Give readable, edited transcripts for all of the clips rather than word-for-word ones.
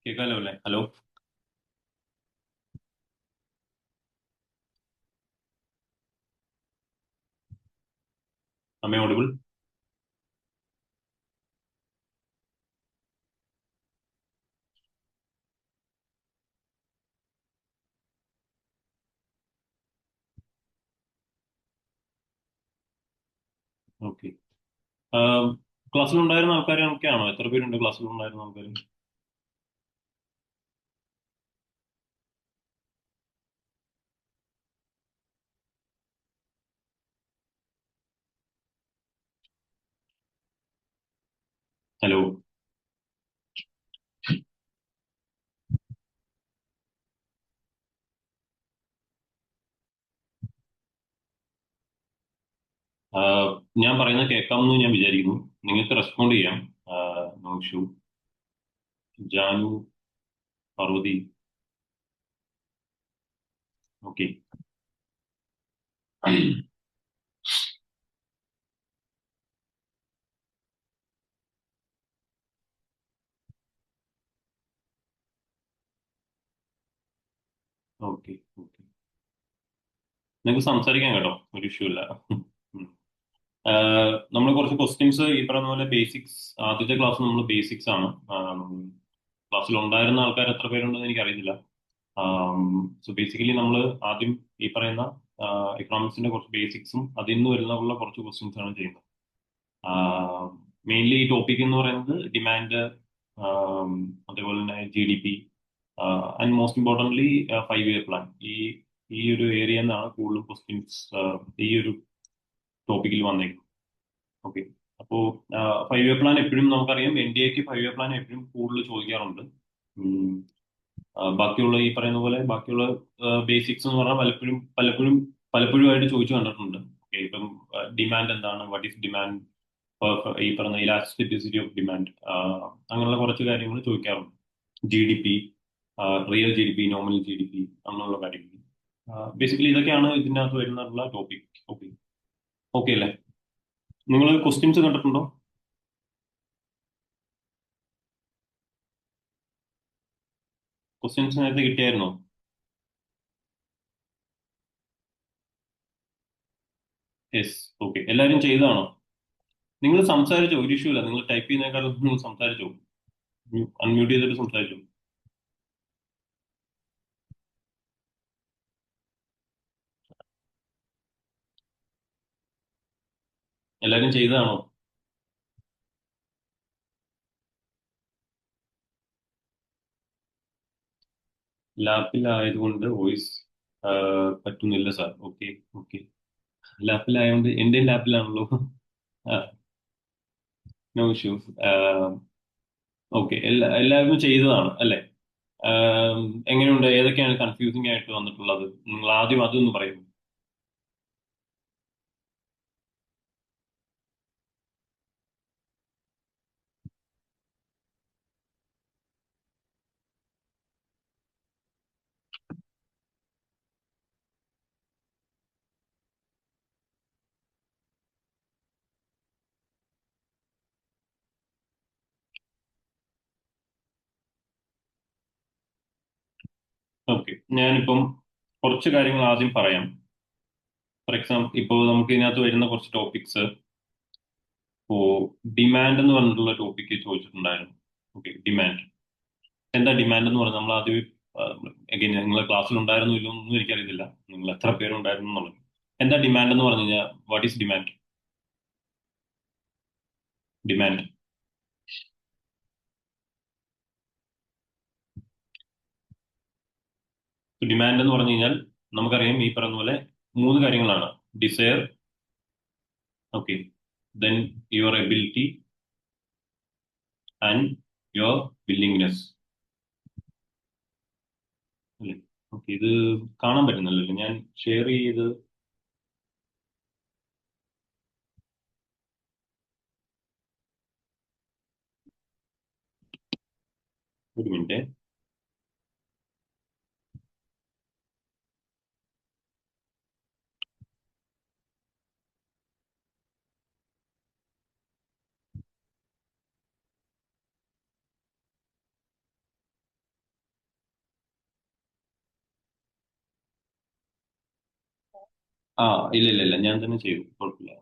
കേൾക്കാലോ അല്ലേ? ഹലോ. അമ്മ audible? Okay. ക്ലാസ്സിലുണ്ടായിരുന്ന ആൾക്കാരൊക്കെയാണോ? എത്ര പേരുണ്ട് ക്ലാസ്സിലുണ്ടായിരുന്ന ആൾക്കാർ? ഹലോ. ഞാൻ പറയുന്നത് കേൾക്കാമെന്ന് ഞാൻ വിചാരിക്കുന്നു. നിങ്ങൾക്ക് റെസ്പോണ്ട് ചെയ്യാം. Naushu, Janu, Parvathi. Okay. Okay. Okay. നിങ്ങൾക്ക് സംസാരിക്കാം കേട്ടോ, ഒരു ഇഷ്യൂ ഇല്ല. നമ്മൾ കുറച്ച് ക്വസ്റ്റ്യൻസ് ഈ പറയുന്ന പോലെ ബേസിക്സ്, ആദ്യത്തെ ക്ലാസ് നമ്മൾ ബേസിക്സ് ആണ്. ക്ലാസ്സിൽ ഉണ്ടായിരുന്ന ആൾക്കാർ എത്ര പേരുണ്ടെന്ന് എനിക്കറിയത്തില്ല. സോ ബേസിക്കലി നമ്മൾ ആദ്യം ഈ പറയുന്ന എക്കണോമിക്സിന്റെ കുറച്ച് ബേസിക്സും അതിൽ നിന്ന് വരുന്ന കുറച്ച് ക്വസ്റ്റ്യൻസ് ആണ് ചെയ്യുന്നത്. മെയിൻലി ഈ ടോപ്പിക് എന്ന് പറയുന്നത് ഡിമാൻഡ്, അതേപോലെ തന്നെ GDP, and most importantly 5 year plan. ഈ ഈ ഒരു ഏരിയ നിന്നാണ് കൂടുതൽ ക്വസ്റ്റ്യൻസ് ഈ ഒരു ടോപ്പിക്കിൽ വന്നേക്കുന്നത്. ഓക്കെ. അപ്പോ 5 ഇയർ പ്ലാൻ എപ്പോഴും നമുക്കറിയാം, NDAക്ക് 5 ഇയർ പ്ലാൻ എപ്പോഴും കൂടുതൽ ചോദിക്കാറുണ്ട്. ഉം, ബാക്കിയുള്ള ഈ പറയുന്ന പോലെ ബാക്കിയുള്ള ബേസിക്സ് എന്ന് പറഞ്ഞാൽ പലപ്പോഴും പലപ്പോഴും പലപ്പോഴുമായിട്ട് ചോദിച്ചു കണ്ടിട്ടുണ്ട്. ഓക്കെ. ഇപ്പം ഡിമാൻഡ് എന്താണ്, വാട്ട് ഈസ് ഡിമാൻഡ്, ഈ പറഞ്ഞ ഇലാസ്റ്റിസിറ്റി ഓഫ് ഡിമാൻഡ്, അങ്ങനെയുള്ള കുറച്ച് കാര്യങ്ങൾ ചോദിക്കാറുണ്ട്. GDP, real GDP, nominal GDP, അങ്ങനെയുള്ള കാര്യങ്ങൾ. ബേസിക്കലി ഇതൊക്കെയാണ് ഇതിനകത്ത് വരുന്നുള്ള ടോപ്പിക്. ഓക്കെ. ഓക്കെ അല്ലേ? നിങ്ങൾ ക്വസ്റ്റ്യൻസ് കണ്ടിട്ടുണ്ടോ? ക്വസ്റ്റ്യൻസ് നേരത്തെ കിട്ടിയായിരുന്നോ? യെസ്. ഓക്കെ. എല്ലാവരും ചെയ്തതാണോ? നിങ്ങൾ സംസാരിച്ചോ? ഒരു ഇഷ്യൂ ഇല്ല. നിങ്ങൾ ടൈപ്പ് ചെയ്യുന്നേക്കാളും നിങ്ങൾ സംസാരിച്ചോ? അൺമ്യൂട്ട് ചെയ്തിട്ട് സംസാരിച്ചോ? എല്ലാവരും ചെയ്തതാണോ? ലാപ്പിലായതുകൊണ്ട് വോയിസ് പറ്റുന്നില്ല സാർ. ഓക്കെ. ഓക്കെ. ലാപ്പിലായതുകൊണ്ട് എന്റെ ലാപ്പിലാണല്ലോ. No issues. ഓക്കെ. എല്ലാവരും ചെയ്തതാണ് അല്ലേ? ആഹ്, എങ്ങനെയുണ്ട്? ഏതൊക്കെയാണ് കൺഫ്യൂസിംഗ് ആയിട്ട് വന്നിട്ടുള്ളത്? നിങ്ങൾ ആദ്യം അതൊന്ന് പറയൂ. ഓക്കെ. ഞാനിപ്പം കുറച്ച് കാര്യങ്ങൾ ആദ്യം പറയാം. ഫോർ എക്സാമ്പിൾ, ഇപ്പോൾ നമുക്ക് ഇതിനകത്ത് വരുന്ന കുറച്ച് ടോപ്പിക്സ്. ഇപ്പോ ഡിമാൻഡ് എന്ന് പറഞ്ഞിട്ടുള്ള ടോപ്പിക്ക് ചോദിച്ചിട്ടുണ്ടായിരുന്നു. ഓക്കെ. ഡിമാൻഡ് എന്താ? ഡിമാൻഡ് എന്ന് പറഞ്ഞാൽ നമ്മൾ ആദ്യം അഗൈൻ നിങ്ങളെ ക്ലാസ്സിൽ ഉണ്ടായിരുന്നു ഇല്ലോ ഒന്നും എനിക്കറിയത്തില്ല. നിങ്ങൾ എത്ര പേരുണ്ടായിരുന്നു എന്നുള്ളത്. എന്താ ഡിമാൻഡ് എന്ന് പറഞ്ഞു കഴിഞ്ഞാൽ? What is demand? Demand demand എന്ന് പറഞ്ഞു കഴിഞ്ഞാൽ നമുക്കറിയാം, ഈ പറയുന്ന പോലെ മൂന്ന് കാര്യങ്ങളാണ്. Desire, okay, then your ability and your willingness. അല്ലേ? ഓക്കെ. ഇത് കാണാൻ പറ്റുന്നല്ലോ ഞാൻ ഷെയർ ചെയ്ത്. ഒരു മിനിറ്റ്. ആ, ഇല്ല ഇല്ല ഇല്ല, ഞാൻ തന്നെ ചെയ്തു, കുഴപ്പമില്ല.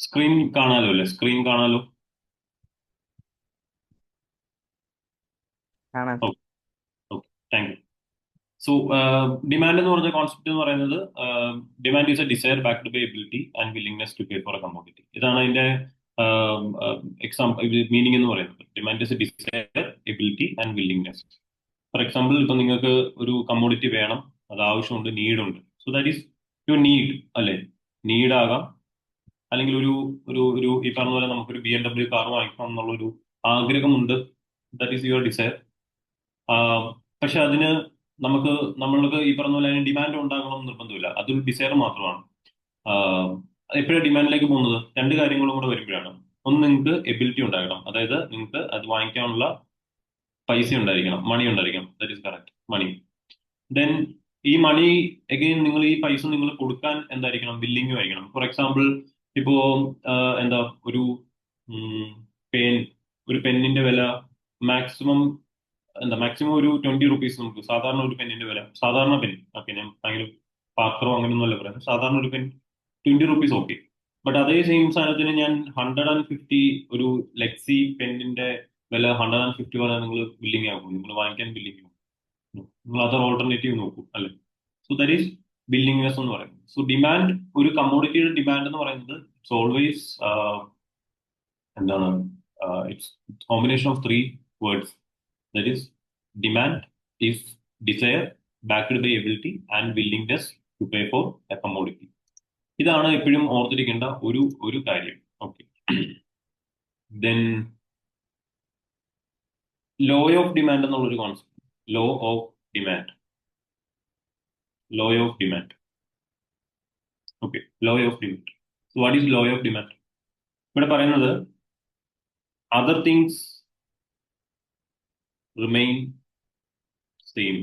സ്ക്രീൻ കാണാലോ അല്ലേ? സ്ക്രീൻ കാണാലോ. കാണാം. Okay. Okay, thank you. So demand എന്ന് പറഞ്ഞ കോൺസെപ്റ്റ് എന്ന് പറയുന്നത്, demand is a desire backed by ability and willingness to pay for a commodity. ഇതാണ് അതിന്റെ മീനിങ് എന്ന് പറയുന്നത്. Demand is a desire, ability and willingness. For example, ഇപ്പൊ നിങ്ങൾക്ക് ഒരു കമ്മോഡിറ്റി വേണം, അത് ആവശ്യമുണ്ട്, നീഡുണ്ട്. So that is your need, അല്ലെ? നീഡ് ആകാം, അല്ലെങ്കിൽ ഒരു ഒരു ഒരു ഈ പറഞ്ഞ പോലെ നമുക്കൊരു BMW കാർ വാങ്ങിക്കണം എന്നുള്ളൊരു ആഗ്രഹമുണ്ട്. That is your desire. പക്ഷെ അതിന് നമുക്ക് നമ്മൾക്ക് ഈ പറഞ്ഞ പോലെ അതിന് ഡിമാൻഡ് ഉണ്ടാകണം എന്ന് നിർബന്ധമില്ല. അതൊരു ഡിസയർ മാത്രമാണ്. എപ്പോഴാണ് ഡിമാൻഡിലേക്ക് പോകുന്നത്? രണ്ട് കാര്യങ്ങളും കൂടെ വരുമ്പോഴാണ്. ഒന്ന്, നിങ്ങൾക്ക് എബിലിറ്റി ഉണ്ടാകണം, അതായത് നിങ്ങൾക്ക് അത് വാങ്ങിക്കാനുള്ള പൈസ ഉണ്ടായിരിക്കണം, മണി ഉണ്ടായിരിക്കണം. That is correct, money. Then ഈ മണി, അഗെയിൻ നിങ്ങൾ ഈ പൈസ നിങ്ങൾ കൊടുക്കാൻ എന്തായിരിക്കണം? വില്ലിങ്ങും ആയിരിക്കണം. ഫോർ എക്സാമ്പിൾ, ഇപ്പോ എന്താ, ഒരു പെൻ, ഒരു പെന്നിന്റെ വില മാക്സിമം മാക്സിമം ഒരു 20 റുപ്പീസ്. നമുക്ക് സാധാരണ ഒരു പെന്നിന്റെ വില, സാധാരണ പെൻ, ഓക്കെ, ഞാൻ ഭയങ്കര പാത്രോ അങ്ങനെയൊന്നുമല്ല പറയുന്നത്, സാധാരണ ഒരു പെൻ 20 റുപ്പീസ്, ഓക്കെ. ബട്ട് അതേ സെയിം സാധനത്തിന് ഞാൻ 150, ഒരു ലെക്സി പെന്നിന്റെ വില 150 പറഞ്ഞാൽ നിങ്ങൾ ബില്ലിംഗ് ആകും, നിങ്ങൾ വാങ്ങിക്കാൻ ബില്ലിംഗ് ആകും. നിങ്ങൾ അതർ ഓൾട്ടർനേറ്റീവ് നോക്കൂ, അല്ലെ? സോ ദാറ്റ് ഈസ് ബില്ലിംഗ്നെസ് എന്ന് പറയുന്നത്. സോ ഡിമാൻഡ്, ഒരു കമ്മോഡിറ്റിയുടെ ഡിമാൻഡ് എന്ന് പറയുന്നത് ഇറ്റ്സ് ഓൾവേസ് എന്താണ്, it's combination of three words. That is demand is desire backed by ability and willingness to pay for a commodity. ഇതാണ് എപ്പോഴും ഓർത്തിരിക്കേണ്ട ഒരു ഒരു കാര്യം. Okay. Then law of demand എന്നുള്ളൊരു concept. Law of demand. Law of demand. Okay. Law of demand. What is law of demand? ഇവിടെ പറയുന്നത്, other things remain same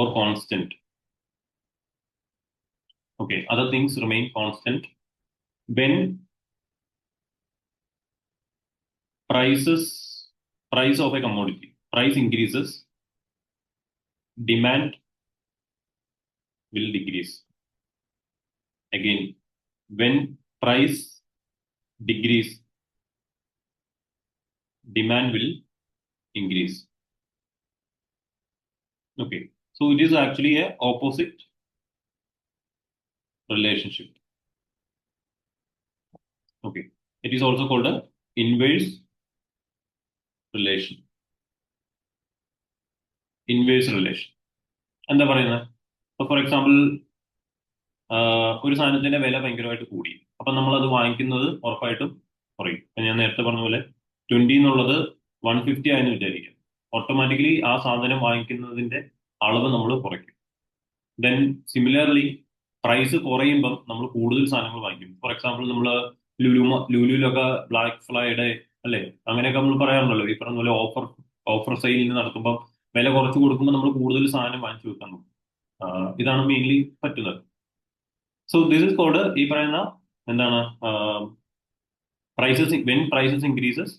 or constant. Okay, other things remain constant when prices price of a commodity price increases, demand will decrease. Again, when price decrease, demand will increase. Okay, so it is actually a opposite relationship. Okay, it is also called a inverse relation. Inverse relation എന്താ പറയുന്നത്? For example, ഒരു സാധനത്തിന്റെ വില ഭയങ്കരമായിട്ട് കൂടി, അപ്പൊ നമ്മൾ അത് വാങ്ങിക്കുന്നത് ഉറപ്പായിട്ടും കുറയും. ഇപ്പൊ ഞാൻ നേരത്തെ പറഞ്ഞ പോലെ 20 എന്നുള്ളത് 150 ആയെന്ന് വിചാരിക്കാം. ഓട്ടോമാറ്റിക്കലി ആ സാധനം വാങ്ങിക്കുന്നതിന്റെ അളവ് നമ്മൾ കുറയ്ക്കും. ദെൻ സിമിലർലി, പ്രൈസ് കുറയുമ്പം നമ്മൾ കൂടുതൽ സാധനങ്ങൾ വാങ്ങിക്കും. ഫോർ എക്സാമ്പിൾ, നമ്മൾ ലുലുലൊക്കെ ബ്ലാക്ക് ഫ്രൈഡേ, അല്ലെ, അങ്ങനെയൊക്കെ നമ്മൾ പറയാറുണ്ടല്ലോ. ഈ പറഞ്ഞ പോലെ ഓഫർ ഓഫർ സെയിൽ നടത്തുമ്പോൾ വില കുറച്ച് കൊടുക്കുമ്പോൾ നമ്മൾ കൂടുതൽ സാധനം വാങ്ങിച്ചു വെക്കാൻ നോക്കും. ഇതാണ് മെയിൻലി പറ്റുന്നത്. സോ ദിസ് ഇസ് കോൾഡ്, ഈ പറയുന്ന എന്താണ്, prices, when prices increases,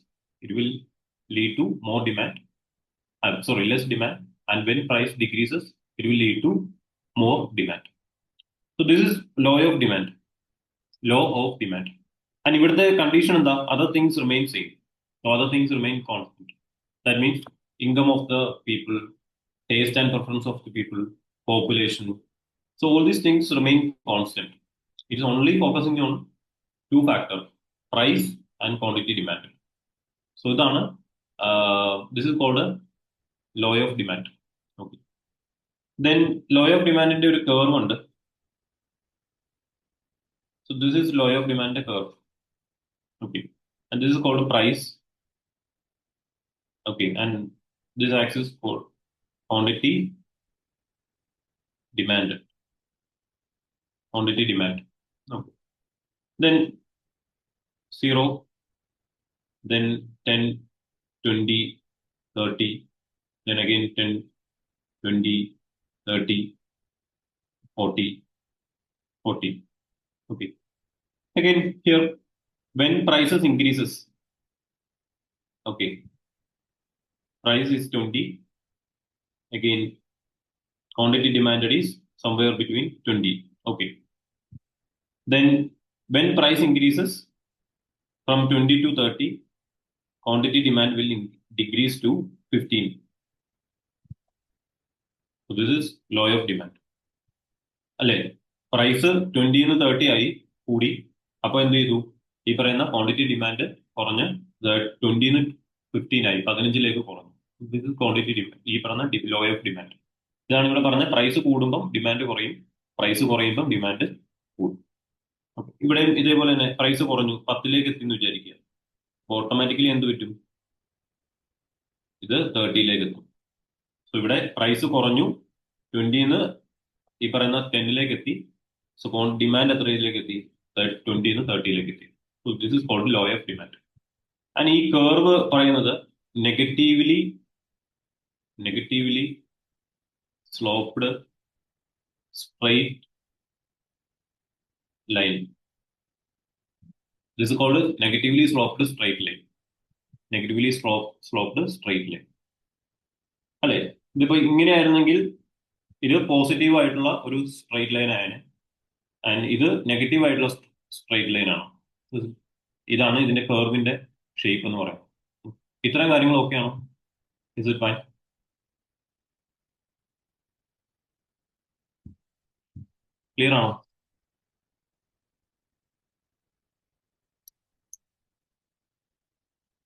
it will lead to more demand, sorry, less demand. And when price decreases, it will lead to more demand. So this is law of demand. Law of demand. And ഇവിടുത്തെ condition എന്താ? other things remain same. So other things remain constant. That means income of the people, taste and preference of the people, population. So all these things remain constant. It is only focusing on two factors, price and quantity demand. So ഇതാണ്, this is called a law of demand. Okay, then law of ഡിമാൻഡിന്റെ ഒരു curve ഉണ്ട്. So this is law of demand curve. Okay, and this is called price. Okay, and this axis for quantity demand. Quantity demand. Okay. Then 0, then 10, 20, 30, then again 10, 20, 30, 40, 40. Okay. Again here, when prices increases, okay, price is 20. Again, quantity demanded is somewhere between 20. Okay. Then when price increases from 20 to 30, quantity demand will decrease to 15. So this is law of demand. അല്ലേ? Price 20-ന്ന് 30 ആയി കൂടി, അപ്പൊ എന്ത് ചെയ്തു? ഈ പറയുന്ന quantity demand കുറഞ്ഞ് 20-ന്ന് 15 ആയി, 15-ലേക്ക് കുറഞ്ഞു. ദിസ് ഇസ് ക്വാണ്ടിറ്റി ഡിമാൻഡ്, ഈ പറഞ്ഞ ലോ ഓഫ് ഡിമാൻഡ്. ഇതാണ് ഇവിടെ പറഞ്ഞ പ്രൈസ് കൂടുമ്പം ഡിമാൻഡ് കുറയും, പ്രൈസ് കുറയുമ്പം ഡിമാൻഡ് കൂടും. ഇവിടെയും ഇതേപോലെ തന്നെ പ്രൈസ് കുറഞ്ഞു 10-ലേക്ക് എത്തിന്ന് വിചാരിക്കുക. അപ്പോൾ ഓട്ടോമാറ്റിക്കലി എന്ത് പറ്റും? ഇത് 30-ലേക്ക് എത്തും. സോ ഇവിടെ പ്രൈസ് കുറഞ്ഞു, 20-ന്ന് ഈ പറയുന്ന 10-ലേക്ക് എത്തി. സോ ഡിമാൻഡ് എത്രയിലേക്ക് എത്തി? 20-ന്ന് 30-ലേക്ക് എത്തി. So this is called law of demand. And ഈ കർവ് പറയുന്നത് negatively sloped straight line. This is called negatively sloped straight line. Negatively sloped straight line അല്ലെ? ഇതിപ്പോ ഇങ്ങനെയായിരുന്നെങ്കിൽ ഇത് പോസിറ്റീവ് ആയിട്ടുള്ള ഒരു സ്ട്രെയിറ്റ് ലൈൻ ആയാണ്, ആൻഡ് ഇത് നെഗറ്റീവ് ആയിട്ടുള്ള സ്ട്രെയിറ്റ് ലൈൻ ആണ്. ഇതാണ് ഇതിന്റെ കർവിന്റെ ഷേപ്പ് എന്ന് പറയുന്നത്. ഇത്തരം കാര്യങ്ങളൊക്കെയാണ്. Is it fine? ക്ലിയർ ആണോ?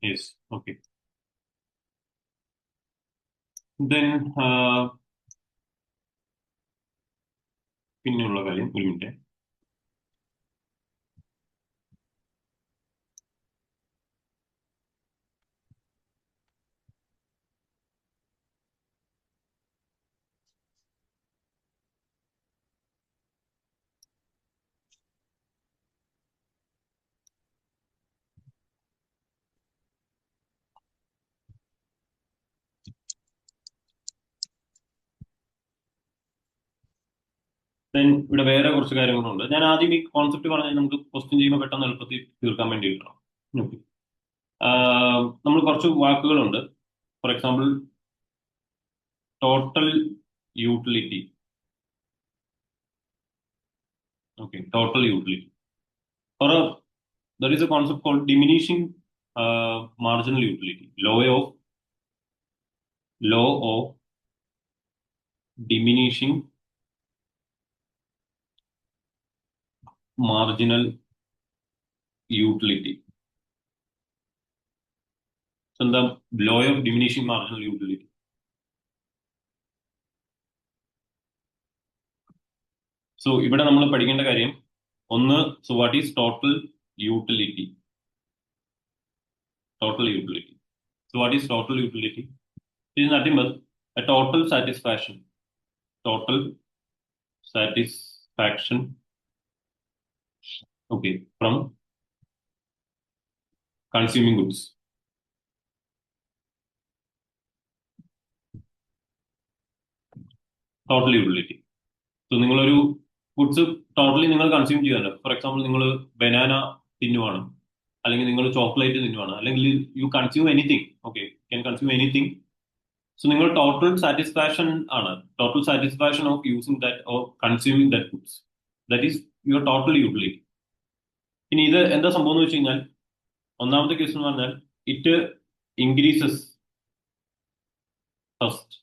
Yes, okay. ദെൻ പിന്നെയുള്ള കാര്യം, ഒരു മിനിറ്റ്. ദെൻ ഇവിടെ വേറെ കുറച്ച് കാര്യങ്ങളുണ്ട്. ഞാൻ ആദ്യം ഈ കോൺസെപ്റ്റ് പറഞ്ഞാൽ നമുക്ക് ക്വസ്റ്റ്യൻ ചെയ്യുമ്പോൾ പെട്ടെന്ന് എളുപ്പത്തിൽ തീർക്കാൻ വേണ്ടിയിട്ടാണ്. ഓക്കെ, നമ്മൾ കുറച്ച് വാക്കുകളുണ്ട്. For example, total utility. Okay, total utility. Or there is a concept called diminishing marginal utility. Law of diminishing marginal utility. So the law of diminishing marginal utility. So ഇവിടെ നമ്മൾ പഠിക്കേണ്ട കാര്യം ഒന്ന്, so what is total utility? Total utility. So what is total utility? It is nothing but a total satisfaction. Total satisfaction. Okay, from consuming goods. Total utility. So നിങ്ങളൊരു goods totally നിങ്ങൾ consume ചെയ്യുന്നുണ്ട്. For example, നിങ്ങൾ banana തിന്നുവാണ്, അല്ലെങ്കിൽ നിങ്ങൾ chocolate തിന്നുവാണ്, അല്ലെങ്കിൽ you consume anything. Okay, can consume anything. So നിങ്ങൾ ടോട്ടൽ സാറ്റിസ്ഫാക്ഷൻ ആണ്, total satisfaction of using that or consuming that goods. That is your total utility. ഇനി ഇത് എന്താ സംഭവം എന്ന് വെച്ച് കഴിഞ്ഞാൽ, ഒന്നാമത്തെ കേസ് എന്ന് പറഞ്ഞാൽ it increases first.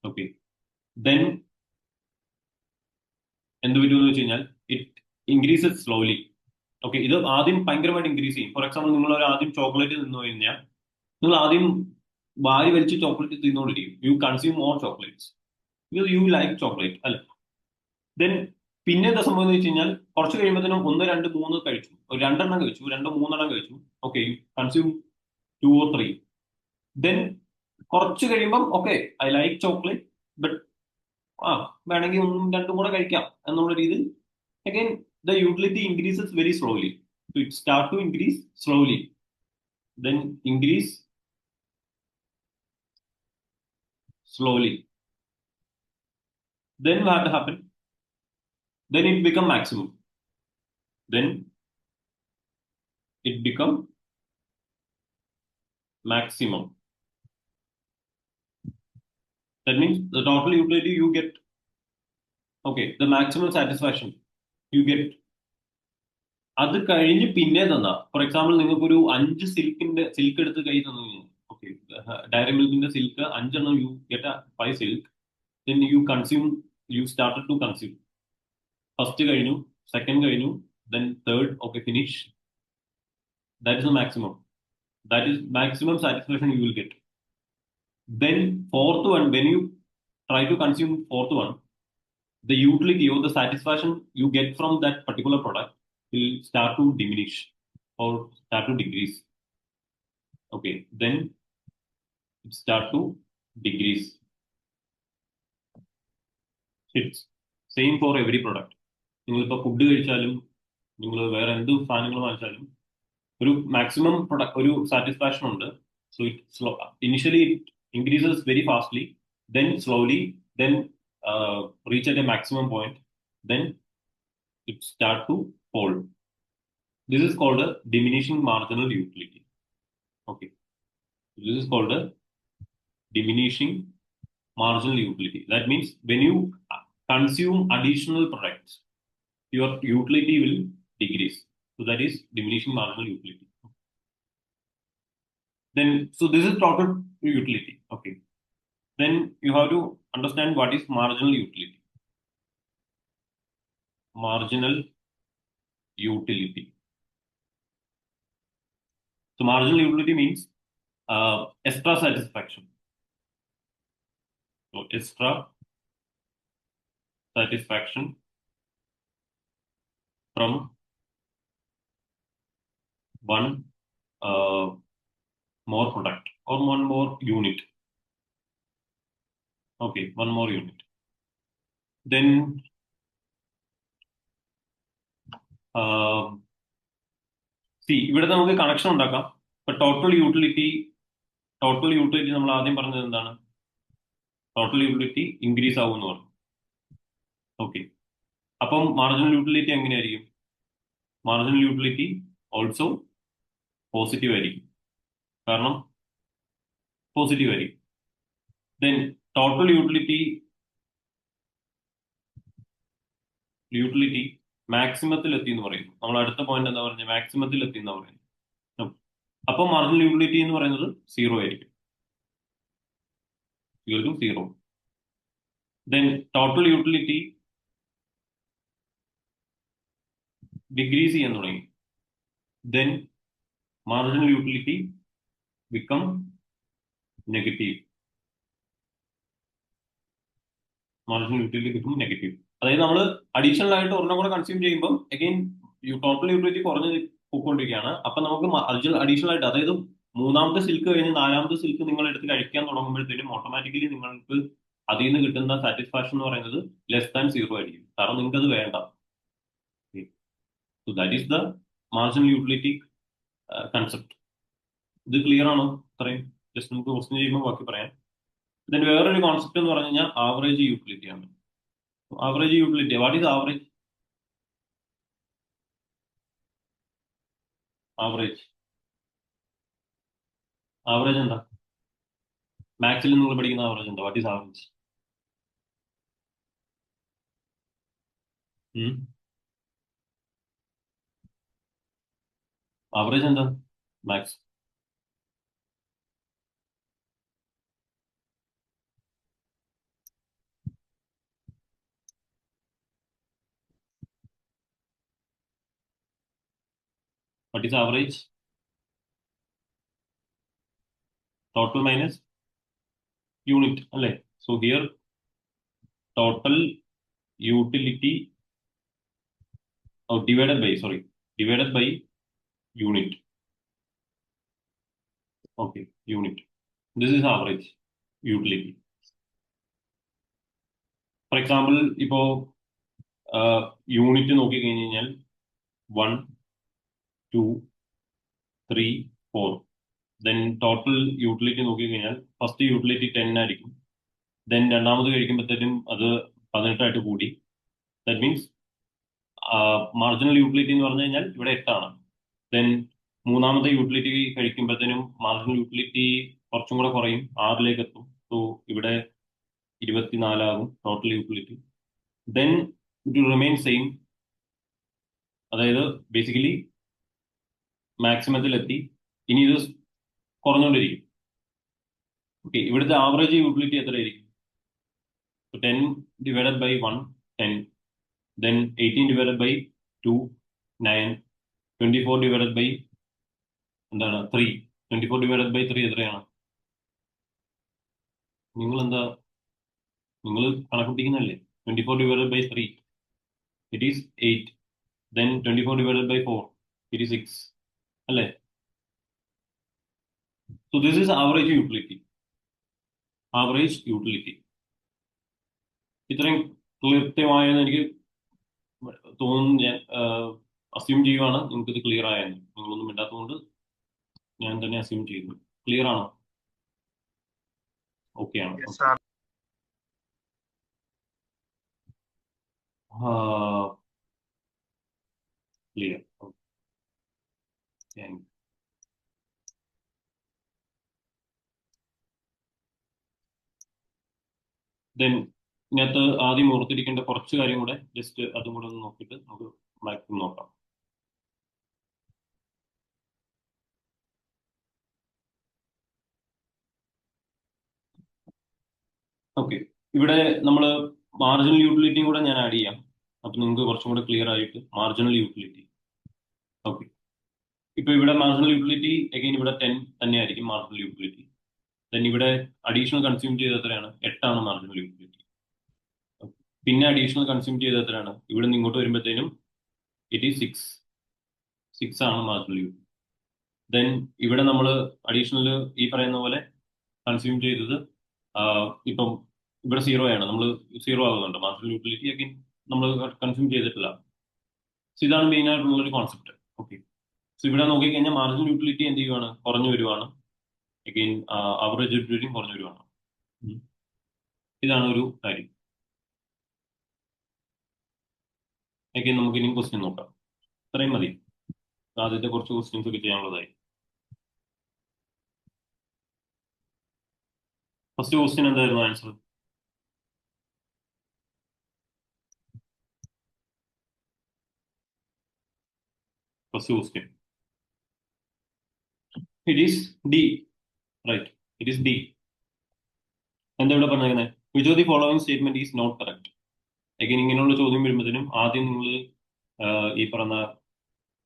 Okay, then എന്ത് പറ്റുമെന്ന് വെച്ച് കഴിഞ്ഞാൽ ഇറ്റ് ഇൻക്രീസസ് സ്ലോലി. ഓക്കെ, ഇത് ആദ്യം ഭയങ്കരമായിട്ട് ഇൻക്രീസ് ചെയ്യും. ഫോർ എക്സാമ്പിൾ, നിങ്ങൾ ഒരു ആദ്യം ചോക്ലേറ്റ് നിന്ന് കഴിഞ്ഞാൽ നിങ്ങൾ ആദ്യം വാരി വലിച്ച് ചോക്ലേറ്റ് തിന്നോണ്ടിരിക്കും. You consume more chocolates because you like chocolate അല്ല. ദെൻ പിന്നെ എന്താ സംഭവം എന്ന് വെച്ച് കഴിഞ്ഞാൽ കുറച്ച് കഴിയുമ്പോഴത്തേനും ഒന്ന് രണ്ട് മൂന്ന് കഴിച്ചു, ഒരു രണ്ടെണ്ണം കഴിച്ചു, രണ്ടോ മൂന്നെണ്ണം കഴിച്ചു. Okay, consume 2 or 3. ദെൻ കുറച്ച് കഴിയുമ്പം okay, I like chocolate but ആ വേണമെങ്കിൽ ഒന്നും രണ്ടും കൂടെ കഴിക്കാം എന്നുള്ള രീതിയിൽ again the utility increases very slowly. It start to increase slowly, then increase slowly. Then what happen? Then it become maximum. Then it become maximum. That means the total utility you get. Okay, the maximum satisfaction you get. അത് കഴിഞ്ഞ് പിന്നെ തന്നാ, for example നിങ്ങൾക്ക് ഒരു 5 silk എടുത്ത് കൈ തന്നു കഴിഞ്ഞാൽ, ഓക്കെ, ഡയറി മിൽക്കിന്റെ സിൽക്ക് 5 എണ്ണം, you get 5 Silk. Then you consume, you started to consume. First കഴിഞ്ഞു, സെക്കൻഡ് കഴിഞ്ഞു, then third, okay, finish. That is the maximum. That is maximum satisfaction you will get. Then fourth one, when you try to consume fourth one, the utility or the satisfaction you get from that particular product will start to diminish or start to decrease. Okay, then it start to decrease. It's same for every product. നിങ്ങളിപ്പോൾ food കഴിച്ചാലും നിങ്ങൾ വേറെ എന്ത് സാധനങ്ങൾ വാങ്ങിച്ചാലും ഒരു maximum product, ഒരു satisfaction ഉണ്ട്. So it slow, initially it increases very fastly, then slowly, then reach at a maximum point, then it start to fall. This is called diminishing marginal utility. Okay, this is called diminishing marginal utility. That means when you consume additional products, your utility will decrease. So that is diminishing marginal utility. Then, so this is total utility. Okay. Then you have to understand what is marginal utility. Marginal utility. So marginal utility means extra satisfaction. So extra satisfaction from one more product or one more unit. Okay, one more unit. Then see, ഇവിടെ നമുക്ക് connection ഉണ്ടാക്കാം. ഇപ്പൊ total utility നമ്മൾ ആദ്യം പറഞ്ഞത് എന്താണ്? Total utility increase ആവും എന്ന് പറഞ്ഞു. ഓക്കെ, അപ്പം മാർജിനൽ യൂട്ടിലിറ്റി എങ്ങനെയായിരിക്കും? മാർജിനൽ യൂട്ടിലിറ്റി ഓൾസോ പോസിറ്റീവ് ആയിരിക്കും, കാരണം പോസിറ്റീവ് ആയിരിക്കും. ദെൻ ടോട്ടൽ യൂട്ടിലിറ്റി മാക്സിമത്തിൽ എത്തി എന്ന് പറയുന്നു. നമ്മൾ അടുത്ത പോയിന്റ് എന്താ പറഞ്ഞത്? മാക്സിമത്തിൽ എത്തി എന്ന് പറയുന്നത്. അപ്പൊ മാർജിനൽ യൂട്ടിലിറ്റി എന്ന് പറയുന്നത് 0 ആയിരിക്കും, equal to 0. Then total utility decrease ചെയ്യാൻ തുടങ്ങി. Then marginal utility become negative. Marginal utility become negative. അതായത് നമ്മൾ അഡീഷണൽ ആയിട്ട് ഒരെണ്ണം കൂടെ കൺസ്യൂം ചെയ്യുമ്പോൾ അഗൈൻ ടോട്ടൽ യൂട്ടിലിറ്റി കുറഞ്ഞ് പോയിക്കൊണ്ടിരിക്കുകയാണ്. അപ്പൊ നമുക്ക് അഡീഷണൽ ആയിട്ട്, അതായത് മൂന്നാമത്തെ സിൽക്ക് കഴിഞ്ഞ് നാലാമത്തെ സിൽക്ക് നിങ്ങൾ എടുത്ത് കഴിക്കാൻ തുടങ്ങുമ്പോഴത്തേക്കും ഓട്ടോമാറ്റിക്കലി നിങ്ങൾക്ക് അതിൽ നിന്ന് കിട്ടുന്ന സാറ്റിസ്ഫാക്ഷൻ എന്ന് പറയുന്നത് ലെസ് ദാൻ 0 ആയിരിക്കും, കാരണം നിങ്ങൾക്ക് അത് വേണ്ട. So that is the marginal utility concept. ഇത് ക്ലിയർ ആണോ? ഇത്രയും ജസ്റ്റ് നമുക്ക് ക്വസ്റ്റ്യൻ ചെയ്യുമ്പോൾ ബാക്കി പറയാം. ദെൻ വേറൊരു കോൺസെപ്റ്റ് എന്ന് പറഞ്ഞു കഴിഞ്ഞാൽ ആവറേജ് യൂട്ടിലിറ്റി ആണ്. Average utility, what is average? Average എന്താ? മാത്സിൽ നിങ്ങൾ പഠിക്കുന്ന ആവറേജ് എന്താ? What is average? ആവറേജ് എന്താ maths? What is average? Total minus unit അല്ലേ? So here total utility divided by unit. Okay, unit. This is average utility. For example, ഇപ്പോ unit നോക്കി കഴിഞ്ഞ് കഴിഞ്ഞാൽ 1, 2, 3, 4. ദെൻ ടോട്ടൽ യൂട്ടിലിറ്റി നോക്കി കഴിഞ്ഞാൽ first utility 10 ആയിരിക്കും. Then രണ്ടാമത് കഴിക്കുമ്പോഴത്തേനും അത് 18 കൂടി. ദാറ്റ് മീൻസ് മാർജിനൽ യൂട്ടിലിറ്റി എന്ന് പറഞ്ഞു കഴിഞ്ഞാൽ ഇവിടെ 8. ദെൻ മൂന്നാമത്തെ യൂട്ടിലിറ്റി കഴിക്കുമ്പോഴത്തേനും മാർജിനൽ യൂട്ടിലിറ്റി കുറച്ചും കൂടെ കുറയും, 6 എത്തും. സോ ഇവിടെ 24 total utility. Then it will remain same, അതായത് ബേസിക്കലി മാക്സിമത്തിലെത്തി. ഇനി ഇത് കുറഞ്ഞുകൊണ്ടിരിക്കും. ഓക്കെ, ഇവിടുത്തെ ആവറേജ് യൂട്ടിലിറ്റി എത്രയായിരിക്കും? 10 divided by 1, 10. Then 18 divided by 2, 9. 24 divided by 3. 24 divided by 3 എത്രയാണ്? നിങ്ങൾ കണക്ക് പിടിക്കുന്നല്ലേ? 24 divided by 3, it is 8. Then 24 divided by 4, it is 6. അല്ലേ? So this is average utility. Average utility. ഇത്രയും കൃത്യമായെന്ന് എനിക്ക് തോന്നുന്നു. ഞാൻ അസ്യൂം ചെയ്യുവാണ് നിങ്ങൾക്കിത് ക്ലിയർ ആയെന്ന്. നിങ്ങളൊന്നും ഇണ്ടാത്തതുകൊണ്ട് ഞാൻ തന്നെ അസ്യൂം ചെയ്യുന്നു. ക്ലിയർ ആണോ? ഓക്കെ ആണ്. ക്ലിയർ. ദെൻ ഇതിനകത്ത് ആദ്യം ഓർത്തിരിക്കേണ്ട കുറച്ച് കാര്യം കൂടെ ജസ്റ്റ് അതും കൂടെ ഒന്ന് നോക്കിയിട്ട് നമുക്ക് മാക്സിമം നോക്കാം. ഓക്കെ, ഇവിടെ നമ്മൾ മാർജിനൽ യൂട്ടിലിറ്റിയും കൂടെ ഞാൻ ആഡ് ചെയ്യാം. അപ്പൊ നിങ്ങൾക്ക് കുറച്ചും കൂടെ ക്ലിയർ ആയിട്ട് മാർജിനൽ യൂട്ടിലിറ്റി. ഓക്കെ, ഇപ്പൊ ഇവിടെ മാർജിനൽ യൂട്ടിലിറ്റി അഗൈൻ ഇവിടെ 10 തന്നെയായിരിക്കും മാർജിനൽ യൂട്ടിലിറ്റി. ദെൻ ഇവിടെ അഡീഷണൽ കൺസ്യൂം ചെയ്ത് എത്രയാണ്? 8 മാർജിനൽ യൂട്ടിലിറ്റി. പിന്നെ അഡീഷണൽ കൺസ്യൂം ചെയ്ത് എത്രയാണ്? ഇവിടെ നിന്ന് ഇങ്ങോട്ട് വരുമ്പോഴത്തേനും ഇറ്റ് ഈസ് 6 ആണ് മാർജിനൽ യൂട്ടിലിറ്റി. ദെൻ ഇവിടെ നമ്മൾ അഡീഷണൽ ഈ പറയുന്ന പോലെ കൺസ്യൂം ചെയ്തത് ഇപ്പം ഇവിടെ 0 ആണ്, നമ്മൾ 0 ആകുന്നുണ്ട്. മാർജിനൽ യൂട്ടിലിറ്റി അഗൈൻ നമ്മൾ കൺസ്യൂം ചെയ്തിട്ടില്ല. സോ ഇതാണ് മെയിൻ ആയിട്ടുള്ളൊരു കോൺസെപ്റ്റ്. ഓക്കെ, സോ ഇവിടെ നോക്കിക്കഴിഞ്ഞാൽ മാർജിനൽ യൂട്ടിലിറ്റി എന്ത് ചെയ്യുവാണ്? കുറഞ്ഞു വരുവാണ്. അഗൈൻ ആവറേജ് യൂട്ടിലിറ്റിയും കുറഞ്ഞു വരുവാണ്. ഇതാണ് ഒരു കാര്യം. അഗൈൻ നമുക്ക് ഇനി ക്വസ്റ്റ്യൻ നോക്കാം. ഇത്രയും മതി. ആദ്യത്തെ കുറച്ച് ക്വസ്റ്റ്യൻസ് ഒക്കെ ചെയ്യാനുള്ളതായി. ഫസ്റ്റ് ക്വസ്റ്റ്യൻ എന്തായിരുന്നു answer? First question it is D. Right, it is D. എന്താ ഇവിടെ പറഞ്ഞേക്കുന്നത്? Which of the following statement is not correct. Again ഇങ്ങനെയുള്ള ചോദ്യം വരുമ്പോഴത്തേനും ആദ്യം നിങ്ങൾ ഈ പറഞ്ഞ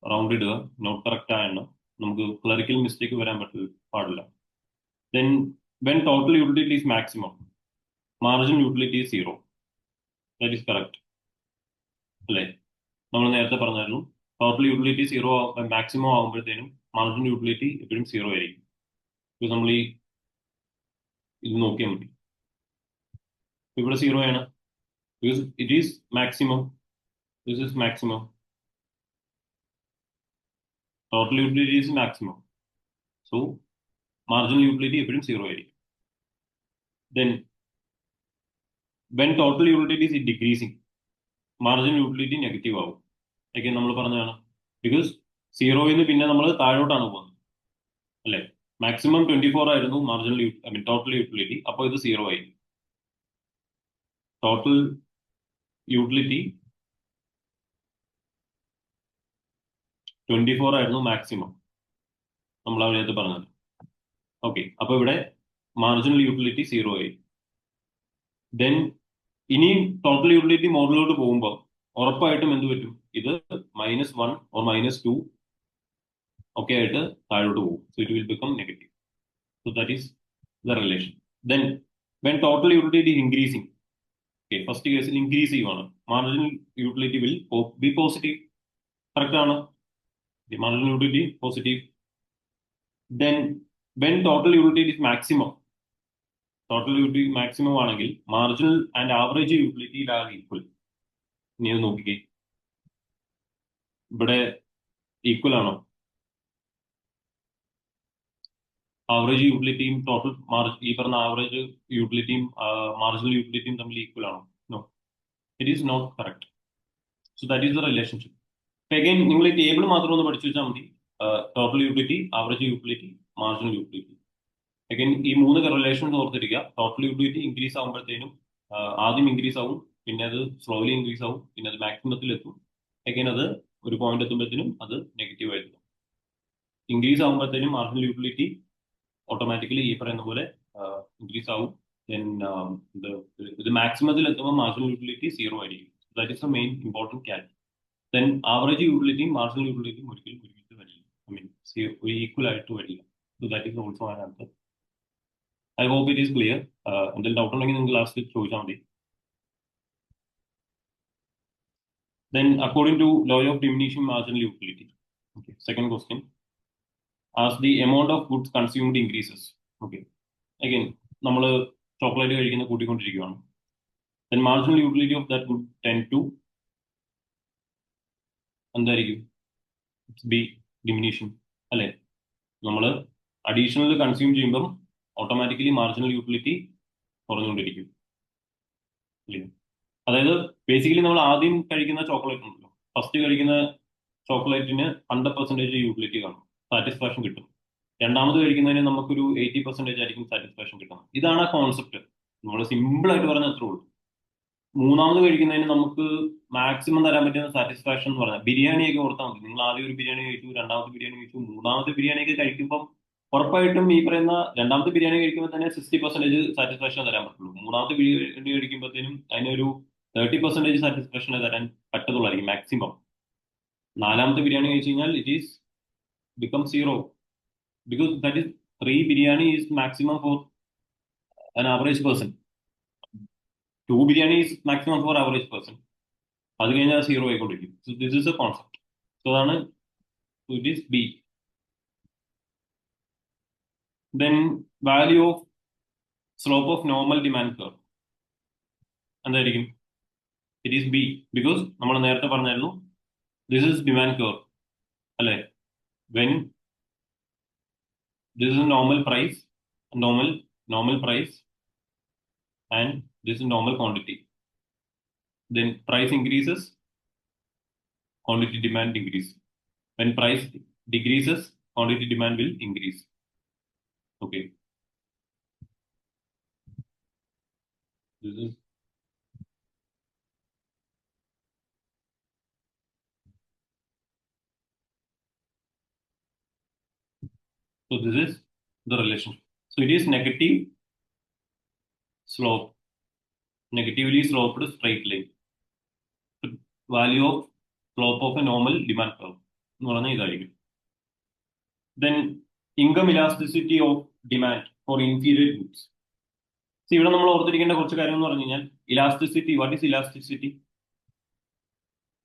റൗണ്ട് ഇടുക. നോട്ട് കറക്റ്റ് ആയെണ്ണം നമുക്ക് ക്ലറിക്കൽ മിസ്റ്റേക്ക് വരാൻ പാടില്ല. Then when total utility is maximum, margin utility is 0. That is correct അല്ലേ? നമ്മൾ നേരത്തെ പറഞ്ഞായിരുന്നു ടോട്ടൽ യൂട്ടിലിറ്റി 0 മാക്സിമം ആകുമ്പോഴത്തേനും മാർജിൻ യൂട്ടിലിറ്റി എപ്പോഴും 0 ആയിരിക്കും. നമ്മൾ ഈ ഇത് നോക്കിയാൽ മതി. ഇവിടെ 0 ആണ്. Because it is maximum. This is maximum. Total utility is maximum. So marginal utility എപ്പോഴും 0 ആയിരിക്കും. Then when total utility is decreasing, marginal utility negative ആവും. again നമ്മൾ പറഞ്ഞതാണ്. Because 0 പിന്നെ നമ്മൾ താഴോട്ടാണ് പോകുന്നത് അല്ലേ? മാക്സിമം 24 ആയിരുന്നു മാർജിനൽ ടോട്ടൽ യൂട്ടിലിറ്റി. അപ്പോൾ ഇത് 0 ആയിരിക്കും. ടോട്ടൽ യൂട്ടിലിറ്റി 24 ആയിരുന്നു മാക്സിമം നമ്മൾ അതിനകത്ത് പറഞ്ഞത്. ഓക്കെ, അപ്പൊ ഇവിടെ മാർജിനൽ യൂട്ടിലിറ്റി 0 ആയി. ദെൻ ഇനി ടോട്ടൽ യൂട്ടിലിറ്റി മോഡലിലോട്ട് പോകുമ്പോൾ ഉറപ്പായിട്ടും എന്ത് പറ്റും? ഇത് -1 ഓർ -2 ഒക്കെ ആയിട്ട് താഴോട്ട് പോകും. So it will become negative. So that is the relation. Then when total utility is increasing, okay, first case increase ചെയ്യുവാണ്, marginal utility will be positive. Correct ആണ്? The marginal utility positive. Then when total utility is maximum, total utility maximum ആണെങ്കിൽ marginal and average utility are equal. ഇനി അത് നോക്കിക്കേ, ഇവിടെ equal ആണോ? Average യൂട്ടിലിറ്റിയും total ഈ പറഞ്ഞ ആവറേജ് യൂട്ടിലിറ്റിയും മാർജിനൽ യൂട്ടിലിറ്റിയും തമ്മിൽ ഈക്വൽ ആണോ? No, it is not correct. So that is the relationship. Again നിങ്ങൾ ഈ ടേബിൾ മാത്രം ഒന്ന് പഠിച്ചു വെച്ചാൽ മതി. Total utility, average utility, marginal utility. Again ഈ മൂന്ന് റിലേഷൻസ് ഓർത്തിരിക്കുക. ടോട്ടൽ യൂട്ടിലിറ്റി ഇൻക്രീസ് ആകുമ്പോഴത്തേനും ആദ്യം ഇൻക്രീസ് ആവും, പിന്നെ അത് സ്ലോലി ഇൻക്രീസ് ആവും, പിന്നെ അത് മാക്സിമത്തിൽ എത്തും. അഗൈൻ അത് ഒരു പോയിന്റ് എത്തുമ്പോഴത്തേനും അത് നെഗറ്റീവ് ആയിരുന്നു. ഇൻക്രീസ് ആകുമ്പോഴത്തേനും മാർജിനൽ യൂട്ടിലിറ്റി ഓട്ടോമാറ്റിക്കലി ഈ പറയുന്ന പോലെ ഇൻക്രീസ് ആവും. ദെൻ ഇത് മാക്സിമത്തിൽ എത്തുമ്പോൾ മാർജിനൽ യൂട്ടിലിറ്റി സീറോ ആയിരിക്കും. That is the main important catch. Then average യൂട്ടിലിറ്റിയും മാർജിനൽ യൂട്ടിലിറ്റിയും ഒരിക്കലും ഒരുമിച്ച് വരില്ല. ഐ മീൻ ഒരു ഈക്വൽ ആയിട്ട് വരില്ല. So that is also an answer. I hope it is clear. എന്തെങ്കിലും ഡൗട്ട് ഉണ്ടെങ്കിൽ നിങ്ങൾ ലാസ്റ്റ് ചോദിച്ചാൽ മതി. Then according to law of diminishing marginal utility, okay, second question, as the amount of goods consumed increases, okay, again നമ്മൾ chocolate കഴിക്കുന്ന കൂട്ടിക്കൊണ്ടിരിക്കുകയാണ്. Then marginal utility of that good tend to എന്തായിരിക്കും? B diminution അല്ലെ? നമ്മൾ additional consume ചെയ്യുമ്പം automatically marginal utility കുറഞ്ഞുകൊണ്ടിരിക്കും. അതായത് basically നമ്മൾ ആദ്യം കഴിക്കുന്ന ചോക്ലേറ്റ് ഉണ്ടല്ലോ, ഫസ്റ്റ് കഴിക്കുന്ന ചോക്ലേറ്റിന് 100% യൂട്ടിലിറ്റി കാണും, സാറ്റിസ്ഫാക്ഷൻ കിട്ടും. രണ്ടാമത് കഴിക്കുന്നതിന് നമുക്കൊരു 80% ആയിരിക്കും സാറ്റിസ്ഫാക്ഷൻ കിട്ടുന്നത്. ഇതാണ് ആ കോൺസെപ്റ്റ്. നമ്മൾ സിമ്പിൾ ആയിട്ട് പറഞ്ഞാൽ അത്രേ ഉള്ളൂ. മൂന്നാമത് കഴിക്കുന്നതിന് നമുക്ക് മാക്സിമം തരാൻ പറ്റുന്ന സാറ്റിസ്ഫാക്ഷൻ എന്ന് പറഞ്ഞാൽ ബിരിയാണിയൊക്കെ ഓർത്താൽ മതി. നിങ്ങൾ ആദ്യം ഒരു ബിരിയാണി കഴിച്ചു, രണ്ടാമത്തെ ബിരിയാണി കഴിച്ചു, മൂന്നാമത്തെ ബിരിയാണിയൊക്കെ കഴിക്കുമ്പോൾ ഉറപ്പായിട്ടും ഈ പറയുന്ന രണ്ടാമത്തെ ബിരിയാണി കഴിക്കുമ്പോൾ തന്നെ 60% സാറ്റിസ്ഫാക്ഷൻ തരാൻ പറ്റുള്ളൂ. മൂന്നാമത്തെ ബിരിയാണി കഴിക്കുമ്പോഴത്തേനും അതിനൊരു 30% സാറ്റിസ്ഫാക്ഷൻ തരാൻ പറ്റത്തുള്ളായിരിക്കും മാക്സിമം. നാലാമത്തെ ബിരിയാണി കഴിച്ചു കഴിഞ്ഞാൽ it is become zero, because that is 3 biryani is maximum for an average person. 2 biryani is maximum for average person. അത് കഴിഞ്ഞാൽ സീറോ ആയിക്കൊണ്ടിരിക്കും. So this is a concept. So അതാണ് it is B. Then value of slope of normal demand curve എന്തായിരിക്കും? It is B, because നമ്മൾ നേരത്തെ പറഞ്ഞായിരുന്നു this is demand curve അല്ലെ? When this is normal price, normal price, and this is normal quantity. Then price increases, quantity demand decreases. When price decreases, quantity demand will increase. Okay. This is so this is the relationship. So it is negative slope, negatively sloped straight line. Value of slope of a normal demand curve എന്ന് പറഞ്ഞാൽ ഇതായിരിക്കും. Then income elasticity of demand for inferior goods. ഇവിടെ നമ്മൾ ഓർത്തിരിക്കേണ്ട കുറച്ച് കാര്യം എന്ന് പറഞ്ഞു കഴിഞ്ഞാൽ elasticity. What is elasticity?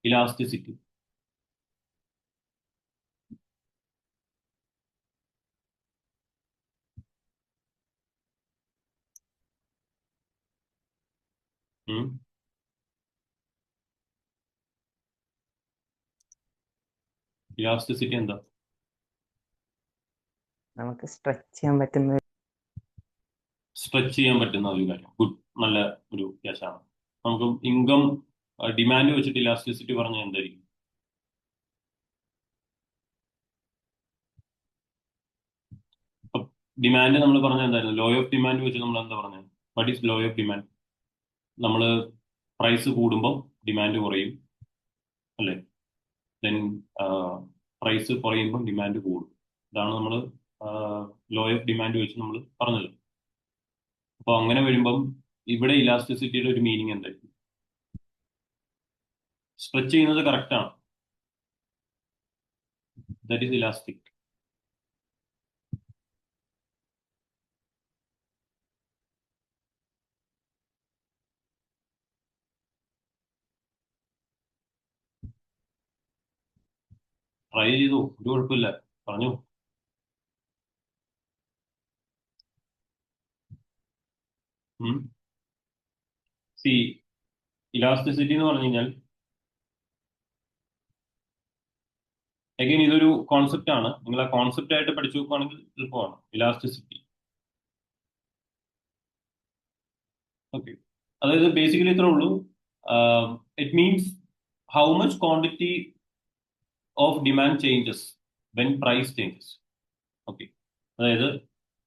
Elasticity elasticity എന്താ? നമുക്ക് സ്ട്രെച്ച് ചെയ്യാൻ പറ്റുന്ന ഒരു കാര്യം. ഗുഡ്, നല്ല ഒരു ക്യാഷാണ്. നമുക്ക് ഇൻകം ഡിമാൻഡ് വെച്ചിട്ട് ഇലാസ്റ്റിസിറ്റി പറഞ്ഞാൽ എന്തായിരിക്കും? ഡിമാൻഡ് നമ്മൾ പറഞ്ഞ എന്തായിരുന്നു? ലോ ഓഫ് ഡിമാൻഡ് വെച്ച് നമ്മൾ എന്താ പറഞ്ഞത്? What is law of demand? നമ്മൾ പ്രൈസ് കൂടുമ്പോൾ ഡിമാൻഡ് കുറയും അല്ലേ? ദെൻ പ്രൈസ് കുറയുമ്പോൾ ഡിമാൻഡ് കൂടും. ഇതാണ് നമ്മൾ ലോ ഓഫ് ഡിമാൻഡ് വെച്ച് നമ്മൾ പറഞ്ഞത്. അപ്പൊ അങ്ങനെ വരുമ്പം ഇവിടെ ഇലാസ്റ്റിസിറ്റിയുടെ ഒരു മീനിങ് എന്തായിരിക്കും? സ്ട്രെച്ച് ചെയ്യുന്നത് കറക്റ്റ് ആണ്. That is elastic. ട്രൈ ചെയ്തു, ഒരു കുഴപ്പമില്ല. പറഞ്ഞു. സി ഇലാസ്റ്റിസിറ്റി എന്ന് പറഞ്ഞു കഴിഞ്ഞാൽ അഗൈൻ ഇതൊരു കോൺസെപ്റ്റ് ആണ്. നിങ്ങൾ ആ കോൺസെപ്റ്റ് ആയിട്ട് പഠിച്ചു നോക്കുകയാണെങ്കിൽ എളുപ്പമാണ്. Elasticity, okay. അതായത് ബേസിക്കലി ഇത്രേ ഉള്ളൂ. It means how much quantity of demand changes when price changes. Okay, അതായത്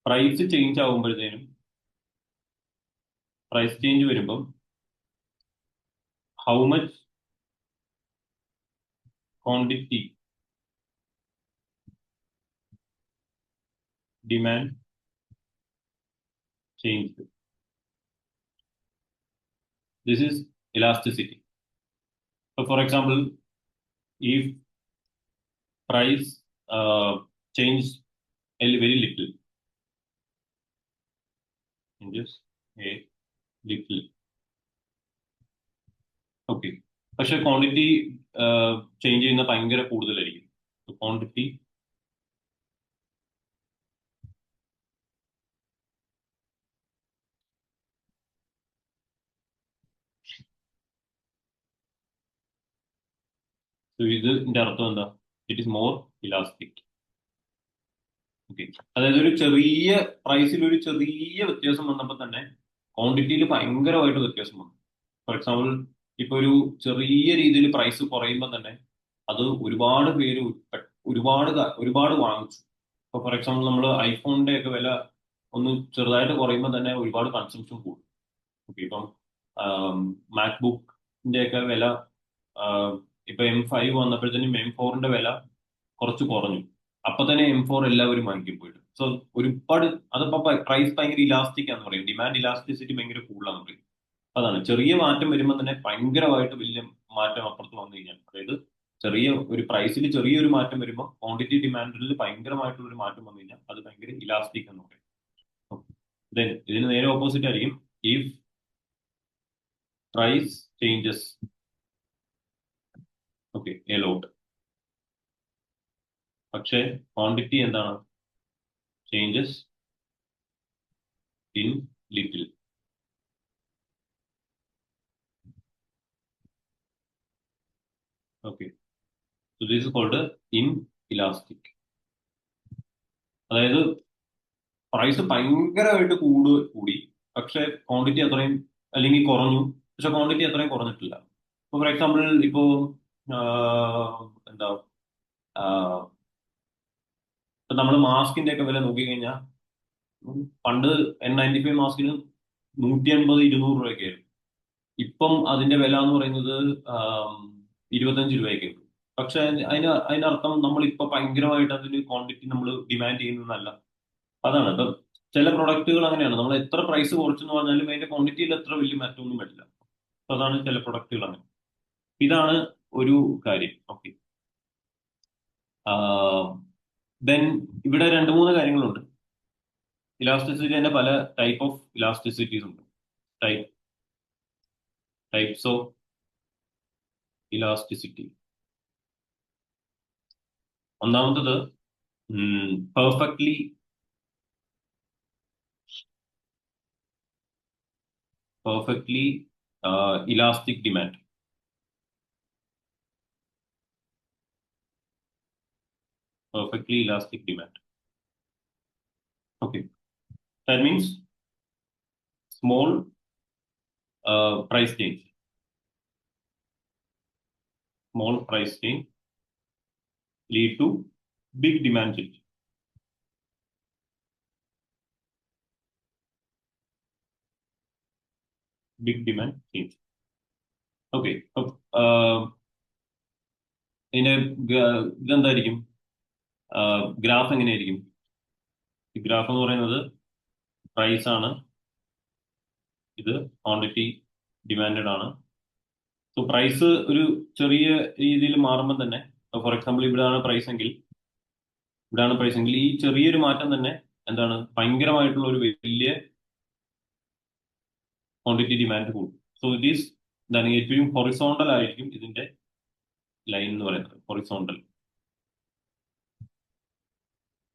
പ്രൈസ് ചേഞ്ച് ആകുമ്പോഴത്തേനും, പ്രൈസ് ചേഞ്ച് വരുമ്പം how much quantity demand change. This is elasticity. So, for example, if price change very little, changes a little, okay. പക്ഷെ quantity change ചെയ്യുന്ന ഭയങ്കര കൂടുതലായിരിക്കും. Quantity ഇതിന്റെ അർത്ഥം എന്താ? It is more elastic. Okay, അതായത് ഒരു ചെറിയ പ്രൈസിൽ ഒരു ചെറിയ വ്യത്യാസം വന്നപ്പോൾ തന്നെ ക്വാണ്ടിറ്റിയിൽ ഭയങ്കരമായിട്ട് വ്യത്യാസം വന്നു. ഫോർ എക്സാമ്പിൾ, ഇപ്പൊ ഒരു ചെറിയ രീതിയിൽ പ്രൈസ് കുറയുമ്പോൾ തന്നെ അത് ഒരുപാട് പേര് ഒരുപാട് വാങ്ങിച്ചു. ഇപ്പൊ ഫോർ എക്സാമ്പിൾ നമ്മൾ ഐഫോണിന്റെ ഒക്കെ വില ഒന്ന് ചെറുതായിട്ട് കുറയുമ്പോൾ തന്നെ ഒരുപാട് കൺസംഷൻ കൂടും. ഓക്കെ, ഇപ്പം മാക്ബുക്കിന്റെ ഒക്കെ വില ഇപ്പൊ M5 വന്നപ്പോഴത്തേനും M4ന്റെ വില കുറച്ച് കുറഞ്ഞു. അപ്പൊ തന്നെ M4 എല്ലാവരും വാങ്ങിക്കും പോയിട്ട്. സോ ഒരുപാട് അതപ്പോ പ്രൈസ് ഭയങ്കര ഇലാസ്റ്റിക് ആണെന്ന് പറയും. ഡിമാൻഡ് ഇലാസ്റ്റിസിറ്റി ഭയങ്കര കൂടുതലാണെന്ന് പറയും. അതാണ് ചെറിയ മാറ്റം വരുമ്പോൾ തന്നെ ഭയങ്കരമായിട്ട് വലിയ മാറ്റം അപ്പുറത്ത് വന്നു കഴിഞ്ഞാൽ, അതായത് ചെറിയ ഒരു പ്രൈസിൽ ചെറിയൊരു മാറ്റം വരുമ്പോൾ ക്വാണ്ടിറ്റി ഡിമാൻഡിൽ ഭയങ്കരമായിട്ടുള്ള ഒരു മാറ്റം വന്നു കഴിഞ്ഞാൽ അത് ഭയങ്കര ഇലാസ്റ്റിക് എന്ന് പറയും. Then ഇതിന് നേരെ ഓപ്പോസിറ്റ് ആയിരിക്കും if price changes, okay, a lot. പക്ഷേ ക്വാണ്ടിറ്റി എന്താണ്? Changes in little. Okay, so this is called inelastic. അതായത് പ്രൈസ് ഭയങ്കരമായിട്ട് കൂടി, പക്ഷെ ക്വാണ്ടിറ്റി അത്രയും അല്ലെങ്കിൽ കുറഞ്ഞു, പക്ഷെ ക്വാണ്ടിറ്റി അത്രയും കുറഞ്ഞിട്ടില്ല. ഇപ്പൊ ഫോർ എക്സാമ്പിൾ ഇപ്പോ എന്താ ഇപ്പൊ നമ്മൾ മാസ്കിന്റെ ഒക്കെ വില നോക്കിക്കഴിഞ്ഞാൽ പണ്ട് N95 മാസ്കിന് 150-200 രൂപയൊക്കെയായിരുന്നു. ഇപ്പം അതിന്റെ വില എന്ന് പറയുന്നത് 25 രൂപയൊക്കെ ഉള്ളൂ. പക്ഷെ അതിനർത്ഥം നമ്മൾ ഇപ്പൊ ഭയങ്കരമായിട്ട് അതിന് ക്വാണ്ടിറ്റി നമ്മൾ ഡിമാൻഡ് ചെയ്യുന്നതല്ല. അതാണ് ഇപ്പം ചില പ്രൊഡക്റ്റുകൾ അങ്ങനെയാണ്. നമ്മൾ എത്ര പ്രൈസ് കുറച്ചെന്ന് പറഞ്ഞാലും അതിന്റെ ക്വാണ്ടിറ്റിയിൽ എത്ര വലിയ മാറ്റമൊന്നും വരില്ല. അപ്പൊ അതാണ് ചില പ്രൊഡക്റ്റുകൾ അങ്ങനെ. ഇതാണ് ഒരു കാര്യം. ഓക്കെ, ദെൻ ഇവിടെ 2-3 കാര്യങ്ങളുണ്ട്. ഇലാസ്റ്റിസിറ്റി തന്നെ പല ടൈപ്പ് ഓഫ് ഇലാസ്റ്റിസിറ്റീസ് ഉണ്ട്. Types of elasticity. ഒന്നാമത്തത് perfectly elastic demand. Perfectly elastic demand. Okay, that means small price change. Small price change lead to big demand change. Big demand change. Okay, ഇതിന്റെ ഇതെന്തായിരിക്കും? Graph എങ്ങനെയായിരിക്കും? ഈ graph എന്ന് പറയുന്നത് price ആണ്, ഇത് quantity demanded ആണ്. So price ഒരു ചെറിയ രീതിയിൽ മാറുമ്പോൾ തന്നെ, ഫോർ എക്സാമ്പിൾ ഇവിടെയാണ് പ്രൈസ് എങ്കിൽ ഈ ചെറിയൊരു മാറ്റം തന്നെ എന്താണ് ഭയങ്കരമായിട്ടുള്ള ഒരു വലിയ ക്വാണ്ടിറ്റി ഡിമാൻഡ് കൂടും. സോ ഇറ്റ് ഈസ് എന്താണ് ഏറ്റവും ഹൊറിസോണ്ടൽ ആയിരിക്കും ഇതിന്റെ ലൈൻ എന്ന് പറയുന്നത്, ഹൊറിസോണ്ടൽ.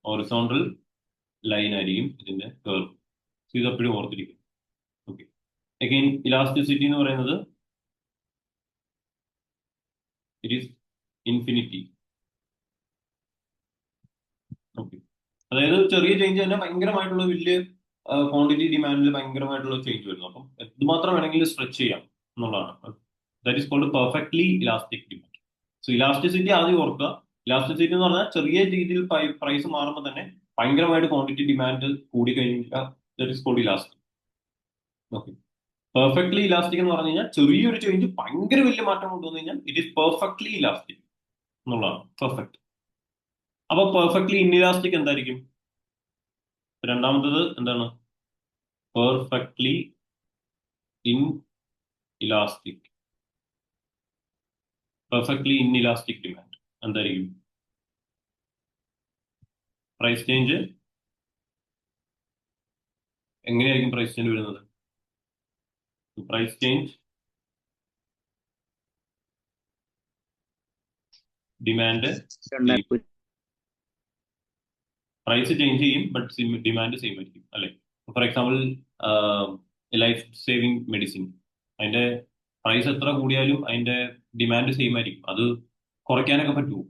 ഹൊറിസോണ്ടൽ ലൈൻ ആയിരിക്കും ഇതിന്റെ കേർവ്. ഇത് എപ്പോഴും ഓർത്തിരിക്കും. ഓക്കെ. അഗൈൻ ഇലാസ്റ്റിസിറ്റി എന്ന് പറയുന്നത് ഇറ്റ് ഈസ് ഇൻഫിനിറ്റി. ഓക്കെ. അതായത് ചെറിയ ചേഞ്ച് തന്നെ ഭയങ്കരമായിട്ടുള്ള വലിയ ക്വാണ്ടിറ്റി ഡിമാൻഡിൽ ഭയങ്കരമായിട്ടുള്ള ചേഞ്ച് വരുന്നു. അപ്പം എന്തുമാത്രം വേണമെങ്കിലും സ്ട്രെച്ച് ചെയ്യാം എന്നുള്ളതാണ്. That is called perfectly elastic demand. So elasticity ആദ്യം ഓർക്കുക. ഇലാസ്റ്റിസിറ്റി എന്ന് പറഞ്ഞാൽ ചെറിയ രീതിയിൽ പ്രൈസ് മാറുമ്പോൾ തന്നെ ഭയങ്കരമായിട്ട് ക്വാണ്ടിറ്റി ഡിമാൻഡ് കൂടി കഴിഞ്ഞാൽ that is called elastic. Okay. Perfectly elastic എന്ന് പറഞ്ഞു കഴിഞ്ഞാൽ ചെറിയൊരു ചേഞ്ച് ഭയങ്കര വലിയ മാറ്റം കൊണ്ടുവന്നു കഴിഞ്ഞാൽ ഇറ്റ് ഈസ് പെർഫെക്റ്റ്ലി ഇലാസ്റ്റിക് എന്നുള്ളതാണ്. പെർഫെക്റ്റ്. അപ്പൊ പെർഫെക്റ്റ്ലി ഇൻഇലാസ്റ്റിക് എന്തായിരിക്കും? രണ്ടാമത്തത് എന്താണ്? Perfectly in elastic. Perfectly in elastic demand എന്തായിരിക്കും? പ്രൈസ് ചേഞ്ച് എങ്ങനെയായിരിക്കും പ്രൈസ് ചേഞ്ച് വരുന്നത്? Price change demand price change ചെയ്യും ബട്ട് ഡിമാൻഡ് സെയിം ആയിരിക്കും അല്ലെ? For example life saving medicine, അതിന്റെ പ്രൈസ് എത്ര കൂടിയാലും അതിന്റെ ഡിമാൻഡ് സെയിം ആയിരിക്കും. അത് കുറയ്ക്കാനൊക്കെ പറ്റുമോ?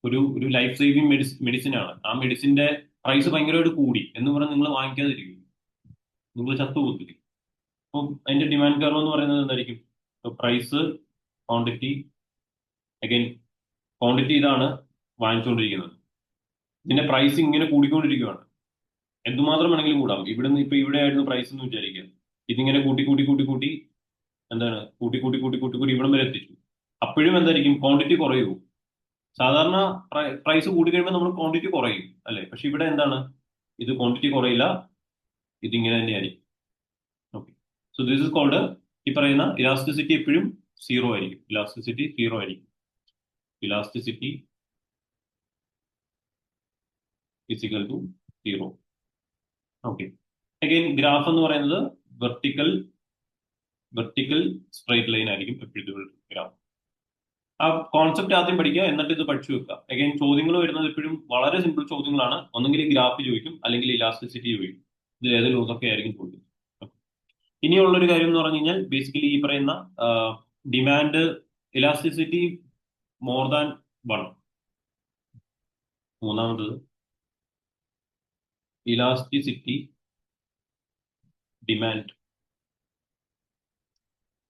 ഒരു ലൈഫ് സേവിങ് മെഡിസിൻ ആണ്. ആ മെഡിസിന്റെ പ്രൈസ് ഭയങ്കരമായിട്ട് കൂടി എന്ന് പറഞ്ഞാൽ നിങ്ങൾ വാങ്ങിക്കാതിരിക്കും, നിങ്ങൾ ചത്തുപോകത്തില്ലേ? അപ്പം അതിന്റെ ഡിമാൻഡ് കാരണം എന്ന് പറയുന്നത് എന്തായിരിക്കും? പ്രൈസ്, ക്വാണ്ടിറ്റി, അഗൈൻ ക്വാണ്ടിറ്റി ഇതാണ് വാങ്ങിച്ചുകൊണ്ടിരിക്കുന്നത്. ഇതിന്റെ പ്രൈസ് ഇങ്ങനെ കൂടിക്കൊണ്ടിരിക്കുകയാണ്. എന്തുമാത്രം വേണമെങ്കിലും കൂടാം. ഇവിടുന്ന് ഇപ്പൊ ഇവിടെ ആയിരുന്നു പ്രൈസ് എന്ന് വിചാരിക്കുക. ഇതിങ്ങനെ കൂട്ടി കൂട്ടി കൂട്ടി കൂട്ടി എന്താണ് കൂട്ടി കൂട്ടി കൂട്ടി കൂട്ടി കൂട്ടി ഇവിടം വരെ എത്തിച്ചു. അപ്പോഴും എന്തായിരിക്കും? ക്വാണ്ടിറ്റി കുറയൂ. സാധാരണ പ്രൈസ് കൂടി കഴിയുമ്പോൾ നമ്മൾ ക്വാണ്ടിറ്റി കുറയും അല്ലെ? പക്ഷെ ഇവിടെ എന്താണ്? ഇത് ക്വാണ്ടിറ്റി കുറയില്ല, ഇതിങ്ങനെ തന്നെയായിരിക്കും. Okay. So this is called, ഈ പറയുന്ന ഇലാസ്റ്റിസിറ്റി എപ്പോഴും സീറോ ആയിരിക്കും. ഇലാസ്റ്റിസിറ്റി സീറോ ആയിരിക്കും. Elasticity is equal to 0. Okay. Again graph എന്ന് പറയുന്നത് വെർട്ടിക്കൽ സ്ട്രൈറ്റ് ലൈൻ ആയിരിക്കും എപ്പോഴും ഗ്രാഫ്. ആ കോൺസെപ്റ്റ് ആദ്യം പഠിക്കുക, എന്നിട്ട് ഇത് പഠിച്ചു വെക്കുക. അഗൈൻ ചോദ്യങ്ങൾ വരുന്നത് എപ്പോഴും വളരെ സിമ്പിൾ ചോദ്യങ്ങളാണ്. ഒന്നെങ്കിൽ ഗ്രാഫ് ചോദിക്കും, അല്ലെങ്കിൽ ഇലാസ്റ്റിസിറ്റി ചോദിക്കും. ഇത് ഏത് ലോസൊക്കെ ആയിരിക്കും ചോദിക്കും. ഇനിയുള്ളൊരു കാര്യം എന്ന് പറഞ്ഞു കഴിഞ്ഞാൽ ബേസിക്കലി ഈ പറയുന്ന ഡിമാൻഡ് ഇലാസ്റ്റിസിറ്റി മോർ ദാൻ 1. മൂന്നാമത് ഇലാസ്റ്റിസിറ്റി ഡിമാൻഡ്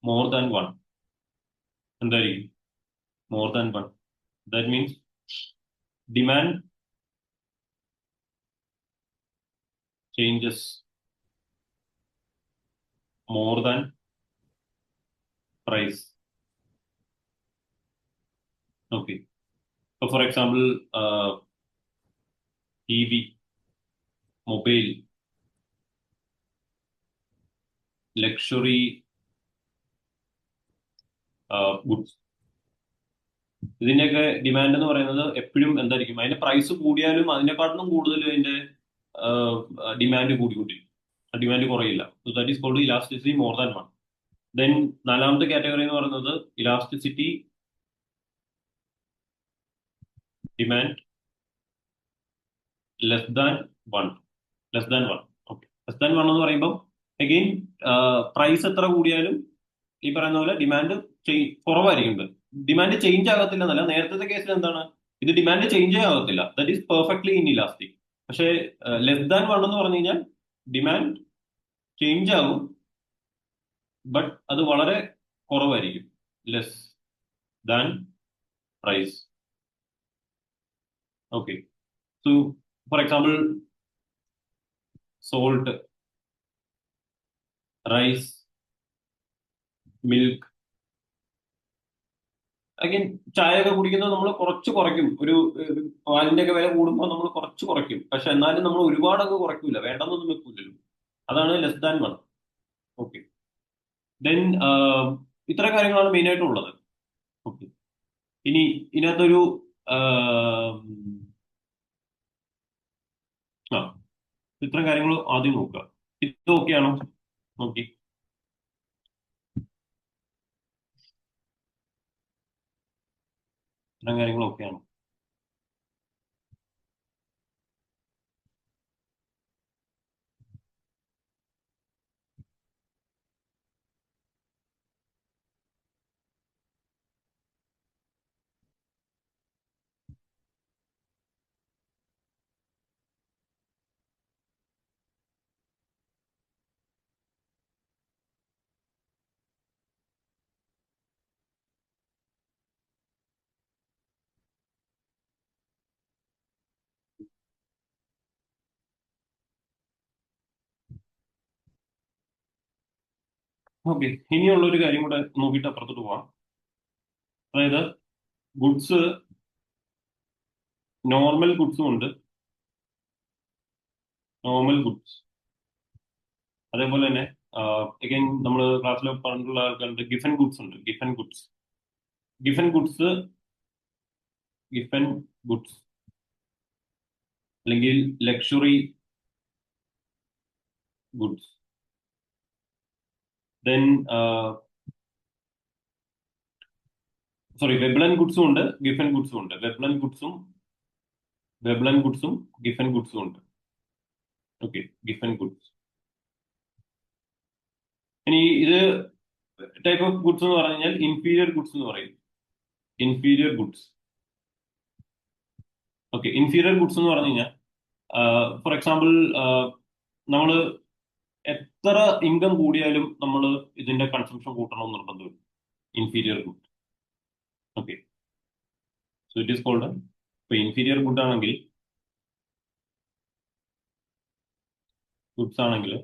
മോർ ദാൻ 1 എന്തായിരിക്കും? More than 1. That means demand changes more than price. Okay. For example TV, mobile, luxury goods, ഇതിന്റെയൊക്കെ ഡിമാൻഡ് എന്ന് പറയുന്നത് എപ്പോഴും എന്തായിരിക്കും? അതിന്റെ പ്രൈസ് കൂടിയാലും അതിനെക്കാട്ടിലും കൂടുതൽ അതിന്റെ ഡിമാൻഡ് കൂടിക്കൊണ്ടിരിക്കും. ഡിമാൻഡ് കുറയില്ല. So that is called elasticity more than 1. Then നാലാമത്തെ കാറ്റഗറി എന്ന് പറയുന്നത് elasticity demand less than 1. Less than 1. Okay. Less than 1 എന്ന് പറയുമ്പോൾ അഗെയിൻ പ്രൈസ് എത്ര കൂടിയാലും ഈ പറയുന്ന പോലെ ഡിമാൻഡ് കുറവായിരിക്കും. ഡിമാൻഡ് ചേഞ്ച് ആകത്തില്ല എന്നല്ല. നേരത്തെ കേസിൽ എന്താണ്? ഇത് ഡിമാൻഡ് ചേഞ്ചേ ആകത്തില്ല. That is perfectly in elastic. പക്ഷേ ലെസ് ദാൻ 1 എന്ന് പറഞ്ഞു കഴിഞ്ഞാൽ ഡിമാൻഡ് ചേഞ്ച് ആകും, ബട്ട് അത് വളരെ കുറവായിരിക്കും. Less than price. Okay. So for example salt, rice, milk. Again ചായ ഒക്കെ കുടിക്കുന്നത് നമ്മൾ കുറച്ച് കുറയ്ക്കും. ഒരു പാലിന്റെ ഒക്കെ വില കൂടുമ്പോൾ നമ്മൾ കുറച്ച് കുറയ്ക്കും. പക്ഷെ എന്നാലും നമ്മൾ ഒരുപാട് അങ്ങ് കുറയ്ക്കൂല, വേണ്ടെന്നൊന്നും വെക്കൂലല്ലോ. അതാണ് ലെസ് ദാൻ 1. ഓക്കെ. ദെൻ ഇത്ര കാര്യങ്ങളാണ് മെയിൻ ആയിട്ടുള്ളത്. ഓക്കെ. ഇനി ഇതിനകത്തൊരു ആ ഇത്തരം കാര്യങ്ങൾ ആദ്യം നോക്കുക. ഇത് ഓക്കെയാണോ? നോക്കി. ഇത്തരം കാര്യങ്ങൾ ഓക്കെയാണോ? ഓക്കെ, ഇനിയുള്ള ഒരു കാര്യം കൂടെ നോക്കിയിട്ട് അപ്പുറത്തോട്ട് പോവാം. അതായത് ഗുഡ്സ്, നോർമൽ ഗുഡ്സും ഉണ്ട്, നോർമൽ ഗുഡ്സ്. അതേപോലെ തന്നെ അഗൈൻ നമ്മൾ ക്ലാസ്സിൽ പറഞ്ഞിട്ടുള്ള ആൾക്കാരുണ്ട്, ഗിഫൻ ഗുഡ്സ് ഉണ്ട്. Giffen goods, Giffen goods, Giffen goods അല്ലെങ്കിൽ luxury goods. Then sorry, Veblen ഗുഡ്സും ഉണ്ട്, ഗിഫൻ ഗുഡ്സും ഉണ്ട്. വെബ്ലൻ ഗുഡ്സും ഗിഫൻ ഗുഡ്സും ഉണ്ട്. Okay, Giffen goods. ഇനി ഇത് ടൈപ്പ് ഓഫ് ഗുഡ്സ് എന്ന് പറഞ്ഞു കഴിഞ്ഞാൽ ഇൻഫീരിയർ ഗുഡ്സ് എന്ന് പറയും. Inferior goods. Okay, inferior goods എന്ന് പറഞ്ഞു കഴിഞ്ഞാൽ ഫോർ എക്സാമ്പിൾ നമ്മൾ എത്ര ഇൻകം കൂടിയാലും നമ്മൾ ഇതിന്റെ കൺസംഷൻ കൂട്ടണം എന്ന് നിർബന്ധമില്ല. Inferior good. Okay, so it is called. ഇപ്പൊ ഇൻഫീരിയർ ഗുഡ് ആണെങ്കിൽ, ഗുഡ്സ് ആണെങ്കിൽ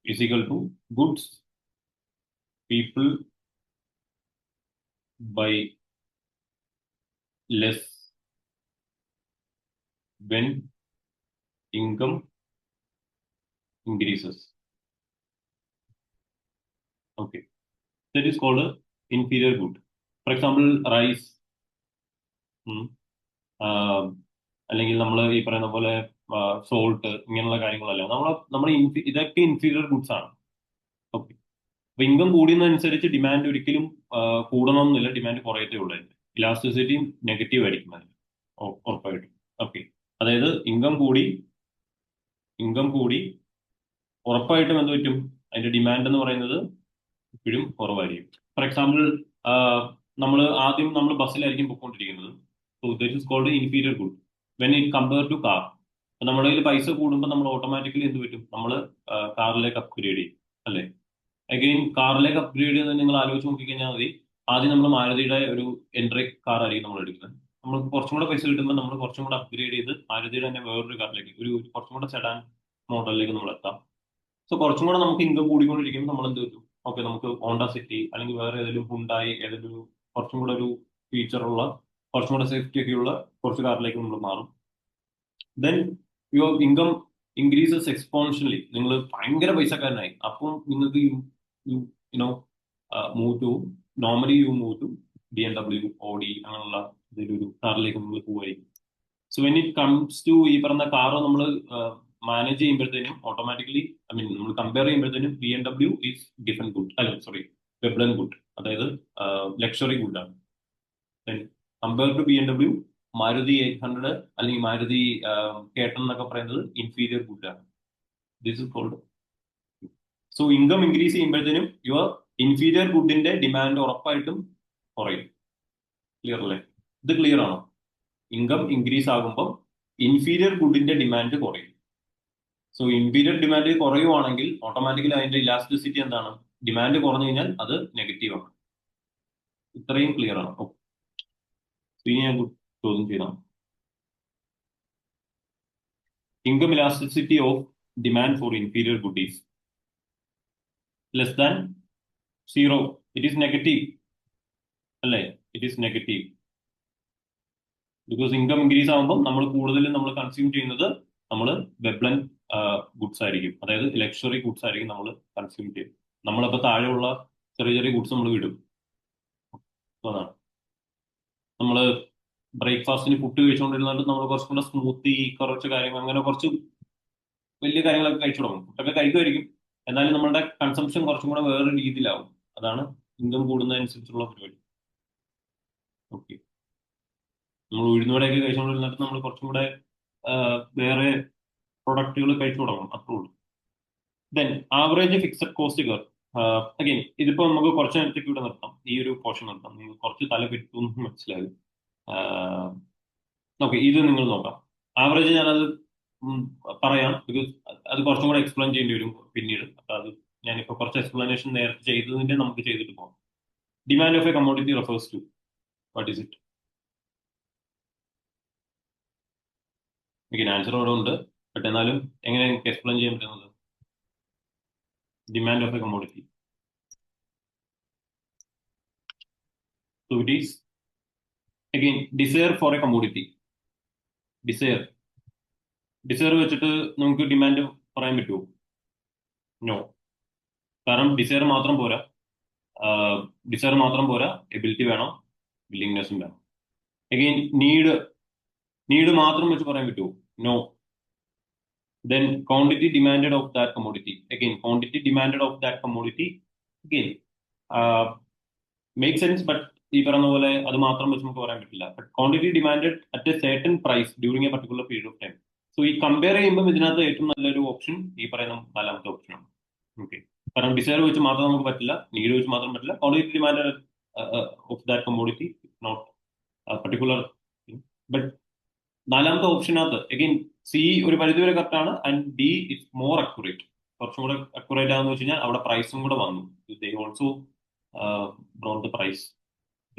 is equal to goods people by less when income increases. Okay, that is called a inferior good. For example, rice, അല്ലെങ്കിൽ നമ്മൾ ഈ പറയുന്ന പോലെ സോൾട്ട്, ഇങ്ങനെയുള്ള കാര്യങ്ങളല്ല നമ്മൾ ഇതൊക്കെ ഇൻഫീരിയർ ഗുഡ്സ് ആണ്. ഓക്കെ, അപ്പൊ ഇൻകം കൂടുന്നതനുസരിച്ച് ഡിമാൻഡ് ഒരിക്കലും കൂടണമെന്നില്ല, ഡിമാൻഡ് കുറയത്തേ ഉള്ളൂ. ഇലാസ്റ്റിസിറ്റി നെഗറ്റീവ് ആയിരിക്കും അതിന് ഉറപ്പായിട്ടും. ഓക്കെ, അതായത് ഇൻകം കൂടി ഉറപ്പായിട്ടും എന്ത് പറ്റും, അതിന്റെ ഡിമാൻഡ് എന്ന് പറയുന്നത് ഇപ്പോഴും കുറവായിരിക്കും. ഫോർ എക്സാമ്പിൾ, നമ്മൾ ബസ്സിലായിരിക്കും പോയിക്കൊണ്ടിരിക്കുന്നത്. So this is called inferior good when it compare to car. അപ്പൊ നമ്മുടെ കയ്യിൽ പൈസ കൂടുമ്പോൾ നമ്മൾ ഓട്ടോമാറ്റിക്കലി എന്ത് പറ്റും, നമ്മൾ കാറിലേക്ക് അപ്ഗ്രേഡ് ചെയ്യും, അല്ലേ? അഗെയിൻ കാറിലേക്ക് അപ്ഗ്രേഡ് ചെയ്യുന്നത് നിങ്ങൾ ആലോചിച്ച് നോക്കിക്കഴിഞ്ഞാൽ മതി. ആദ്യം നമ്മൾ മാരുതിയുടെ ഒരു എൻട്രി കാർ ആയിരിക്കും നമ്മൾ എടുക്കുന്നത്. നമ്മൾ കുറച്ചും കൂടെ പൈസ കിട്ടുമ്പോൾ നമ്മൾ കുറച്ചും കൂടെ അപ്ഗ്രേഡ് ചെയ്ത് മാരുതിയുടെ തന്നെ വേറൊരു കാറിലേക്ക്, ഒരു കുറച്ചും കൂടെ സെഡാൻ മോഡലിലേക്ക് നമ്മൾ എത്താം. സോ കുറച്ചും കൂടെ നമുക്ക് ഇൻകം കൂടിക്കൊണ്ടിരിക്കുമ്പോൾ നമ്മൾ എന്ത് പറ്റും, ഓക്കെ, നമുക്ക് ഹോണ്ട സിറ്റി അല്ലെങ്കിൽ വേറെ ഏതെങ്കിലും ഹുണ്ടായി, ഏതെങ്കിലും കുറച്ചും കൂടെ ഒരു ഫീച്ചറുള്ള, കുറച്ചും കൂടെ സേഫ്റ്റി ഒക്കെ ഉള്ള കുറച്ച് കാറിലേക്ക് നമ്മൾ മാറും. Then your income increases exponentially. നിങ്ങൾ ഭയങ്കര പൈസക്കാരനായി, അപ്പം നിങ്ങൾക്ക് you know move to, normally you move to BMW, Audi അങ്ങനെയുള്ള ഒരു കാറിലേക്ക് നമ്മൾ പോവുമായിരിക്കും. So when it comes to ഈ പറഞ്ഞ കാറ് നമ്മൾ മാനേജ് ചെയ്യുമ്പോഴത്തേനും ഓട്ടോമാറ്റിക്കലി, ഐ മീൻ നമ്മൾ കമ്പയർ ചെയ്യുമ്പോഴത്തേനും BMW ഈസ് ഗിഫൻ ഗുഡ്, അല്ല സോറി, വെബ്ലൻ ഗുഡ്, അതായത് ലക്ഷറി ഗുഡാണ്. കമ്പയർ ടു BMW, മാരുതി 800 അല്ലെങ്കിൽ മാരുതി കേട്ടൺ എന്നൊക്കെ പറയുന്നത് ഇൻഫീരിയർ ഗുഡാണ്. This is called. So income increase ചെയ്യുമ്പോഴത്തേനും യുവർ ഇൻഫീരിയർ ഗുഡിന്റെ ഡിമാൻഡ് ഉറപ്പായിട്ടും കുറയും. ക്ലിയർ അല്ലേ? ഇത് ക്ലിയർ ആണോ? ഇൻകം ഇൻക്രീസ് ആകുമ്പോൾ ഇൻഫീരിയർ ഗുഡിന്റെ ഡിമാൻഡ് കുറയും. സോ ഇൻഫീരിയർ ഡിമാൻഡ് കുറയുവാണെങ്കിൽ ഓട്ടോമാറ്റിക്കലി അതിന്റെ ഇലാസ്റ്റിസിറ്റി എന്താണ്? ഡിമാൻഡ് കുറഞ്ഞു കഴിഞ്ഞാൽ അത് നെഗറ്റീവ് ആണ്. ഇത്രയും ക്ലിയർ ആണ്. ഇനി ഞാൻ ചോദ്യം ചെയ്യണം. Income elasticity of demand for inferior good is less than 0. It is negative, അല്ലേ? It is negative because income increase ആകുമ്പോൾ നമ്മൾ കൂടുതലും നമ്മൾ കൺസ്യൂം ചെയ്യുന്നത് നമ്മൾ വെബ്ലൻ ഗുഡ്സ് ആയിരിക്കും, അതായത് ലക്ഷറി ഗുഡ്സ് ആയിരിക്കും നമ്മൾ കൺസ്യൂം ചെയ്യും. നമ്മളപ്പോൾ താഴെയുള്ള ചെറിയ ചെറിയ ഗുഡ്സ് നമ്മൾ വിടും. അതാണ് നമ്മൾ ബ്രേക്ക്ഫാസ്റ്റിന് പുട്ട് കഴിച്ചുകൊണ്ടിരുന്നിട്ട് നമ്മൾ കുറച്ചും കൂടെ സ്മൂത്തി, കുറച്ച് കാര്യങ്ങൾ, അങ്ങനെ കുറച്ച് വലിയ കാര്യങ്ങളൊക്കെ കഴിച്ചു തുടങ്ങും. പുട്ടൊക്കെ കഴിക്കുമായിരിക്കും, എന്നാലും നമ്മളുടെ കൺസംഷൻ കുറച്ചും കൂടെ വേറൊരു രീതിയിലാവും. അതാണ് ഇൻകം കൂടുന്നതനുസരിച്ചുള്ള പരിപാടി. ഓക്കെ, നമ്മൾ ഉഴുന്നുവടയൊക്കെ കഴിച്ചുകൊണ്ടിരുന്നിട്ട് നമ്മൾ കുറച്ചും കൂടെ വേറെ പ്രൊഡക്റ്റുകൾ കഴിച്ചു തുടങ്ങും, അത്രേ ഉള്ളൂ. Then average fixed cost curve. Again ഇതിപ്പോ നമുക്ക് കുറച്ച് നേരത്തേക്ക് ഇവിടെ നിർത്താം, ഈ ഒരു പോർഷൻ നിർത്താം. നിങ്ങൾ കുറച്ച് തല പറ്റും മനസ്സിലാകും. ഓക്കെ, ഇത് നിങ്ങൾ നോക്കാം. ആവറേജ് ഞാനത് പറയാം, ബിക്കോസ് അത് കുറച്ചും കൂടെ എക്സ്പ്ലെയിൻ ചെയ്യേണ്ടി വരും പിന്നീട്. അപ്പൊ അത് ഞാനിപ്പോ കുറച്ച് എക്സ്പ്ലനേഷൻ നേരത്തെ ചെയ്തതിന്റെ നമുക്ക് ചെയ്തിട്ട് പോകാം. Demand of a commodity refers to what is it? എനിക്ക് ആൻസർ അവിടെ ഉണ്ട്, ബട്ട് എന്നാലും എങ്ങനെ എനിക്ക് എക്സ്പ്ലെയിൻ ചെയ്യാൻ പറ്റുന്നത്? demand of a commodity. So it is again desire for a commodity. Desire വെച്ചിട്ട് നമുക്ക് ഡിമാൻഡ് പറയാൻ പറ്റുമോ? നോ. കാരണം ഡിസയർ മാത്രം പോരാ, എബിലിറ്റി വേണം, വില്ലിങ്നെസ്സും വേണം. അഗെയിൻ നീഡ് മാത്രം വെച്ച് പറയാൻ പറ്റുമോ? No. Then quantity demanded of that commodity. Again make sense, but ഈ പറയുന്ന പോലെ അത് മാത്രം വെച്ച് നമുക്ക് പറയാൻ പറ്റില്ല. But quantity demanded at a certain price during a particular period of time. So ഈ കമ്പയർ ചെയ്യുമ്പോൾ ഇതിനകത്ത് ഏറ്റവും നല്ലൊരു ഓപ്ഷൻ ഈ പറയുന്ന നാലാമത്തെ ഓപ്ഷനാണ്. ഓക്കെ, കാരണം ഡിസയർ വെച്ച് മാത്രം നമുക്ക് പറ്റില്ല, നീഡ് വെച്ച് മാത്രം പറ്റില്ല. Quantity demand of that commodity not particular. But നാലാമത്തെ ഓപ്ഷനകത്ത് അഗെയിൻ സി ഒരു പരിധിവരെ കറക്റ്റ് ആണ്, and D is more accurate. കുറച്ചും കൂടെ അക്യുറേറ്റ് ആണെന്ന് വെച്ച് കഴിഞ്ഞാൽ അവിടെ പ്രൈസും കൂടെ വന്നു. They also brought the price,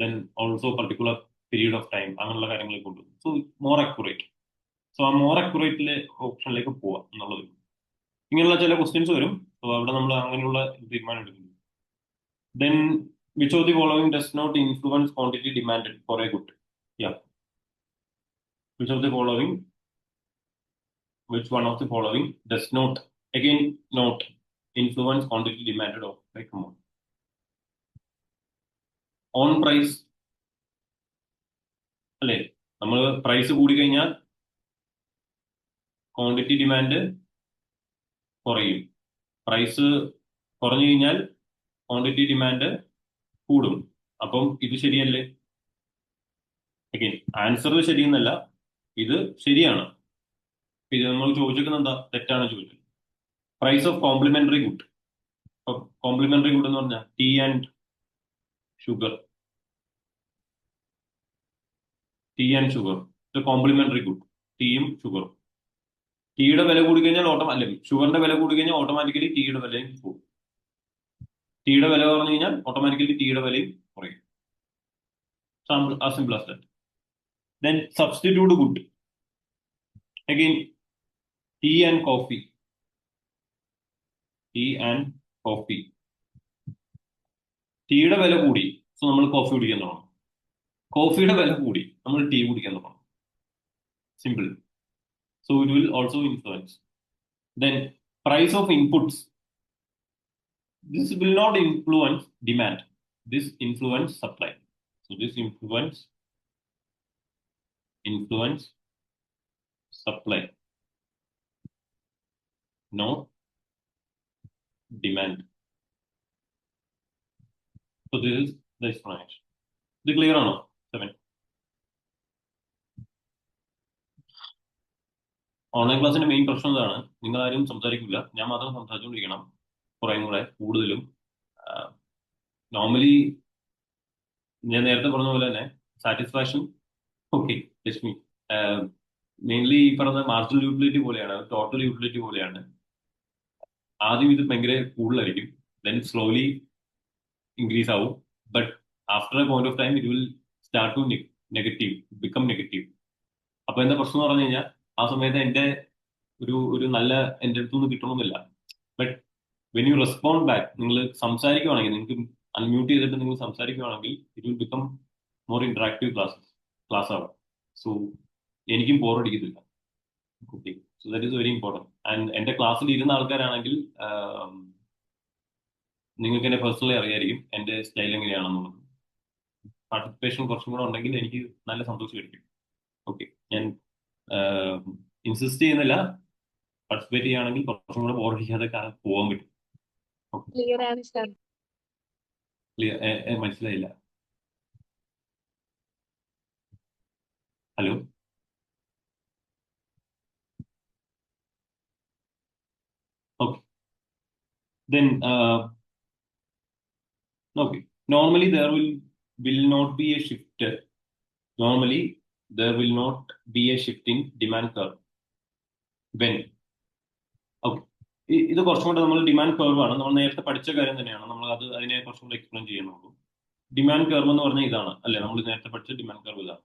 then also particular period of time, അങ്ങനെയുള്ള കാര്യങ്ങളെ കൊണ്ടുവന്നു. So more accurate. സോ ആ മോർ അക്യുറേറ്റിലെ ഓപ്ഷനിലേക്ക് പോവാം എന്നുള്ളത്. ഇങ്ങനെയുള്ള ചില ക്വസ്റ്റ്യൻസ് വരും. സോ അവിടെ നമ്മൾ അങ്ങനെയുള്ള തീരുമാനം എടുക്കുന്നു. Then which of the following does not influence quantity demanded for a good? Yeah, which of the following which one of the following does not, again not, influence quantity demanded of a commodity? On price അല്ലേ, നമ്മൾ price കൂടി കഴിഞ്ഞാൽ quantity demand കുറയും. Price കുറഞ്ഞു കഴിഞ്ഞാൽ quantity demand കൂടും. അപ്പം ഇത് ശരിയല്ലേ? അഗെയിൻ ആൻസർ ശരിയെന്നല്ല, ഇത് ശരിയാണ്. ഇത് നമ്മൾ ചോദിച്ചിരിക്കുന്നത് എന്താ? തെറ്റാണ് ചോദിച്ചത്. Price of complementary good. Complementary good എന്ന് പറഞ്ഞാൽ tea and sugar. Complementary good, ടീയും ഷുഗറും. ടീയുടെ വില കൂടി കഴിഞ്ഞാൽ ഷുഗറിന്റെ വില കൂടി കഴിഞ്ഞാൽ ഓട്ടോമാറ്റിക്കലി ടീയുടെ വിലയും കൂടും. ടീയുടെ വില കുറഞ്ഞു കഴിഞ്ഞാൽ ഓട്ടോമാറ്റിക്കലി ടീയുടെ വിലയും കുറയും. Simple as that. Then substitute good. Again, tea and coffee. ടീയുടെ വില കൂടി, സോ നമ്മൾ കോഫി കുടിക്കാൻ തുടങ്ങും. കോഫിയുടെ വില കൂടി, നമ്മൾ ടീ കുടിക്കാൻ തുടങ്ങും. Simple. So it will also influence. Then price of inputs. This will not influence demand. This influence supply. So this influence supply, not demand. So this is the explanation. Is it clear or no? 7. Online ക്ലാസ്സിന്റെ main പ്രശ്നം എന്താണ്? നിങ്ങൾ ആരും സംസാരിക്കില്ല, ഞാൻ മാത്രം സംസാരിച്ചുകൊണ്ടിരിക്കണം. കുറേ കൂടെ കൂടുതലും നോർമലി ഞാൻ നേരത്തെ പറഞ്ഞ പോലെ തന്നെ സാറ്റിസ്ഫാക്ഷൻ ഓക്കെ ലക്ഷ്മി മെയിൻലി ഈ പറഞ്ഞ മാർജിനൽ യൂട്ടിലിറ്റി പോലെയാണ്, ടോട്ടൽ യൂട്ടിലിറ്റി പോലെയാണ്. ആദ്യം ഇത് ഭയങ്കര കൂടുതലായിരിക്കും, ദെൻ സ്ലോലി ഇൻക്രീസ് ആവും. But after a point of time it will start to become negative. അപ്പൊ എന്താ പ്രശ്നം എന്ന് പറഞ്ഞു കഴിഞ്ഞാൽ ആ സമയത്ത് ഒരു നല്ല എൻ്റെ അടുത്തുനിന്ന് കിട്ടണമെന്നില്ല. But when you respond back, നിങ്ങൾ സംസാരിക്കുവാണെങ്കിൽ, നിങ്ങൾക്ക് അൺമ്യൂട്ട് ചെയ്തിട്ട് നിങ്ങൾ സംസാരിക്കുവാണെങ്കിൽ it will become more interactive class ആവാം. സോ എനിക്കും ബോറടിക്കത്തില്ല. Okay, so that is very important. And എൻ്റെ ക്ലാസ്സിൽ ഇരുന്ന ആൾക്കാരാണെങ്കിൽ നിങ്ങൾക്ക് എന്നെ പേഴ്സണലി അറിയായിരിക്കും എൻ്റെ സ്റ്റൈൽ എങ്ങനെയാണെന്നുള്ളത്. പാർട്ടിസിപ്പേഷൻ കുറച്ചും കൂടെ ഉണ്ടെങ്കിൽ എനിക്ക് നല്ല സന്തോഷമായിരിക്കും. ഓക്കെ, ഞാൻ ഇൻസിസ്റ്റ് ചെയ്യുന്നില്ല, പാർട്ടിസിപ്പേറ്റ് ചെയ്യുകയാണെങ്കിൽ കുറച്ചും കൂടെ ബോറടിക്കാതെ പോകാൻ പറ്റും. മനസ്സിലായില്ല? Hello? Okay. Then, okay. Normally there will not be a shift. Normally there will not be a shift in demand curve. When? Okay. ഇത് കുറച്ചും കൂടെ നമ്മൾ ഡിമാൻഡ് കർവ് ആണ്, നമ്മൾ നേരത്തെ പഠിച്ച കാര്യം തന്നെയാണ്. നമ്മൾ അതിനെ കുറച്ചും കൂടെ എക്സ്പ്ലെയിൻ ചെയ്യുന്നുള്ളൂ. ഡിമാൻഡ് കർവ് എന്ന് പറഞ്ഞാൽ ഇതാണ് അല്ലേ, നമ്മൾ നേരത്തെ പഠിച്ച ഡിമാൻഡ് കർവ് ഇതാണ്.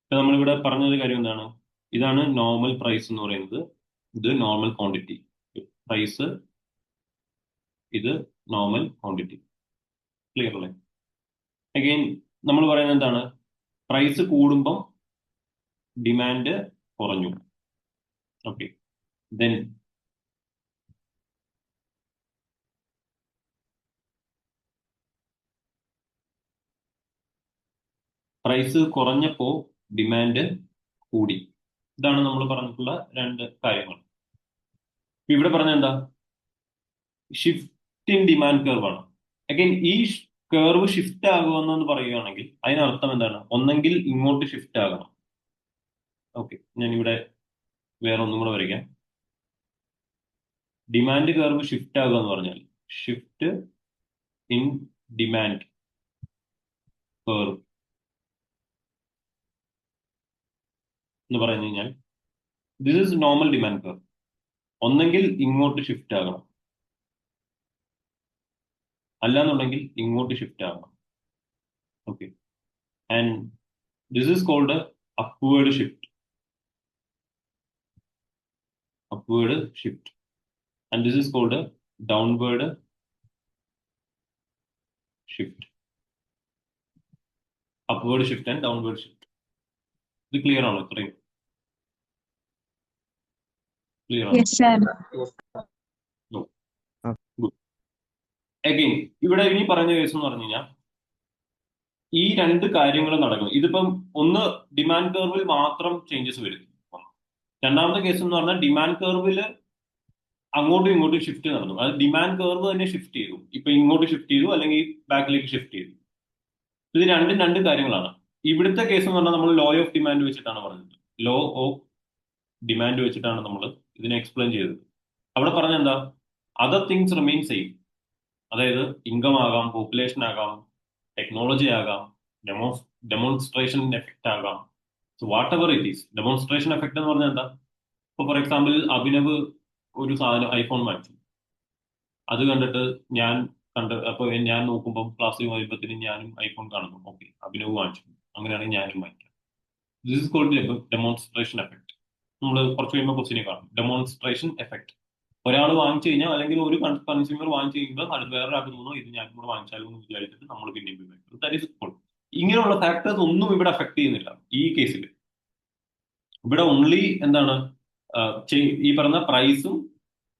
ഇപ്പൊ നമ്മളിവിടെ പറഞ്ഞൊരു കാര്യം എന്താണ്? ഇതാണ് നോർമൽ പ്രൈസ് എന്ന് പറയുന്നത്, ഇത് നോർമൽ ക്വാണ്ടിറ്റി. പ്രൈസ് ഇത് നോർമൽ ക്വാണ്ടിറ്റി. ക്ലിയർ അല്ലേ? അഗെയിൻ നമ്മൾ പറയുന്നത് എന്താണ്? പ്രൈസ് കൂടുമ്പം ഡിമാൻഡ് കുറഞ്ഞു. ഓക്കെ, ദെൻ പ്രൈസ് കുറഞ്ഞപ്പോ ഡിമാൻഡ് കൂടി. ഇതാണ് നമ്മൾ പറഞ്ഞിട്ടുള്ള രണ്ട് കാര്യങ്ങൾ. ഇവിടെ പറഞ്ഞ എന്താ? ഷിഫ്റ്റ് ഇൻ ഡിമാൻഡ് കർവ് ആണ്. അഗൈൻ ഈ കർവ് ഷിഫ്റ്റ് ആകുമെന്ന് പറയുകയാണെങ്കിൽ അതിനർത്ഥം എന്താണ്? ഒന്നെങ്കിൽ ഇങ്ങോട്ട് ഷിഫ്റ്റ് ആകണം. ഓക്കെ, ഞാനിവിടെ വേറെ ഒന്നും കൂടെ വരയ്ക്കാം. ഡിമാൻഡ് കർവ് ഷിഫ്റ്റ് ആകുക എന്ന് പറഞ്ഞാൽ ഷിഫ്റ്റ് ഇൻ ഡിമാൻഡ് കർവ് എന്ന് പറഞ്ഞു കഴിഞ്ഞാൽ this is normal demand curve. ഒന്നെങ്കിൽ ഇങ്ങോട്ട് ഷിഫ്റ്റ് ആകണം, അല്ലാന്നുണ്ടെങ്കിൽ ഇങ്ങോട്ട് ഷിഫ്റ്റ് ആകണം. Okay, and this is called upward shift. Upward shift and this is called downward shift. Upward shift and downward shift. ഇത് ക്ലിയർ ആണോ? ഇത്രയും ക്ലിയർ ആണോ? Yes, sir. അഗെയിൻ ഇവിടെ ഇനി പറഞ്ഞ കേസ് എന്ന് പറഞ്ഞു കഴിഞ്ഞാൽ ഈ രണ്ട് കാര്യങ്ങൾ നടക്കുന്നു. ഇതിപ്പം ഒന്ന് ഡിമാൻഡ് കർവിൽ മാത്രം ചേഞ്ചസ് വരും. രണ്ടാമത്തെ കേസ് എന്ന് പറഞ്ഞാൽ ഡിമാൻഡ് കർവിൽ അങ്ങോട്ടും ഇങ്ങോട്ടും ഷിഫ്റ്റ് നടന്നു. അത് ഡിമാൻഡ് കർവ് തന്നെ ഷിഫ്റ്റ് ചെയ്തു. ഇപ്പൊ ഇങ്ങോട്ട് ഷിഫ്റ്റ് ചെയ്തു, അല്ലെങ്കിൽ ബാക്കിലേക്ക് ഷിഫ്റ്റ് ചെയ്തു. ഇത് രണ്ടും രണ്ട് കാര്യങ്ങളാണ്. ഇവിടുത്തെ കേസ് എന്ന് പറഞ്ഞാൽ നമ്മൾ ലോ ഓഫ് ഡിമാൻഡ് വെച്ചിട്ടാണ് പറഞ്ഞത്. ലോ ഓഫ് ഡിമാൻഡ് വെച്ചിട്ടാണ് നമ്മൾ ഇതിനെ എക്സ്പ്ലെയിൻ ചെയ്തത്. അവിടെ പറഞ്ഞ എന്താ? Other things remain same. അതായത് ഇൻകം ആകാം, പോപ്പുലേഷൻ ആകാം, ടെക്നോളജി ആകാം, ഡെമോൺസ്ട്രേഷൻ എഫക്റ്റ് ആകാം. So what ever it is. Demonstration effect എന്ന് പറഞ്ഞാൽ എന്താ? ഇപ്പൊ ഫോർ എക്സാമ്പിൾ അഭിനവ് ഒരു സാധനം ഐഫോൺ വാങ്ങിച്ചു. അത് കണ്ടിട്ട് അപ്പൊ ഞാൻ നോക്കുമ്പോൾ ക്ലാസ്സിൽ വരുമ്പത്തിന് ഞാനും ഐഫോൺ കാണുന്നു. ഓക്കെ, അഭിനവ് വാങ്ങിച്ചു, അങ്ങനെയാണെങ്കിൽ ഞാനും വാങ്ങിക്കാം. This is called demonstration effect. നമ്മൾ കുറച്ച് കഴിയുമ്പോൾ ക്വസ്റ്റിനെ കാണും. Demonstration effect. ഒരാൾ വാങ്ങിച്ചു കഴിഞ്ഞാൽ, അല്ലെങ്കിൽ ഒരു കൺസ്യൂമർ വാങ്ങിച്ചു കഴിയുമ്പോൾ അത് വേറൊരാൾക്ക് തോന്നുന്നു ഇത് ഞാൻ കൂടെ വാങ്ങിച്ചാലും എന്ന് വിചാരിച്ചിട്ട് നമ്മൾ പിന്നെയും ദാറ്റ് ഈസ് ഇപ്പോൾ. ഇങ്ങനെയുള്ള ഫാക്ടേഴ്സ് ഒന്നും ഇവിടെ അഫക്ട് ചെയ്യുന്നില്ല ഈ കേസിൽ. ഇവിടെ ഓൺലി എന്താണ്? ഈ പറഞ്ഞ പ്രൈസും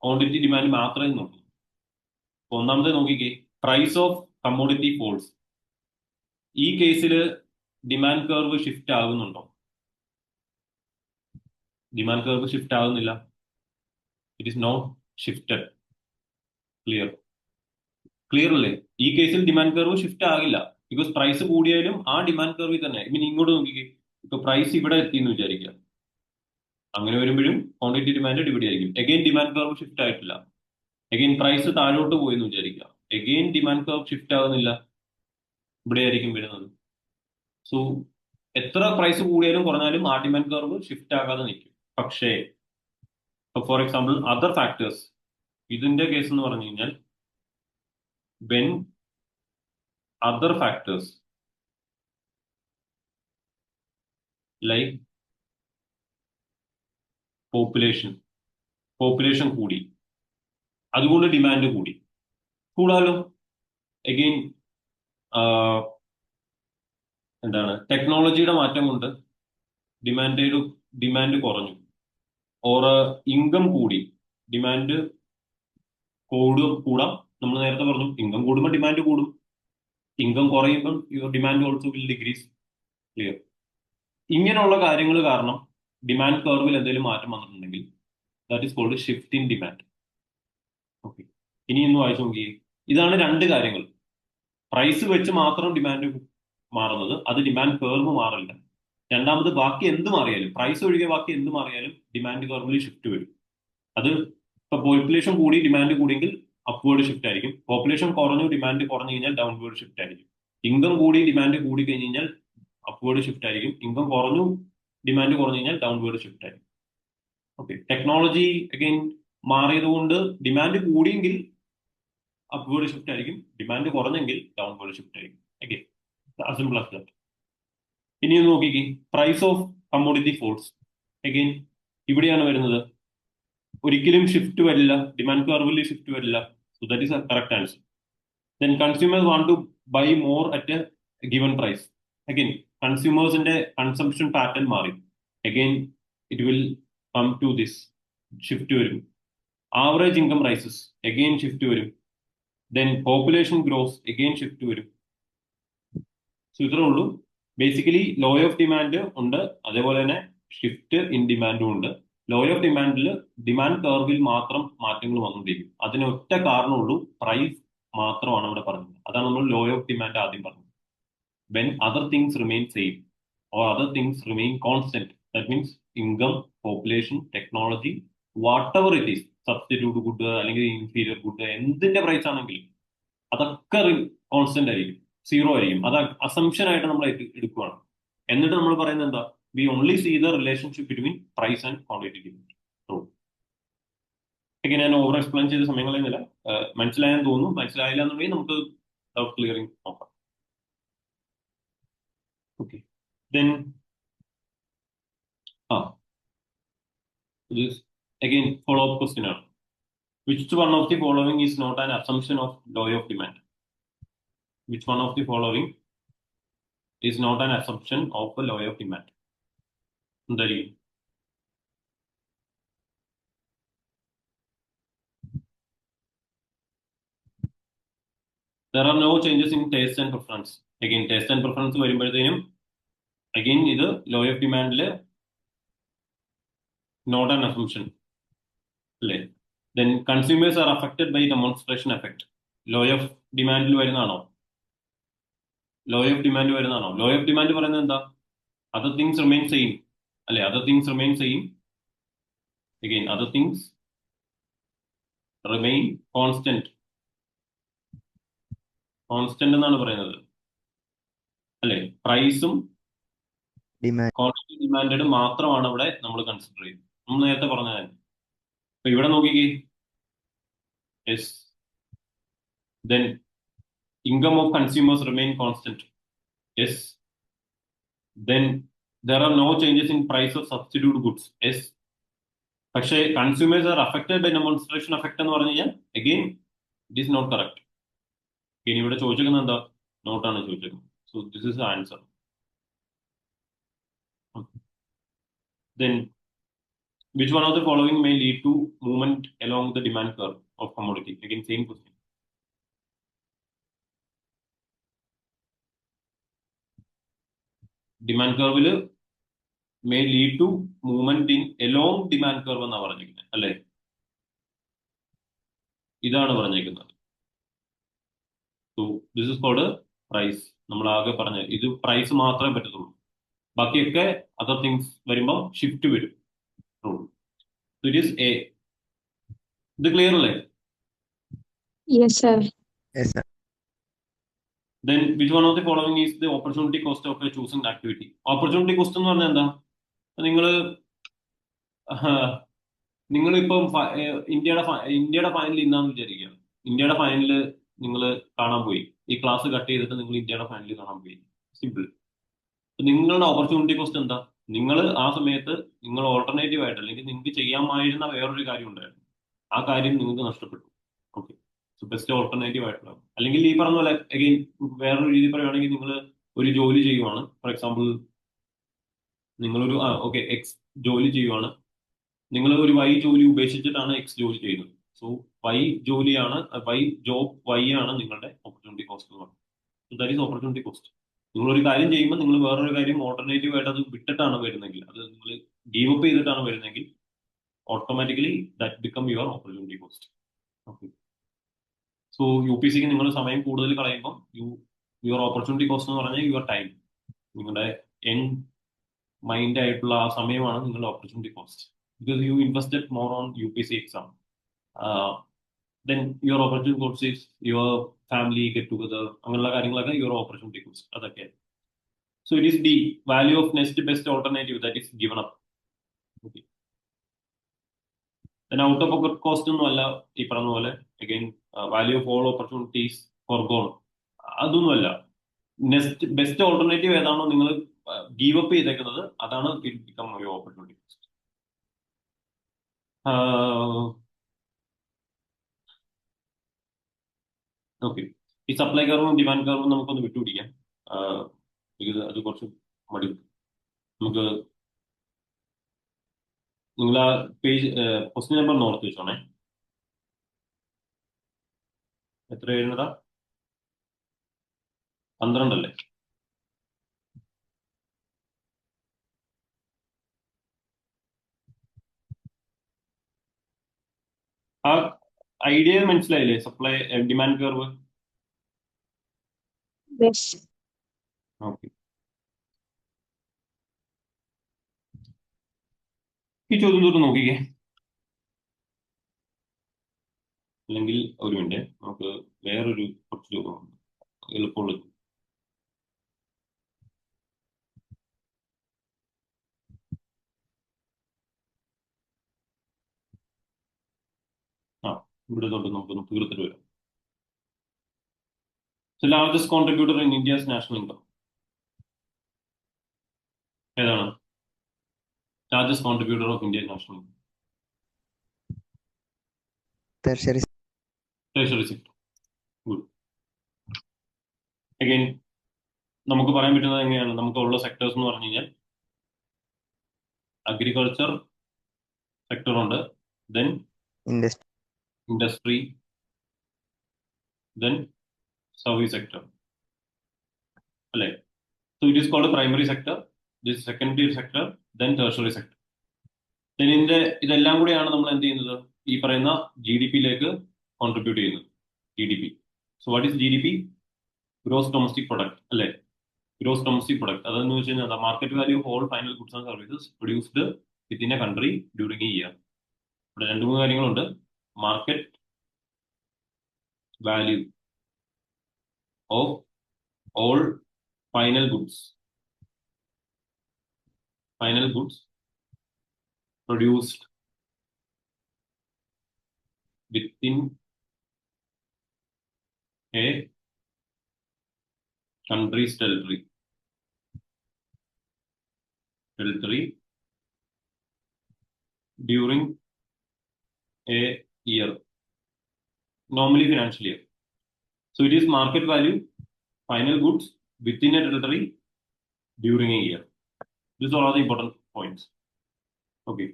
ക്വാണ്ടിറ്റി ഡിമാൻഡ് മാത്രമേ നോക്കൂ. ഒന്നാമത്തെ നോക്കിക്കേ, പ്രൈസ് ഓഫ് കമ്മോഡിറ്റി ഫോൾസ്. ഈ കേസിൽ ഡിമാൻഡ് കർവ് ഷിഫ്റ്റ് ആകുന്നുണ്ടോ? ഡിമാൻഡ് കർവ് ഷിഫ്റ്റ് ആകുന്നില്ല. It is not shifted. Clear അല്ലേ? ഈ കേസിൽ ഡിമാൻഡ് കർവ് ഷിഫ്റ്റ് ആകില്ല. ബിക്കോസ് പ്രൈസ് കൂടിയാലും ആ ഡിമാൻഡ് കർവിൽ തന്നെ. ഇനി ഇങ്ങോട്ട് നോക്കിക്കേ, ഇപ്പൊ പ്രൈസ് ഇവിടെ എത്തിയെന്ന് വിചാരിക്കുക. അങ്ങനെ വരുമ്പോഴും ക്വാണ്ടിറ്റി ഡിമാൻഡ് ഡിവൈഡ് ആയിരിക്കും. എഗെയിൻ ഡിമാൻഡ് കർവ് ഷിഫ്റ്റ് ആയിട്ടില്ല. എഗെയിൻ പ്രൈസ് താഴോട്ട് പോയെന്ന് വിചാരിക്കുക. എഗെയിൻ ഡിമാൻഡ് കർവ് ഷിഫ്റ്റ് ആകുന്നില്ല, ഇവിടെ ആയിരിക്കും വരുന്നത്. സോ എത്ര പ്രൈസ് കൂടിയാലും കുറഞ്ഞാലും ആ ഡിമാൻഡ് കർവ് ഷിഫ്റ്റ് ആകാതെ നിൽക്കും. പക്ഷേ ഫോർ എക്സാമ്പിൾ അതർ ഫാക്ടേഴ്സ്, ഇതിന്റെ കേസ് എന്ന് പറഞ്ഞു കഴിഞ്ഞാൽ when other factors like population കൂടി, അതുകൊണ്ട് ഡിമാൻഡ് കൂടാലോ. എഗെയിൻ എന്താണ്? ടെക്നോളജിയുടെ മാറ്റം കൊണ്ട് ഡിമാൻഡ് കുറഞ്ഞു. ഓർ ഇൻകം കൂടി, ഡിമാൻഡ് കൂടാം. നമ്മൾ നേരത്തെ പറഞ്ഞു ഇൻകം കൂടുമ്പോൾ ഡിമാൻഡ് കൂടും, ഇൻകം കുറയുമ്പം your demand also will decrease. Clear? ഇങ്ങനെയുള്ള കാര്യങ്ങൾ കാരണം ഡിമാൻഡ് കർവിൽ എന്തെങ്കിലും മാറ്റം വന്നിട്ടുണ്ടെങ്കിൽ that is called shift in demand. Okay, ഇനി ഒന്ന് വായിച്ചു നോക്കിയേ. ഇതാണ് രണ്ട് കാര്യങ്ങൾ. പ്രൈസ് വെച്ച് മാത്രം ഡിമാൻഡ് മാറുന്നത്, അത് ഡിമാൻഡ് കർവ് മാറില്ല. രണ്ടാമത് ബാക്കി എന്ത് മാറിയാലും, പ്രൈസ് ഒഴികെ ബാക്കി എന്ത് മാറിയാലും ഡിമാൻഡ് കർവിൽ ഷിഫ്റ്റ് വരും. അത് ഇപ്പൊ പോപ്പുലേഷൻ കൂടി ഡിമാൻഡ് കൂടിയെങ്കിൽ അപ്വേർഡ് ഷിഫ്റ്റ് ആയിരിക്കും. പോപ്പുലേഷൻ കുറഞ്ഞു ഡിമാൻഡ് കുറഞ്ഞു കഴിഞ്ഞാൽ ഡൗൺവേർഡ് ഷിഫ്റ്റ് ആയിരിക്കും. ഇൻകം കൂടി ഡിമാൻഡ് കൂടി കഴിഞ്ഞ് കഴിഞ്ഞാൽ അപ്വേർഡ് ഷിഫ്റ്റ് ആയിരിക്കും. ഇൻകം കുറഞ്ഞു ഡിമാൻഡ് കുറഞ്ഞു കഴിഞ്ഞാൽ ഡൗൺവേർഡ് ഷിഫ്റ്റ് ആയിരിക്കും. ഓക്കെ, ടെക്നോളജി അഗൈൻ മാറിയതുകൊണ്ട് ഡിമാൻഡ് കൂടിയെങ്കിൽ അപ്വേർഡ് ഷിഫ്റ്റ് ആയിരിക്കും, ഡിമാൻഡ് കുറഞ്ഞെങ്കിൽ ഡൗൺവേർഡ് ഷിഫ്റ്റ് ആയിരിക്കും. Again simple as that. ഇനി ഒന്ന് നോക്കിക്കേ, price of commodity falls. Again ഇവിടെയാണ് വരുന്നത്. ഒരിക്കലും ഷിഫ്റ്റ് വരില്ല, ഡിമാൻഡ് കർവിൽ ഷിഫ്റ്റ് വരില്ല. So that is a correct answer. Then consumers want to buy more at a given price. Again, consumers in the consumption pattern മാറി. Again, it will come to this shift വരും. Average income rises. Again shift വരും. Then population grows. Again shift വരും. So ഇത്രേ ഉള്ളൂ. Basically law of demand ഉണ്ട്, അതേപോലെ തന്നെ shift in ഡിമാൻഡും ഉണ്ട്. ലോ ഓഫ് ഡിമാൻഡിൽ ഡിമാൻഡ് കർവിൽ മാത്രം മാറ്റങ്ങൾ വന്നുകൊണ്ടിരിക്കും. അതിന് ഒറ്റ കാരണമുള്ളൂ, പ്രൈസ് മാത്രമാണ് ഇവിടെ പറഞ്ഞത്. അതാണ് നമ്മൾ ലോ ഓഫ് ഡിമാൻഡ് ആദ്യം പറഞ്ഞത്. When other things remain same or other things remain constant, that means income, population, technology, what ever it is, substitute good അല്ലെങ്കിൽ ഇൻഫീരിയർ ഗുഡ്, എന്തിന്റെ പ്രൈസ് ആണെങ്കിലും അതൊക്കെ കോൺസ്റ്റന്റ് ആയിരിക്കും, സീറോ ആയിരിക്കും. അത് അസംഷൻ ആയിട്ട് നമ്മൾ എടുക്കുകയാണ്. എന്നിട്ട് നമ്മൾ പറയുന്നത് എന്താ, we only see the relationship between price and quantity demand. ഒക്കെ ഞാൻ ഓവർ എക്സ്പ്ലെയിൻ ചെയ്ത സമയം കളയുന്നില്ല. മനസ്സിലായെന്ന് തോന്നുന്നു. മനസ്സിലായില്ല എന്നുണ്ടെങ്കിൽ നമുക്ക് ഡൗട്ട് ക്ലിയറിംഗ് നോക്കാം. Okay, then this again follow up question ആണ്. Which one of the following is not an assumption of law of demand? Which one of the following is not an assumption of the law of demand? എന്തായിരിക്കും? There are no changes in taste and preference. Again, taste and preference വരുമ്പോഴത്തേനും again ഇത് law of demand not an assumption അല്ലേ? Then consumers are affected by demonstration effect. Law of demand വരുന്നതാണോ? Law of demand വരുന്നതാണോ? Law of demand പറയുന്നത് എന്താ? Other things remain same അല്ലെ? Other things remain same. Again, other things remain constant. Constant എന്നാണ് പറയുന്നത് അല്ലെ? പ്രൈസും quantity demand മാത്രമാണ് ഇവിടെ നമ്മൾ കൺസിഡർ ചെയ്യുന്നത്. നമ്മൾ നേരത്തെ പറഞ്ഞത്. അപ്പൊ ഇവിടെ നോക്കിക്കേ, yes, then income of consumers remain constant. Yes, then there are no changes in price of substitute goods. Yes, പക്ഷേ consumers are affected by demonstration effect എന്ന് പറഞ്ഞു കഴിഞ്ഞാൽ again it is not correct. ഇനി ഇവിടെ ചോദിച്ചിരിക്കുന്നത് എന്താ? നോട്ടാണ് ചോദിച്ചിരിക്കുന്നത്. So this is the answer. Then, which one of the following may lead to movement along the demand curve of commodity? Again, same question. Demand curve may lead to movement in along demand curve എന്നാണ് പറഞ്ഞിരിക്കുന്നത് അല്ലേ? ഇതാണ് പറഞ്ഞിരിക്കുന്നത്. So this is called price. നമ്മൾ ആകെ പറഞ്ഞ ഇത് price മാത്രമേ പറ്റത്തുള്ളൂ. ബാക്കിയൊക്കെ അതർ തിങ്സ് വരുമ്പോൾ ഷിഫ്റ്റ് വരും. So it is A. ഇത് ക്ലിയർ അല്ലേ? Yes, sir. Yes, sir. Then which one of the following is the opportunity cost of a chosen activity? Opportunity cost എന്ന് പറഞ്ഞാൽ എന്താ? നിങ്ങളിപ്പം ഇന്ത്യയുടെ ഫൈനൽ ഇന്നാന്ന് വിചാരിക്കുക. ഇന്ത്യയുടെ ഫൈനല് നിങ്ങൾ കാണാൻ പോയി. ഈ ക്ലാസ് കട്ട് ചെയ്തിട്ട് നിങ്ങൾ ഇന്ത്യയുടെ ഫൈനൽ കാണാൻ പോയി. സിമ്പിൾ. നിങ്ങളുടെ ഓപ്പർച്യൂണിറ്റി കോസ്റ്റ് എന്താ? നിങ്ങൾ ആ സമയത്ത് നിങ്ങൾ ഓൾട്ടർനേറ്റീവ് ആയിട്ട് അല്ലെങ്കിൽ നിങ്ങൾക്ക് ചെയ്യാമായിരുന്ന വേറൊരു കാര്യം ഉണ്ടായിരുന്നു. ആ കാര്യം നിങ്ങൾക്ക് നഷ്ടപ്പെട്ടു. ഓക്കെ, സോ ബെസ്റ്റ് ഓൾട്ടർനേറ്റീവ് ആയിട്ടുള്ള, അല്ലെങ്കിൽ ഈ പറഞ്ഞ പോലെ അഗെയിൻ വേറൊരു രീതി പറയുകയാണെങ്കിൽ നിങ്ങൾ ഒരു ജോലി ചെയ്യുവാണ്. ഫോർ എക്സാമ്പിൾ നിങ്ങളൊരു ഓക്കെ എക്സ് ജോലി ചെയ്യുവാണ്. നിങ്ങൾ ഒരു വൈ ജോലി ഉപേക്ഷിച്ചിട്ടാണ് എക്സ് ജോലി ചെയ്യുന്നത്. സോ വൈ ജോലിയാണ്, വൈ ജോബ് വൈ ആണ് നിങ്ങളുടെ ഓപ്പർച്യൂണിറ്റി കോസ്റ്റ് എന്ന് പറയുന്നത്. So that is opportunity cost. നിങ്ങളൊരു കാര്യം ചെയ്യുമ്പോൾ നിങ്ങൾ വേറൊരു കാര്യം ഓൾട്ടർനേറ്റീവ് ആയിട്ട് അത് വിട്ടിട്ടാണ് വരുന്നെങ്കിൽ, അത് നിങ്ങൾ ഗീവ് അപ്പ് ചെയ്തിട്ടാണ് വരുന്നെങ്കിൽ automatically that become your opportunity cost. Okay, so you P സിക്ക് നിങ്ങൾ സമയം കൂടുതൽ കളയുമ്പോൾ യുവർ ഓപ്പർച്യൂണിറ്റി കോസ്റ്റ് എന്ന് പറഞ്ഞാൽ യുവർ ടൈം, നിങ്ങളുടെ യങ് മൈൻഡ് ആയിട്ടുള്ള ആ സമയമാണ് നിങ്ങളുടെ opportunity cost. Because you invested more on you P C exam. Then your opportunity cost is your family get together, അങ്ങനെയുള്ള കാര്യങ്ങളൊക്കെ യുവർ ഓപ്പർച്യൂണിറ്റി കോസ്റ്റ്. അതൊക്കെ. So it is D value of next best alternative that is given up. Okay, then out of pocket cost ഒന്നും അല്ല ഈ പറഞ്ഞ പോലെ. Again value of all opportunities forgone, അതൊന്നുമല്ല. Next best alternative ഏതാണോ നിങ്ങൾ give up ചെയ്തേക്കുന്നത്, അതാണ് it become your opportunity cost. Okay. ഈ സപ്ലൈ കർവും ഡിമാൻഡ് കർവും നമുക്കൊന്ന് വിട്ടുപിടിക്കാം. അത് കുറച്ച് മടി. നമുക്ക് നിങ്ങൾ ആ പേജ് ക്വസ്റ്റ്യൻ നമ്പർ നോർത്ത് വെച്ചോണേ. എത്ര എഴുന്നതാ? 12 അല്ലേ? ആ ഐഡിയ മനസ്സിലായില്ലേ? Supply demand curve. Yes. Okay. ഈ ചോദ്യം തൊട്ട് നോക്കിക്കേ. അല്ലെങ്കിൽ ഒരു മിനിറ്റ്, നമുക്ക് വേറൊരു കുറച്ച് ചോദ്യമുണ്ട് എളുപ്പമുള്ള. ആ ഇവിടെ തൊട്ട് നമുക്കൊന്ന് തീർത്തിട്ട് വരാം. The largest contributor in India's national income. ഏതാണ് largest contributor of Indian national income? tertiary treasury sector. Good. Again നമുക്ക് പറയാൻ പറ്റുന്നത് എങ്ങനെയാണ്? നമുക്കുള്ള സെക്ടേഴ്സ് എന്ന് പറഞ്ഞു കഴിഞ്ഞാൽ അഗ്രികൾച്ചർ സെക്ടർ ഉണ്ട്, then industry, industry, then service sector അല്ലേ? So it is called primary sector, this secondary sector, then tertiary sector. Then ഇതെല്ലാം കൂടിയാണ് നമ്മൾ എന്ത് ചെയ്യുന്നത്? ഈ പറയുന്ന ജി ഡി പിയിലേക്ക് കോൺട്രിബ്യൂട്ട് ചെയ്യുന്നത്. G D P. So what is G D P? Gross domestic product അല്ലേ? ഗ്രോസ് ഡൊമസ്റ്റിക് പ്രൊഡക്റ്റ് അതെന്ന് വെച്ച് കഴിഞ്ഞാൽ market value of all final goods and services produced within A country during A year. ഇവിടെ 2-3 കാര്യങ്ങളുണ്ട്. Market value of all final goods produced within A country's territory during a year, normally financial year. So it is market value, final goods within a territory during a year. These are all the important points. Okay.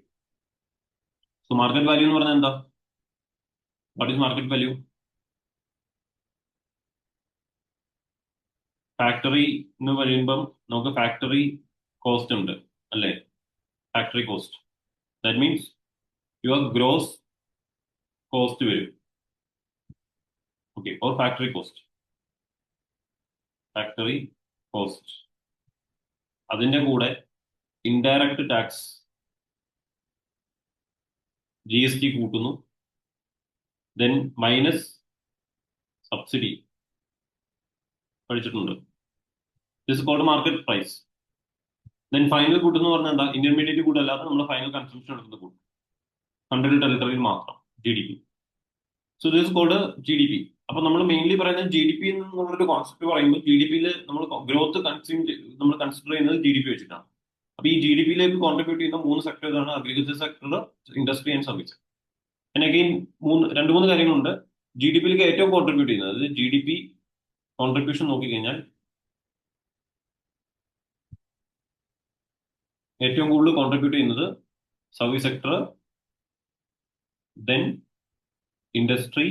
So market value എന്ന് പറഞ്ഞാൽ എന്താ? What is market value? Factory എന്ന് പറയുമ്പം നമുക്ക് factory cost ഉണ്ട് അല്ലേ? Factory cost, that means your gross cost വരും. Okay. Or factory cost, അതിന്റെ കൂടെ ഇൻഡയറക്റ്റ് ടാക്സ് GST കൂട്ടുന്നു, ദെൻ മൈനസ് സബ്സിഡി പഠിച്ചിട്ടുണ്ട്. This called market price. Then final കൂട്ട് എന്ന് പറഞ്ഞാൽ എന്താ? ഇന്റർമീഡിയറ്റ് കൂട്ട് അല്ലാതെ നമ്മൾ ഫൈനൽ കൺസംഷൻ എടുക്കുന്ന കൂട്ട്, കൺട്രി ടെറിട്ടറിയിൽ മാത്രം, G D P. So this called G D P. അപ്പൊ നമ്മൾ മെയിൻലി പറയുന്നത് ജി ഡി പി എന്നുള്ളൊരു കോൺസെപ്റ്റ് പറയുമ്പോൾ ജി ഡി പിയിൽ നമ്മൾ ഗ്രോത്ത് നമ്മൾ കൺസിഡർ ചെയ്യുന്നത് ജി ഡി പി വെച്ചിട്ടാണ്. അപ്പൊ ഈ ജി ഡി പിയിലേക്ക് കോൺട്രിബ്യൂട്ട് ചെയ്യുന്ന 3 സെക്ടേഴ്സാണ് agriculture sector, industry and service. പിന്നെ അഗെയിൻ 2-3 കാര്യങ്ങളുണ്ട്. ജി ഡി പിയിലേക്ക് ഏറ്റവും കോൺട്രിബ്യൂട്ട് ചെയ്യുന്നത്, അതായത് ജി ഡി പി കോൺട്രിബ്യൂഷൻ നോക്കിക്കഴിഞ്ഞാൽ ഏറ്റവും കൂടുതൽ കോൺട്രിബ്യൂട്ട് ചെയ്യുന്നത് service sector, then industry,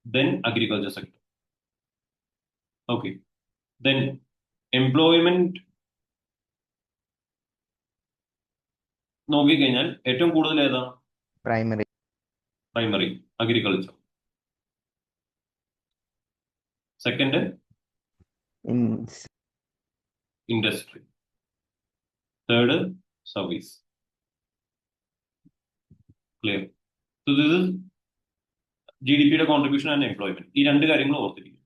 then agriculture sector. Okay. Then employment നോക്കിക്കഴിഞ്ഞാൽ ഏറ്റവും കൂടുതൽ ഏതാണ്? Primary agriculture. Second industry, third service. Clear? So this is G D പിയുടെ കോൺട്രിബ്യൂഷൻ ആൻഡ് എംപ്ലോയ്മെന്റ്. ഈ 2 കാര്യങ്ങൾ ഓർത്തിരിക്കും.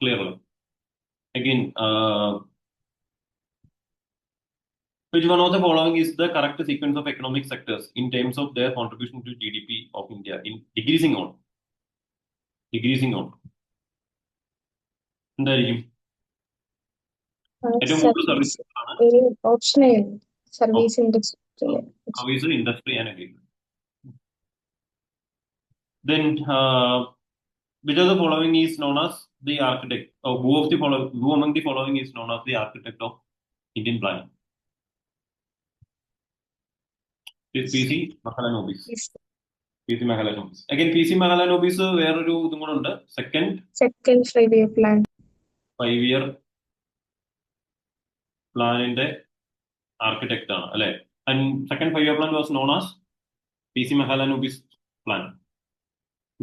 Clear? Again which one of the following is the correct sequence of economic sectors in terms of their contribution to GDP of India in decreasing order? എന്തായിരിക്കും? ഏറ്റവും കൂടുതൽ service ആണ്. Option A, service industry. Service, industry and agriculture. Then which of the following is known as the architect, or who among the following is known as the architect of Indian planning? It's PC Mahalanobis. Yes. PC Mahalanobis. Again, PC Mahalanobis വേറൊരു ഇതും കൂടെ ഉണ്ട്. Second 5-year plan. 5-year പ്ലാനിന്റെ architect ആണ് അല്ലെ. And second 5-year plan was known as PC Mahalanobis plan.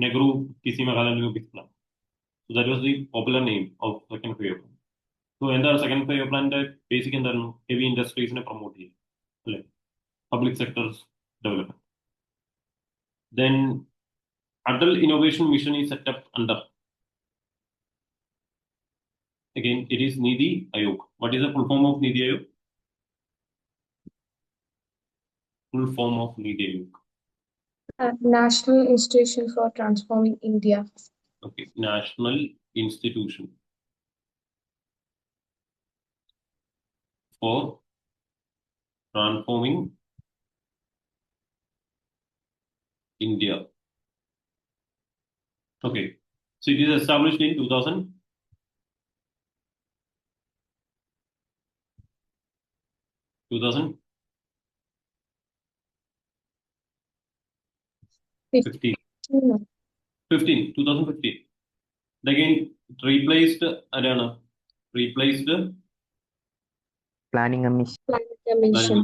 Nehru PC Mahalanobis plan. So that was the popular name of second 5-year plan. So എന്താണ് second 5-year പ്ലാന്റെ basic എന്തായിരുന്നു? Heavy ഇൻഡസ്ട്രീസിനെ promote ചെയ്യും അല്ലെ, public sectors development. Then Atal Innovation Mission is set up under. Again, it is Niti Aayog. What is the full form of Niti Aayog? Full form of Niti Aayog. National Institution for Transforming India. Okay, National Institution for Transforming India. Okay, so it is established in 2000. 2015. 2015. Again, replaced ആരാണ്? Replaced planning commission. Planning Commission.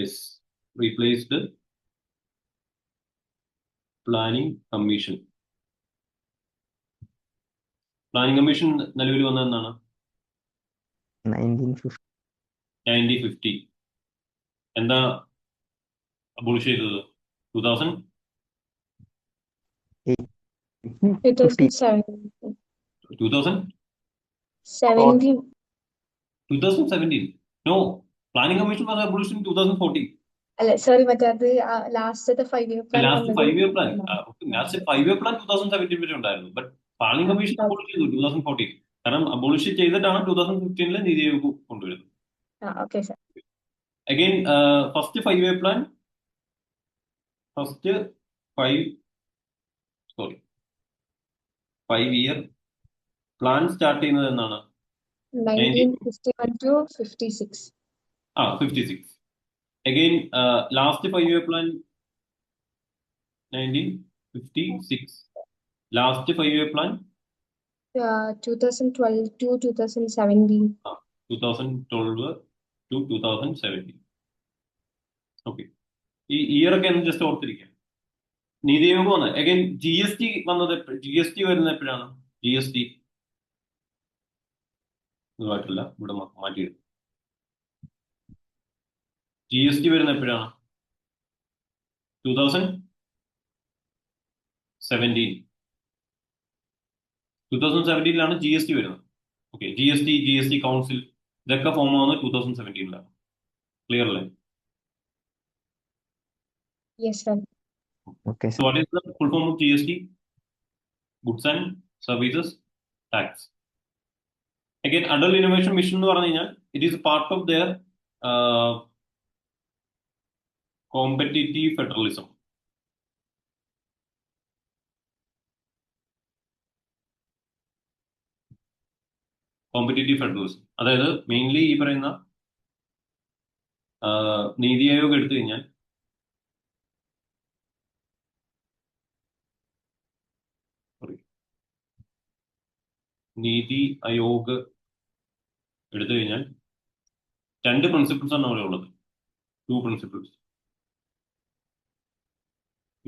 Yes, replaced Planning Commission. Planning Commission നിലവിൽ വന്നതെന്നാണ് 1950. 1950. എന്താ abolish ചെയ്തത്? 2000. 2017. 2017. No, Planning Commission was abolished in 2014. അല്ല sorry, മറ്റേ അത് ലാസ്റ്റത്തെ 5-year plan. Last 5-year plan. Last 5-year plan 2017 വരെ ഉണ്ടായിരുന്നു. ബട്ട് പ്ലാനിംഗ് കമ്മീഷൻ അബോളിഷ് ചെയ്തു 2014. കാരണം അബോളിഷ് ചെയ്തിട്ടാണ് 2015 നീതി ആയോഗ് കൊണ്ടുവരുന്നത്. Okay, sir. Again, first 5-year plan. 5-year plan start ചെയ്യുന്നത് എന്നാണ്? 1951 to 56. 56. Again, last 5-year plan 1956. Last 5-year plan 2012 to 2017. 2012 to 2017. Okay. ഈ year ഒക്കെ ഒന്ന് ജസ്റ്റ് ഓർത്തിരിക്കാം. നീതി ആയോഗ് വന്നത്. അഗൈൻ GST വന്നത്, GST വരുന്നത് എപ്പോഴാണ്? GST ഇതുമായിട്ടില്ല, ഇവിടെ മാറ്റിയിടും. GST വരുന്നത് എപ്പോഴാണ്? 2017. 2017 GST വരുന്നത്. ഓക്കെ, GST കൗൺസിൽ ഇതൊക്കെ ഫോം ആവുന്നത് 2017. ക്ലിയർ അല്ലേ? Yes, sir. Okay, So sir. what is the full form of GST? Goods and Services Tax. Again, Atal Innovation Mission എന്ന് പറഞ്ഞു കഴിഞ്ഞാൽ it is part of their competitive federalism. Competitive federalism, അതായത് mainly ഈ പറയുന്ന നീതി ആയോഗ് എടുത്തു കഴിഞ്ഞാൽ രണ്ട് പ്രിൻസിപ്പിൾസ് ആണ് അവിടെ ഉള്ളത്. 2 പ്രിൻസിപ്പിൾസ്,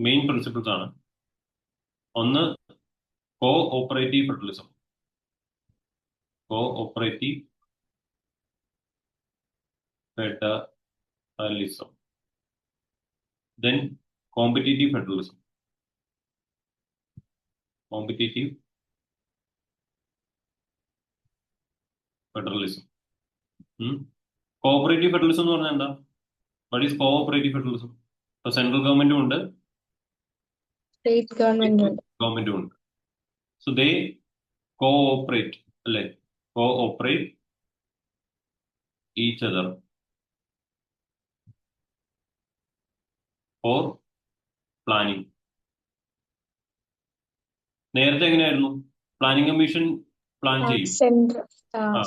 മെയിൻ പ്രിൻസിപ്പിൾസ് ആണ്. ഒന്ന് cooperative federalism. Then competitive federalism. Cooperative federalism എന്ന് പറഞ്ഞാൽ എന്താ? What is cooperative federalism? ഇപ്പൊ സെൻട്രൽ ഗവൺമെന്റും ഉണ്ട്, State government. ഗവൺമെന്റും ഉണ്ട്. സോ ദേ കോഓപ്പറേറ്റ് അല്ലെ, cooperate each other for planning. നേരത്തെ എങ്ങനെയായിരുന്നു? പ്ലാനിംഗ് കമ്മീഷൻ പ്ലാൻ ചെയ്യും.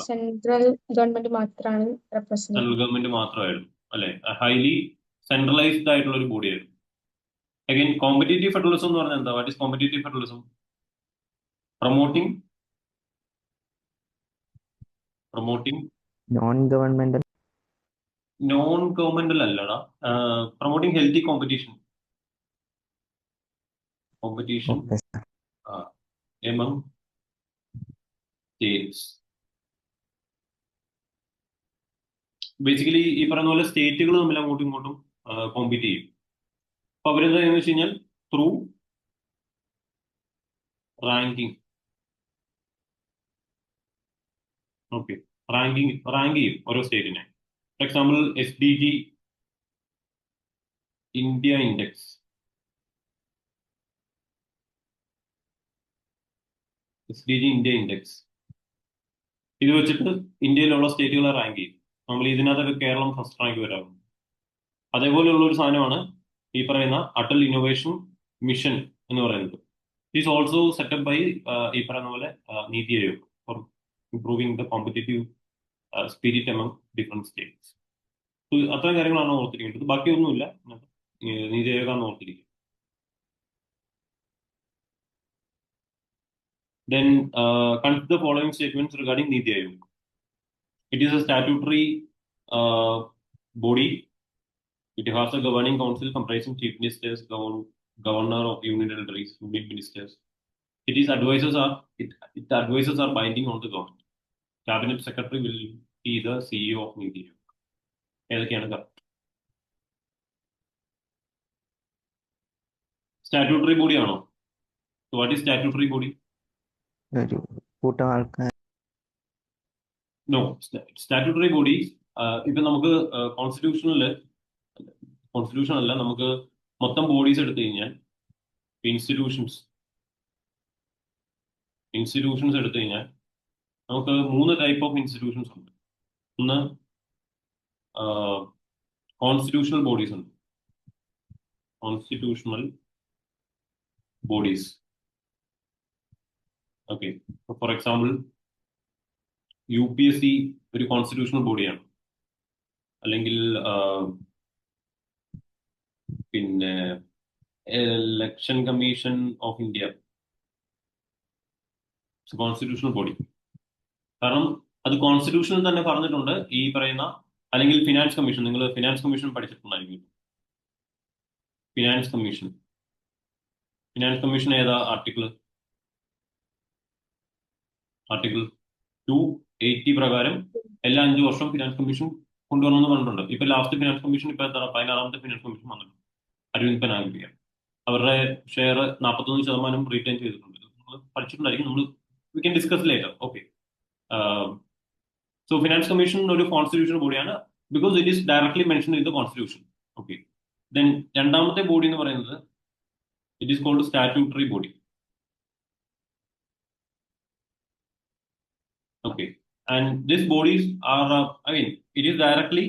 സെൻട്രൽ ഗവൺമെന്റ് മാത്രമാണ് റെപ്രസെന്റ് സെൻട്രൽ ഗവൺമെന്റ് മാത്രമായിരുന്നു അല്ലെ? ഹൈലി സെൻട്രലൈസ്ഡ് ആയിട്ടുള്ള ഒരു ബോഡിയായിരുന്നു. അഗൈൻ കോമ്പറ്റേറ്റീവ് ഫെഡറലിസം എന്ന് പറഞ്ഞാൽ എന്താ? What is competitive federalism? Promoting non-governmental. Non governmental അല്ലടാ. Promoting healthy competition Okay, sir. Among states. Basically ഈ പറയുന്ന പോലെ സ്റ്റേറ്റുകൾ തമ്മിൽ അങ്ങോട്ടും ഇങ്ങോട്ടും കോമ്പീറ്റ് ചെയ്യും. അപ്പൊ അവരെന്താ ചെയ്യുന്നത് വെച്ച് കഴിഞ്ഞാൽ ത്രൂ റാങ്കിങ്. ഓക്കെ, റാങ്ക് ചെയ്യും ഓരോ സ്റ്റേറ്റിനെ. For example SDG India index. ഇത് വെച്ചിട്ട് ഇന്ത്യയിലുള്ള സ്റ്റേറ്റുകളെ റാങ്ക് ചെയ്യും. നമ്മൾ ഇതിനകത്തൊക്കെ കേരളം ഫസ്റ്റ് റാങ്ക് വരാറുണ്ട്. അതേപോലെയുള്ള ഒരു സാധനമാണ് ഈ പറയുന്ന അടൽ ഇന്നോവേഷൻ മിഷൻ എന്ന് പറയുന്നത്. ഈസ് ഓൾസോ സെറ്റപ്പ് ബൈ ഈ പറയുന്ന പോലെ NITI Aayog four improving the competitive spirit among different States. അത്രയും കാര്യങ്ങളാണ് ഓർത്തിരിക്കേണ്ടത്. ബാക്കിയൊന്നുമില്ല. നീതി ആയോഗാണ് ഓർത്തിരിക്കുക. Then consider the following statements regarding Niti Aayog. It is a statutory body. It has a governing council comprising chief ministers, governor of union territories, union ministers. Its advisors are binding on the government. Cabinet secretary will be the CEO of Niti Aayog. ഏതൊക്കെയാണ് correct? Statutory body ആണോ? What is statutory body? ഒരു കൂട്ടം ആൾക്കാർ. No, statutory body ഇപ്പൊ നമുക്ക് constitution അല്ല, നമുക്ക് മൊത്തം ബോഡീസ് എടുത്തു കഴിഞ്ഞാൽ ഇൻസ്റ്റിറ്റ്യൂഷൻസ് എടുത്തു കഴിഞ്ഞാൽ നമുക്ക് 3 ടൈപ്പ് ഓഫ് ഇൻസ്റ്റിറ്റ്യൂഷൻസ് ഉണ്ട്. ഒന്ന് കോൺസ്റ്റിറ്റ്യൂഷണൽ ബോഡീസ് ഉണ്ട്. ഓക്കെ, ഫോർ എക്സാമ്പിൾ UPSC ഒരു കോൺസ്റ്റിറ്റ്യൂഷണൽ ബോഡിയാണ്. അല്ലെങ്കിൽ പിന്നെ election commission of India constitutional body. കാരണം അത് കോൺസ്റ്റിറ്റ്യൂഷനിൽ തന്നെ പറഞ്ഞിട്ടുണ്ട് ഈ പറയുന്ന. അല്ലെങ്കിൽ ഫിനാൻസ് കമ്മീഷൻ, നിങ്ങൾ ഫിനാൻസ് കമ്മീഷൻ പഠിച്ചിട്ടുണ്ടായിരിക്കും. ഫിനാൻസ് കമ്മീഷൻ ഏതാ ആർട്ടിക്കിൾ 280 പ്രകാരം എല്ലാ 5 വർഷം ഫിനാൻസ് കമ്മീഷൻ കൊണ്ടുവരണമെന്ന് പറഞ്ഞിട്ടുണ്ട്. ഇപ്പൊ ലാസ്റ്റ് ഫിനാൻസ് കമ്മീഷൻ ഇപ്പൊ 16ാമത്തെ ഫിനാൻസ് കമ്മീഷൻ വന്നിട്ടുണ്ട്. അരവിന്ദ് പനാഗിരിയ അവരുടെ ഷെയർ 41% റീറ്റെയിൻ ചെയ്തിട്ടുണ്ട്. നമ്മൾ പഠിച്ചിട്ടുണ്ടായിരിക്കും. We can discuss later. Okay, so finance commission ഒരു കോൺസ്റ്റിറ്റ്യൂഷൻ ബോഡിയാണ് because it is directly mention in the constitution. Okay, then രണ്ടാമത്തെ ബോഡി എന്ന് പറയുന്നത് it is called statutory body. Okay, and these bodies are, it is directly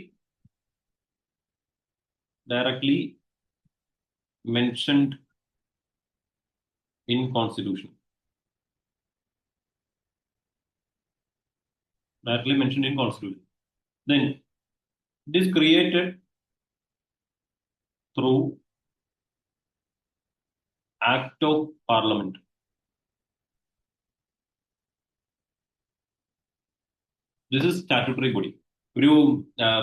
mentioned in Constitution. Then it is created through Act of Parliament. This is statutory body. ഒരു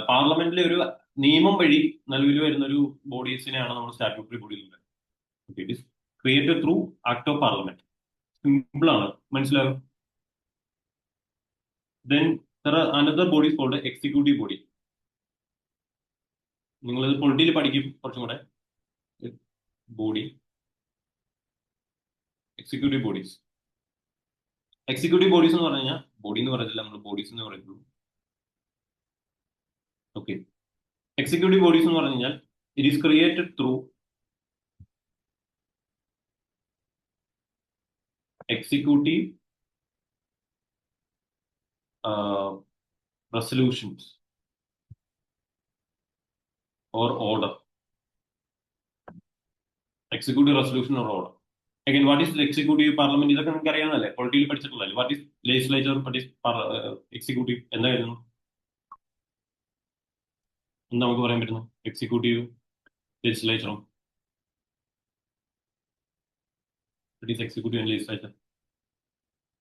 പാർലമെന്റിലെ ഒരു നിയമം വഴി നിലവിൽ വരുന്ന ഒരു ബോഡീസിനെയാണ് നമ്മൾ statutory body. It is created through act of parliament. Simple ആണ്, മനസ്സിലാവും. Then there are another bodies called executive body. നിങ്ങൾ പൊളിറ്റിയിൽ പഠിക്കും കുറച്ചും കൂടെ. ബോഡി എക്സിക്യൂട്ടീവ് ബോഡീസ് എന്ന് പറഞ്ഞു കഴിഞ്ഞാൽ ബോഡി എന്ന് പറയുന്നില്ല, നമ്മൾ ബോഡീസ് എന്ന് പറയുള്ളൂ. ഓക്കെ, എക്സിക്യൂട്ടീവ് ബോഡീസ് എന്ന് പറഞ്ഞു കഴിഞ്ഞാൽ it is created through executive resolutions or order. Executive resolution or order. Again what is executive parliament ഇതൊക്കെ നിങ്ങൾക്ക് അറിയാവുന്നല്ലേ, പൊളിറ്റിയിൽ പഠിച്ചിട്ടുള്ളതല്ലേ. What is legislature, what is executive, എന്തായിരുന്നു എന്താ നമുക്ക് പറയാൻ പറ്റുന്നത്? എക്സിക്യൂട്ടീവ്, ലെജിസ്ലേച്ചറും. What is executive and legislature?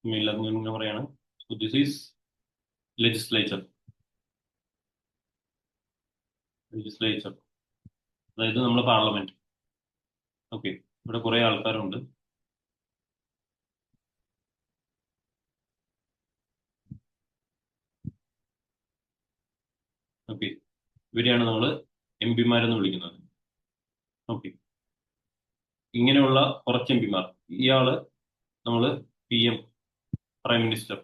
ഇങ്ങനെ പറയാണ്. So this is legislature. Legislature അതായത് നമ്മുടെ പാർലമെന്റ്. ഓക്കെ, ഇവിടെ കുറെ ആൾക്കാരുണ്ട്. ഓക്കെ, ഇവരെയാണ് നമ്മൾ എം പിമാരെന്ന് വിളിക്കുന്നത്. ഓക്കെ, ഇങ്ങനെയുള്ള കുറച്ച് എം പിമാർ. ഇയാള് നമ്മൾ PM, പ്രൈം മിനിസ്റ്റർ,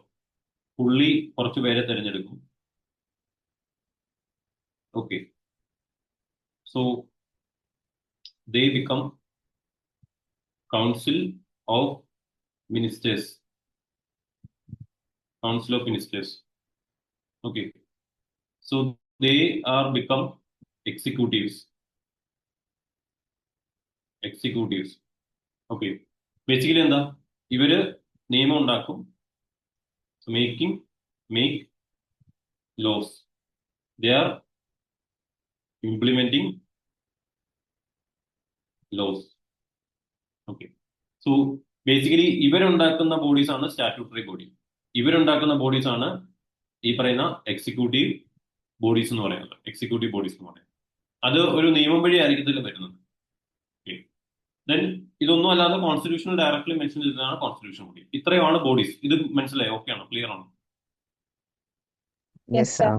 പുള്ളി കുറച്ച് പേരെ തിരഞ്ഞെടുക്കും. Okay, so they become council of ministers. Council of Ministers. Okay, so they are become executives. Okay, basically എന്താ, ഇവര് നിയമം ഉണ്ടാക്കും. make laws. They are implementing laws. Okay, so basically ഇവരുണ്ടാക്കുന്ന ബോഡീസ് ആണ് സ്റ്റാറ്റ്യൂട്ടറി ബോഡി. ഇവരുണ്ടാക്കുന്ന ബോഡീസ് ആണ് ഈ പറയുന്ന എക്സിക്യൂട്ടീവ് ബോഡീസ് എന്ന് പറയുന്നത്. എക്സിക്യൂട്ടീവ് ബോഡീസ് എന്ന് പറയുന്നത് അത് ഒരു നിയമം വഴി ആയിരിക്കത്തില്ല വരുന്നത്. ദെൻ ഇതൊന്നും അല്ലാതെ കോൺസ്റ്റിറ്റ്യൂഷനിൽ ഡയറക്ട്ലി മെൻഷൻ ചെയ്തതാണ് കോൺസ്റ്റിറ്റ്യൂഷൻ ബോഡി. ഇത്രയുമാണ് ബോഡീസ്. ഇത് മനസ്സിലായി? ഓക്കെ ആണോ? ക്ലിയർ ആണോ? Yes, sir.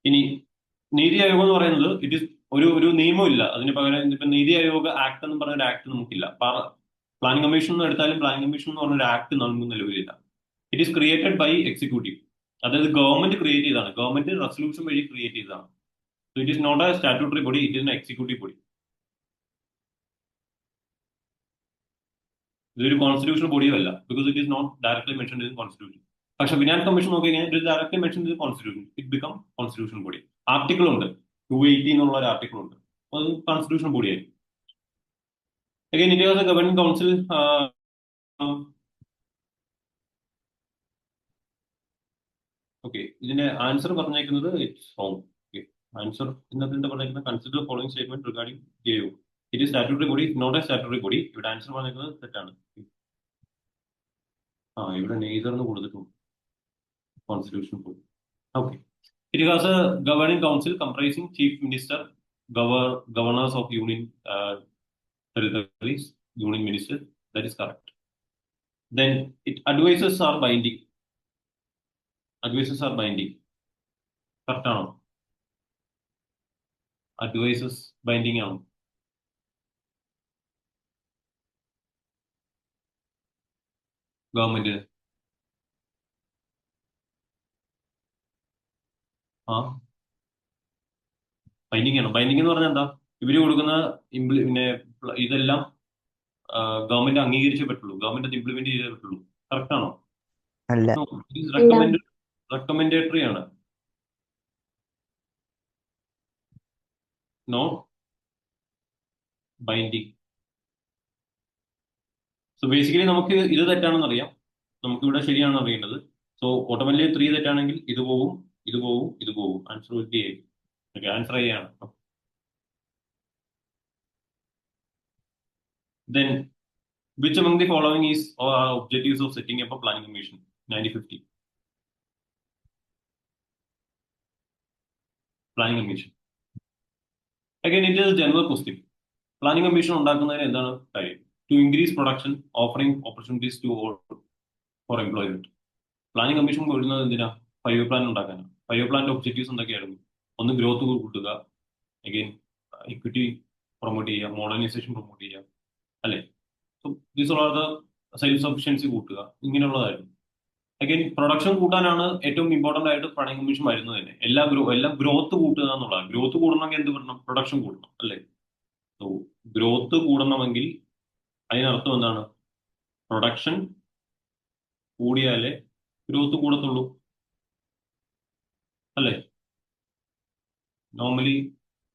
ഇനി നീതി ആയോഗ് എന്ന് പറയുന്നത് ഇറ്റ് ഇസ് ഒരു നിയമം ഇല്ല. അതിന് പകരം ഇപ്പൊ നീതി ആയോഗ് ആക്ട് എന്ന് പറഞ്ഞ ഒരു ആക്ട് നമുക്കില്ല. പ്ലാനിംഗ് കമ്മീഷൻ എന്ന് എടുത്താലും പ്ലാനിംഗ് കമ്മീഷൻ എന്ന് പറഞ്ഞ ഒരു ആക്ട് നമുക്ക് നിലവിലില്ല. It is created by executive. അതായത് ഗവൺമെന്റ് ക്രിയേറ്റ് ചെയ്തതാണ്. ഗവൺമെന്റ് റെസൊല്യൂഷൻ വഴി ക്രിയേറ്റ് ചെയ്തതാണ്. So it is not a statutory body, it is an executive body. ഇതൊരു കോൺസ്റ്റിറ്റ്യൂഷൻ ബോഡിയോ അല്ല, because it is not directly mention in constitution. പക്ഷെ finance commission നോക്കി കഴിഞ്ഞാൽ it directly mention in constitution. It become constitution body. Article ഉണ്ട്, 280 എന്നുള്ള ഒരു article ഉണ്ട്. അത് കോൺസ്റ്റിറ്റ്യൂഷൻ ബോഡിയായി. Again it was A governing council. Okay, ഇതിന്റെ ആൻസർ പറഞ്ഞേക്കുന്നത് ഇറ്റ്സ് റോങ്. ആൻസർ ഇന്നത്തെ പറഞ്ഞേക്കുന്നത് consider following statement regarding JO. It is statutory body, not a statutory body. ഇവിടെ ആൻസർ പറഞ്ഞേക്കുന്നത് തെറ്റാണ്. ഇവിടെ നെയ്തർ എന്ന് കൊടുത്തിട്ടുണ്ട് constitution body. Okay, it has a governing council comprising chief minister, governors of union territories, union minister. That is correct. Then advices are binding. Advices are binding. Correct ആണോ? Advices binding ആണോ? Government binding ആണോ? Binding എന്ന് പറഞ്ഞാൽ എന്താ? ഇവര് കൊടുക്കുന്ന പിന്നെ ഇതെല്ലാം ഗവൺമെന്റ് അംഗീകരിച്ചേ പറ്റുള്ളൂ, ഗവൺമെന്റ് അത് ഇംപ്ലിമെന്റ് ചെയ്തേ പറ്റുള്ളൂ. കറക്റ്റ് ആണോ? അല്ല. റെക്കമെൻഡേറ്ററി ആണ്, നോട്ട് ബൈൻഡിങ്. സോ ബേസിക്കലി നമുക്ക് ഇത് തെറ്റാണെന്ന് അറിയാം, നമുക്ക് ഇവിടെ ശരിയാണെന്ന് അറിയേണ്ടത്. സോ ഓട്ടോമാറ്റിക്കലി 3 തെറ്റാണെങ്കിൽ ഇത് പോവും, ഇത് പോവും, ഇത് പോവും. ആൻസർ ആൻസർ ആണ്. Then which among the following is objectives of setting up a planning commission? 90-50 planning commission. Again, it is a general question. Planning commission ഉണ്ടാക്കുന്നതിന് എന്താണ് കാര്യം? To increase production, offering opportunities to all for employment. Planning commission കൊണ്ടുവരുന്നത് എന്തിനാ? 5-year plan ഉണ്ടാക്കാനാണ്. 5-year പ്ലാന്റെ objectives എന്തൊക്കെയായിരുന്നു? ഒന്ന്, growth കൂട്ടുക, again equity promote ചെയ്യുക, മോഡേണൈസേഷൻ പ്രൊമോട്ട് ചെയ്യുക, അല്ലേ? So these are the self sufficiency കൂട്ടുക, ഇങ്ങനെയുള്ളതായിരുന്നു. അഗൈൻ പ്രൊഡക്ഷൻ കൂട്ടാനാണ് ഏറ്റവും ഇമ്പോർട്ടന്റ് ആയിട്ട് പ്ലാനിംഗ് കമ്മീഷൻ വരുന്നത് തന്നെ. എല്ലാം ഗ്രോത്ത് കൂട്ടുക എന്നുള്ളതാണ്. ഗ്രോത്ത് കൂടണമെങ്കിൽ എന്ത് വരണം? പ്രൊഡക്ഷൻ കൂടണം, അല്ലേ? സോ ഗ്രോത്ത് കൂടണമെങ്കിൽ അതിനർത്ഥം എന്താണ്? പ്രൊഡക്ഷൻ കൂടിയാലേ ഗ്രോത്ത് കൂടത്തുള്ളൂ, അല്ലേ? നോർമലി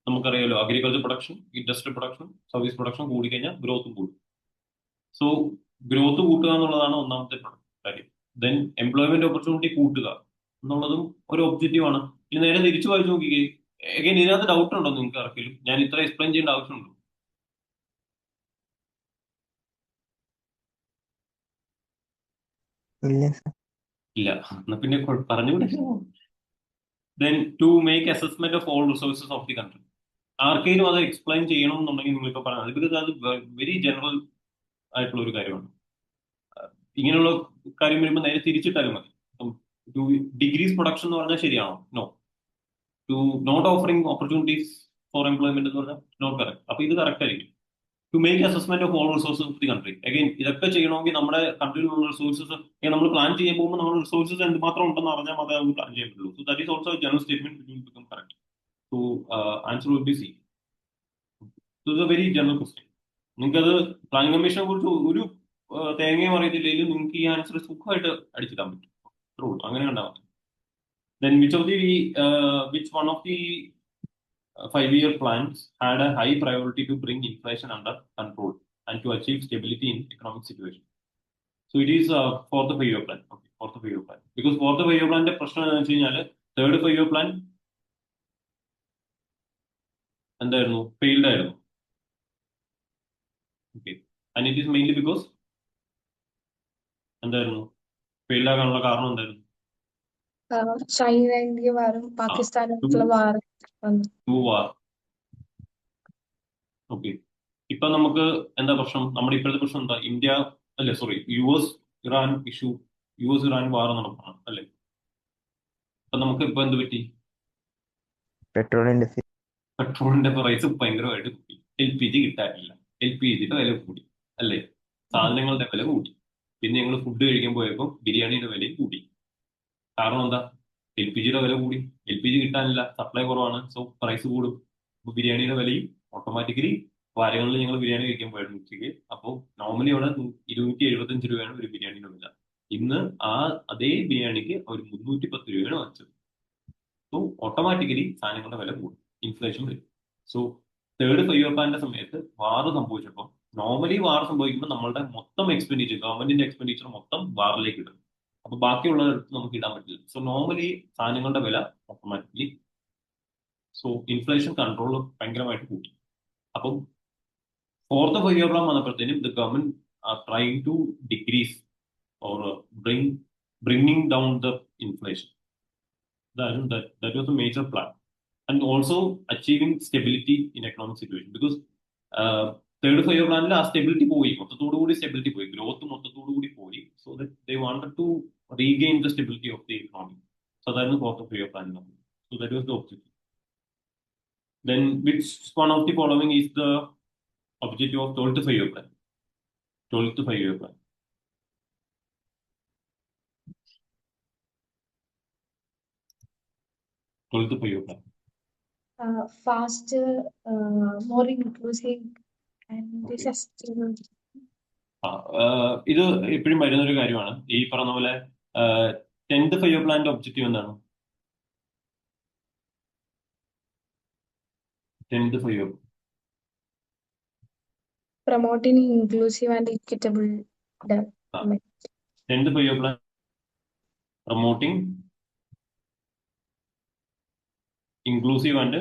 നമുക്കറിയാലോ, agriculture production, industrial production, service production കൂടിക്കഴിഞ്ഞാൽ ഗ്രോത്തും കൂടും. സോ ഗ്രോത്ത് കൂട്ടുക എന്നുള്ളതാണ് ഒന്നാമത്തെ കാര്യം. ദെൻ എംപ്ലോയ്മെന്റ് ഓപ്പർച്യൂണിറ്റി കൂട്ടുക എന്നുള്ളതും ഒരു ഒബ്ജക്റ്റീവ് ആണ്. ഇനി നേരെ തിരിച്ചു വായിച്ചു നോക്കിക്കേ. എഗൈൻ ഇതിനകത്ത് ഡൗട്ട് ഉണ്ടോ നിങ്ങൾക്ക് ആർക്കെങ്കിലും? ഞാൻ ഇത്ര എക്സ്പ്ലെയിൻ ചെയ്യേണ്ട ആവശ്യമുണ്ടോ? ഇല്ല സർ. ഇല്ല. എന്നാ പിന്നെ പറഞ്ഞുകൂടെ. Then to make assessment of all resources of the country. ആർക്കെങ്കിലും അത് എക്സ്പ്ലെയിൻ ചെയ്യണം എന്നുണ്ടെങ്കിൽ നിങ്ങളിപ്പോൾ പറഞ്ഞത്, ബിക്കോസ് അത് വെരി ജനറൽ ആയിട്ടുള്ള ഒരു കാര്യമാണ്. ഇങ്ങനെയുള്ള കാര്യം വരുമ്പോൾ നേരെ തിരിച്ചിട്ടാലും മതി. ടു ഡിഗ്രീസ് പ്രൊഡക്ഷൻ എന്ന് പറഞ്ഞാൽ ശരിയാണോ? No. To not offering opportunities for employment എന്ന് പറഞ്ഞാൽ നോട്ട് കറക്റ്റ്. അപ്പൊ ഇത് കറക്റ്റ് ആയിരിക്കും. To make assessment of all resources of the country. Again ഇതൊക്കെ ചെയ്യണമെങ്കിൽ നമ്മുടെ കൺട്രിയിലുള്ള റിസോഴ്സസ് നമ്മൾ പ്ലാൻ ചെയ്യാൻ പോകുമ്പോൾ നമ്മുടെ റിസോഴ്സസ് എന്തുമാത്രം ഉണ്ടെന്ന് അറിഞ്ഞാൽ മാത്രമേ നമുക്ക് പ്ലാൻ ചെയ്യാൻ പറ്റുള്ളൂ. So that is also general statement will become correct. So answer will be C. It's A very general question. നിങ്ങൾക്കത് പ്ലാനിംഗ് കമ്മീഷനെ കുറിച്ച് ഒരു തേങ്ങയും അറിയത്തില്ലെങ്കിൽ നിങ്ങൾക്ക് ഈ ആൻസർ സുഖമായിട്ട് അടിച്ചിടാൻ പറ്റും. അത്രേ ഉള്ളൂ. അങ്ങനെ കണ്ടാൽ മതി. Then which one of the 5-year plans had a high priority to bring inflation under control and to achieve stability in economic situation? So it is for the 5-year plan. Okay, for the 5-year plan. Because for the 5-year plan, പ്രശ്നം എന്താണെന്ന് വെച്ച് കഴിഞ്ഞാൽ third 5-year plan എന്തായിരുന്നു? Failed ആയിരുന്നു. Okay, and it is mainly because എന്തായിരുന്നു failed ആകാനുള്ള കാരണം? എന്തായിരുന്നു? ചൈന ഇന്ത്യ വാറും പാകിസ്ഥാനുമായിട്ടുള്ള വാർ വന്നു. വാർ. ഓക്കെ, ഇപ്പൊ നമുക്ക് എന്താ പ്രശ്നം? നമ്മുടെ ഇപ്പോഴത്തെ പ്രശ്നം എന്താ? ഇന്ത്യ അല്ലെ, sorry, US Iran issue, US Iran war നടക്കണം അല്ലെ? അപ്പൊ നമുക്ക് ഇപ്പൊ എന്ത് പറ്റി? പെട്രോളിന്റെ പ്രൈസ് ഭയങ്കരമായിട്ട് കൂടി. LPG കിട്ടാനില്ല. LPGയുടെ വില കൂടി അല്ലേ? സാധനങ്ങളുടെ വില കൂടി. പിന്നെ ഞങ്ങൾ ഫുഡ് കഴിക്കാൻ പോയപ്പോൾ ബിരിയാണിയുടെ വിലയും കൂടി. കാരണം എന്താ? LPGയുടെ വില കൂടി. LPG കിട്ടാനില്ല, സപ്ലൈ കുറവാണ്. സോ പ്രൈസ് കൂടും. അപ്പൊ ബിരിയാണിയുടെ വിലയും ഓട്ടോമാറ്റിക്കലി. വാരങ്ങളിൽ ഞങ്ങൾ ബിരിയാണി കഴിക്കാൻ പോയിരുന്നു ഉച്ചയ്ക്ക്. അപ്പോൾ നോർമലി അവിടെ 275 രൂപയാണ് ഒരു ബിരിയാണിയുടെ വില. ഇന്ന് അതേ ബിരിയാണിക്ക് അവർ 310 രൂപയാണ് വാങ്ങിച്ചത്. സോ ഓട്ടോമാറ്റിക്കലി സാധനങ്ങളുടെ വില കൂടും, ഇൻഫ്ലേഷൻ വരും. സോ തേർഡ് 5-year പ്ലാന്റെ സമയത്ത് വാർ സംഭവിച്ചപ്പോൾ, നോർമലി വാർ സംഭവിക്കുമ്പോൾ നമ്മളുടെ മൊത്തം എക്സ്പെൻഡിച്ചർ, ഗവൺമെന്റിന്റെ എക്സ്പെൻഡിച്ചർ മൊത്തം വാറിലേക്ക് ഇടും. അപ്പൊ ബാക്കിയുള്ളവർക്ക് നമുക്ക് ഇടാൻ പറ്റില്ല. സോ നോർമലി സാധനങ്ങളുടെ വില ഓട്ടോമാറ്റിക്കലി, സോ ഇൻഫ്ലേഷൻ കൺട്രോൾ ഭയങ്കരമായിട്ട് കൂട്ടി. അപ്പം ഫോർത്ത് 5-year പ്ലാൻ വന്നപ്പോഴത്തേനും the government are trying to decrease or bringing down the inflation. That was a major plan. And also achieving stability in economic situation. Because third 5-year പ്ലാനിൽ ആ stability പോയി, മൊത്തത്തോടുകൂടി stability പോയി, growth മൊത്തത്തോടുകൂടി പോയി. So that they wanted to regain the stability of the economy. So അതായിരുന്നു fourth 5-year plan. So that was the objective. Then which one of the following is the objective of 12th 5-year plan? 12th 5-year plan. Faster, more inclusive and sustainable. ഇത് എപ്പോഴും വരുന്ന ഒരു കാര്യമാണ്. ഈ പറഞ്ഞ പോലെ 10th 5-year പ്ലാന്റെ objective എന്താണ്? 10th 5-year Promoting inclusive and equitable development. 10th 5-year plan promoting inclusive and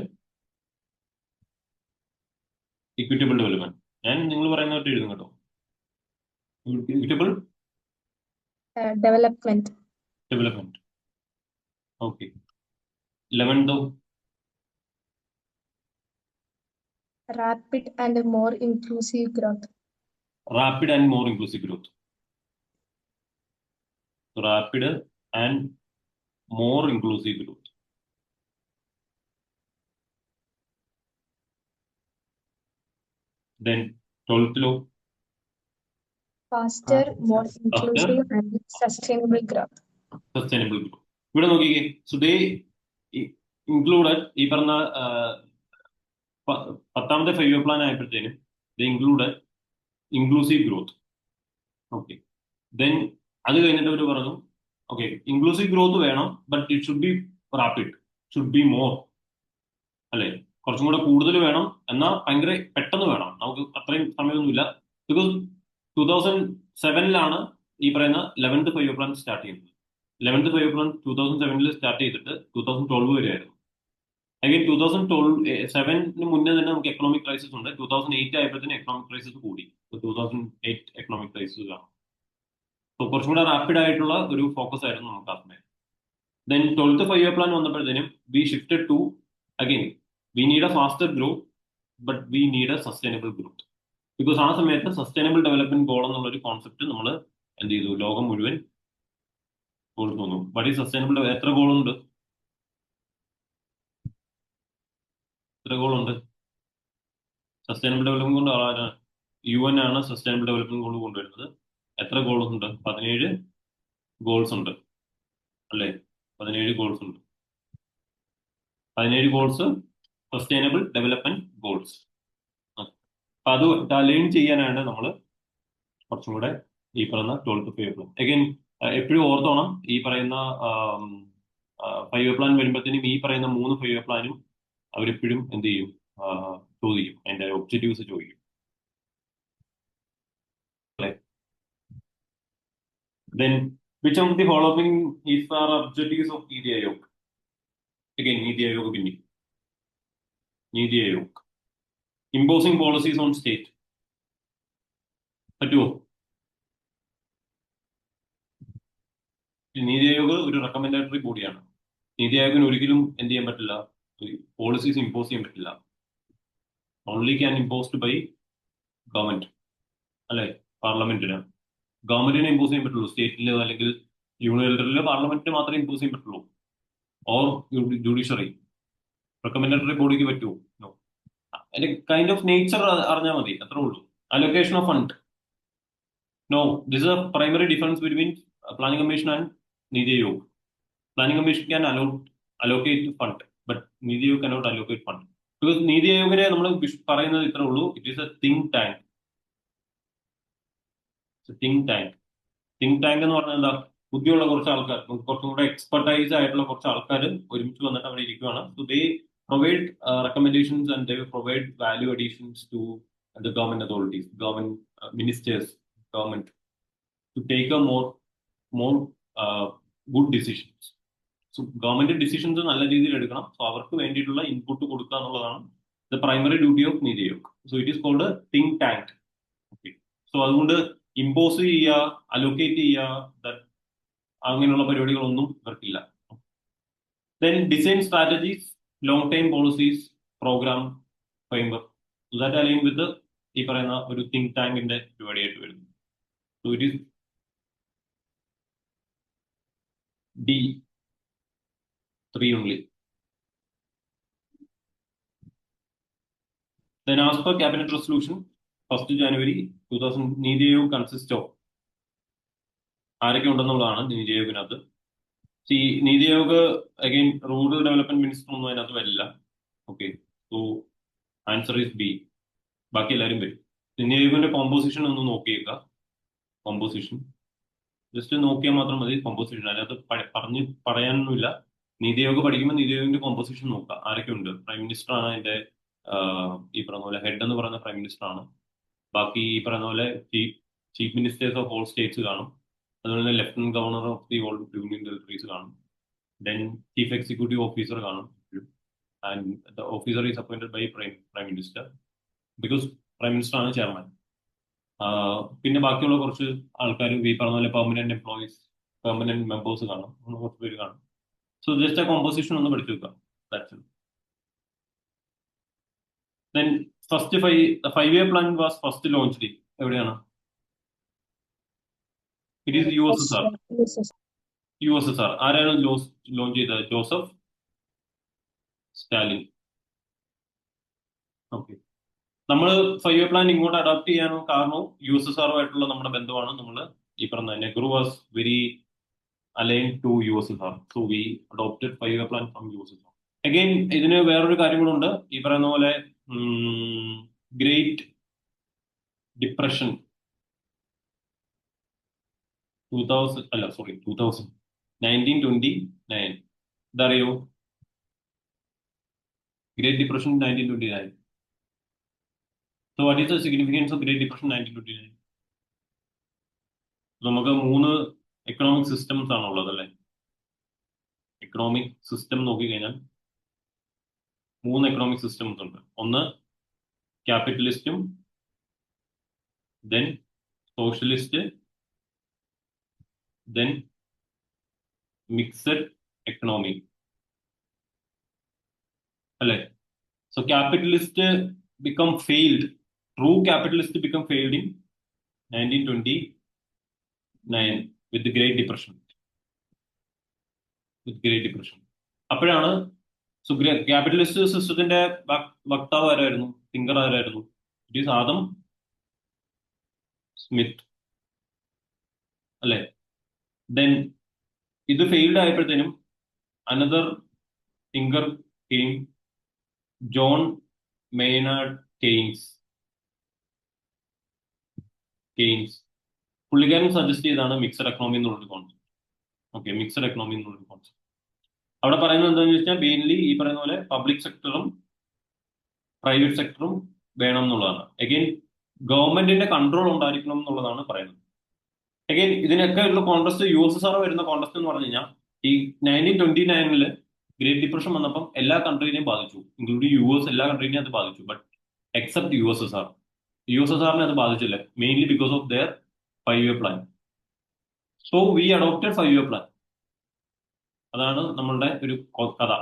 equitable development. ഞാൻ നിങ്ങൾ പറയുന്നതായിട്ട് എഴുതും കേട്ടോ. Equitable development. Okay. 11th rapid and more inclusive growth. Rapid and more inclusive growth. Rapid and more inclusive growth. Then 12th law. Faster, more inclusive and sustainable growth. Sustainable growth. ഇവിടെ നോക്കിക്കേ. So they included ഈ പറഞ്ഞ 10th 5-year plan ആയപ്പോഴത്തേനും they included inclusive growth. Okay, then അത് കഴിഞ്ഞിട്ട് അവർ പറഞ്ഞു okay inclusive growth വേണം, but it should be rapid, should be more അല്ലെ? കുറച്ചും കൂടെ കൂടുതൽ വേണം, എന്നാൽ ഭയങ്കര പെട്ടെന്ന് വേണം. നമുക്ക് അത്രയും സമയമൊന്നുമില്ല. ബിക്കോസ് 2007 ഈ പറയുന്ന 11th 5-year പ്ലാൻ സ്റ്റാർട്ട് ചെയ്യുന്നത്. 11th 5-year പ്ലാൻ 2007 സ്റ്റാർട്ട് ചെയ്തിട്ട് 2012 വരെ ആയിരുന്നു. അഗൈൻ 2007 മുന്നേ തന്നെ നമുക്ക് എക്കണോമിക് ക്രൈസിസ് ഉണ്ട്. 2008 ആയപ്പോഴത്തേന് എക്കണോമിക് ക്രൈസിസ് കൂടി. 2008 എക്കണോമിക് ക്രൈസിസ് കാണും. സോ കുറച്ചും കൂടെ റാപ്പിഡ് ആയിട്ടുള്ള ഒരു ഫോക്കസ് ആയിരുന്നു നമുക്ക് ആ സമയം. ദെൻ 12th 5-year പ്ലാൻ വന്നപ്പോഴത്തേനും we shifted to again we need a faster growth but we need a sustainable growth. Because ആ സമയത്ത് സസ്റ്റൈനബിൾ ഡെവലപ്മെന്റ് ഗോൾ എന്നുള്ള ഒരു കോൺസെപ്റ്റ് നമ്മൾ എന്ത് ചെയ്തു, ലോകം മുഴുവൻ കൊടുക്കുന്നു. ബട്ട് ഈ സസ്റ്റൈനബിൾ എത്ര ഗോളുണ്ട്? എത്ര ഗോളുണ്ട്? സസ്റ്റൈനബിൾ ഡെവലപ്മെന്റ് കൊണ്ട് ആരാണ്? UN ആണ് സസ്റ്റൈനബിൾ ഡെവലപ്മെന്റ് ഗോൾ കൊണ്ടുവരുന്നത്. എത്ര ഗോൾസ് ഉണ്ട്? 17 ഗോൾസ് ഉണ്ട് അല്ലേ? 17 ഗോൾസ് ഉണ്ട്. 17 ഗോൾസ് സസ്റ്റൈനബിൾ ഡെവലപ്മെന്റ് ഗോൾസ്. അപ്പൊ അത് അലൈൻ ചെയ്യാനാണ് നമ്മൾ കുറച്ചും കൂടെ ഈ പറയുന്ന 12th 5-year പ്ലാൻ. അഗൈൻ എപ്പോഴും ഓർത്തോണം, ഈ പറയുന്ന 5-year പ്ലാൻ വരുമ്പോഴത്തേനും ഈ പറയുന്ന 3 5-year പ്ലാനും അവരെപ്പോഴും എന്ത് ചെയ്യും, ചോദിക്കും, അതിന്റെ ഒബ്ജക്റ്റീവ്സ് ചോദിക്കും. Then, which of the following is our objectives of Niti Aayog? Again, Niti Aayog opinion. Niti Aayog. Imposing policies on state. പറ്റുമോ? നീതി ആയോഗ് ഒരു റെക്കമെൻഡേറ്ററി ബോഡിയാണ്. നീതി ആയോഗിന് ഒരിക്കലും എന്ത് ചെയ്യാൻ പറ്റില്ല, പോളിസീസ് ഇമ്പോസ് ചെയ്യാൻ പറ്റില്ല. Only can imposed by government അല്ലെ, പാർലമെന്റിന്. ഗവൺമെന്റിനെ ഇമ്പോസ് ചെയ്യാൻ പറ്റുള്ളൂ. സ്റ്റേറ്റിലോ അല്ലെങ്കിൽ യൂണിയൻ ടെറിട്ടറിയിലോ പാർലമെന്റിന് മാത്രമേ ഇമ്പോസ് ചെയ്യാൻ പറ്റുള്ളൂ. Or judiciary. റെക്കമെൻഡേറ്ററി ബോഡിക്ക് പറ്റുമോ? നോ. അതിന്റെ കൈൻഡ് ഓഫ് നേച്ചർ അറിഞ്ഞാൽ മതി, അത്രേ ഉള്ളൂ. Allocation of fund, no. This is a primary difference between planning commission and NITI Aayog. Planning commission can allocate fund, but NITI Aayog cannot allocate fund. Because NITI ആയോഗിനെ നമ്മൾ പറയുന്നത് ഇത്രേ ഉള്ളൂ, it is a think tank. Think tank എന്ന് പറഞ്ഞാൽ എന്താ? ബുദ്ധിയുള്ള കുറച്ച് ആൾക്കാർ, കുറച്ചും കൂടെ എക്സ്പെർട്ടൈസ് ആയിട്ടുള്ള കുറച്ച് ആൾക്കാർ ഒരുമിച്ച് വന്നിട്ട് അവിടെ ഇരിക്കുകയാണ്. So they provide recommendations and they provide value additions to the government authorities, government ministers, government to take a more good decisions. So government decisions നല്ല രീതിയിൽ എടുക്കണം. സോ അവർക്ക് വേണ്ടിയിട്ടുള്ള ഇൻപുട്ട് കൊടുക്കുക എന്നുള്ളതാണ് the primary duty of NITI Aayog. So it is called think tank. Okay. So അതുകൊണ്ട് impose ചെയ്യുക, allocate ചെയ്യുക, അങ്ങനെയുള്ള പരിപാടികളൊന്നും ഇവർക്കില്ല. Then design strategies, long time policies, programme, framework, that align with ഈ പറയുന്ന ഒരു തിങ്ക് ടാങ്കിന്റെ പരിപാടിയായിട്ട് വരുന്നു. So it is D3 only. Then as per cabinet resolution, 1st January 2000, NITI Aayog consist of ആരൊക്കെ ഉണ്ടെന്നുള്ളതാണ് നീതി ആയോഗിനകത്ത്. NITI Aayog again rural development minister ഒന്നും അതിനകത്ത് വരില്ല. Okay. So answer is B. ബാക്കി എല്ലാവരും വരും. നീതി ആയോഗിന്റെ കോമ്പോസിഷൻ ഒന്ന് നോക്കിയേക്കുക. കോമ്പോസിഷൻ ജസ്റ്റ് നോക്കിയാൽ മാത്രം മതി. കോമ്പോസിഷൻ അതിനകത്ത് പറയാനൊന്നുമില്ല. നീതി ആയോഗ് പഠിക്കുമ്പോൾ നീതി ആയോഗിന്റെ കോമ്പോസിഷൻ നോക്കുക, ആരൊക്കെ ഉണ്ട്. പ്രൈം മിനിസ്റ്റർ ആണ് അതിന്റെ ഈ പറയുന്ന പോലെ ഹെഡ് എന്ന് പറയുന്ന പ്രൈം മിനിസ്റ്റർ ആണ്. ബാക്കി ഈ പറയുന്ന പോലെ chief ministers of all states കാണും. അതുപോലെ തന്നെ lieutenant governor of the all union territories കാണും. ദെൻ ചീഫ് എക്സിക്യൂട്ടീവ് ഓഫീസർ കാണും. And the officer is appointed by prime minister, because prime minister ആണ് ചെയർമാൻ. പിന്നെ ബാക്കിയുള്ള കുറച്ച് ആൾക്കാർ ഈ പറഞ്ഞ പോലെ പെർമനന്റ് എംപ്ലോയീസ്, പെർമനന്റ് മെമ്പേഴ്സ് കാണും. കുറച്ച് പേര് കാണും. സോ ജസ്റ്റ് ആ കോമ്പോസിഷൻ ഒന്ന് പഠിച്ചു വെക്കാം. That's it. Then first 5-year plan was first launched എവിടെയാണ്? It is USSR. USSR ആരാണ് ലോഞ്ച് ചെയ്തത്? ജോസഫ് സ്റ്റാലിൻ. ഓക്കെ. നമ്മൾ 5-year പ്ലാൻ ഇങ്ങോട്ട് അഡോപ്റ്റ് ചെയ്യാൻ കാരണം USSR-ആയിട്ടുള്ള നമ്മുടെ ബന്ധമാണ്. നമ്മൾ ഈ പറഞ്ഞ Nehru was very aligned to USSR. So we adopted 5-year plan from USSR. Again, ഇതിന് വേറൊരു കാര്യങ്ങളുണ്ട്. ഈ പറയുന്ന പോലെ ഗ്രേറ്റ് ഡിപ്രഷൻ 1929 ഇതറിയോ? Great Depression 1929. So what is the significance of Great Depression 1929? നമുക്ക് 3 എക്കണോമിക് സിസ്റ്റംസ് ആണുള്ളത് അല്ലേ? എക്കണോമിക് സിസ്റ്റം നോക്കിക്കഴിഞ്ഞാൽ 3 എക്കണോമിക് സിസ്റ്റംസ് ഉണ്ട്. ഒന്ന് ക്യാപിറ്റലിസ്റ്റും, then socialist, then mixed economy അല്ലേ? So capitalist become failed. True capitalist become failed in 1929 with the Great Depression. അപ്പോഴാണ് capitalist സിസ്റ്റത്തിന്റെ വക്താവ് ആരായിരുന്നു? തിങ്കർ ആരായിരുന്നു? ഇറ്റ് ഈസ് ആദം സ്മിത്ത് അല്ലെ? ദെൻ ഇത് ഫെയിൽഡ് ആയപ്പോഴത്തേനും another thinker came, John Maynard Keynes. പുള്ളിക്കാരൻ സജസ്റ്റ് ചെയ്താണ് മിക്സഡ് എക്കണോമി എന്നുള്ളൊരു കോൺസെപ്റ്റ്. ഓക്കെ, മിക്സഡ് എക്കണോമി എന്നുള്ളൊരു കോൺസെപ്റ്റ്. അവിടെ പറയുന്നത് എന്താണെന്ന് വെച്ചാൽ മെയിൻലി ഈ പറയുന്ന പോലെ പബ്ലിക് സെക്ടറും പ്രൈവറ്റ് സെക്ടറും വേണം എന്നുള്ളതാണ്. അഗെയിൻ ഗവൺമെന്റിന്റെ കൺട്രോൾ ഉണ്ടായിരിക്കണം എന്നുള്ളതാണ് പറയുന്നത്. അഗെയിൻ ഇതിനൊക്കെ ഉള്ള കോൺട്രസ്റ്റ് USSR വരുന്ന കോൺട്രസ്റ്റ് എന്ന് പറഞ്ഞു കഴിഞ്ഞാൽ ഈ 1929 ഗ്രേറ്റ് ഡിപ്രഷൻ വന്നപ്പം എല്ലാ കൺട്രീനെയും ബാധിച്ചു, ഇൻക്ലൂഡിങ് US. എല്ലാ കൺട്രീനെയും അത് ബാധിച്ചു, ബട്ട് എക്സെപ്റ്റ് USSR. USSRനെ അത് ബാധിച്ചില്ല, mainly because of their 5-year plan. So we adopted 5-year plan. അതാണ് നമ്മളുടെ ഒരു കഥ.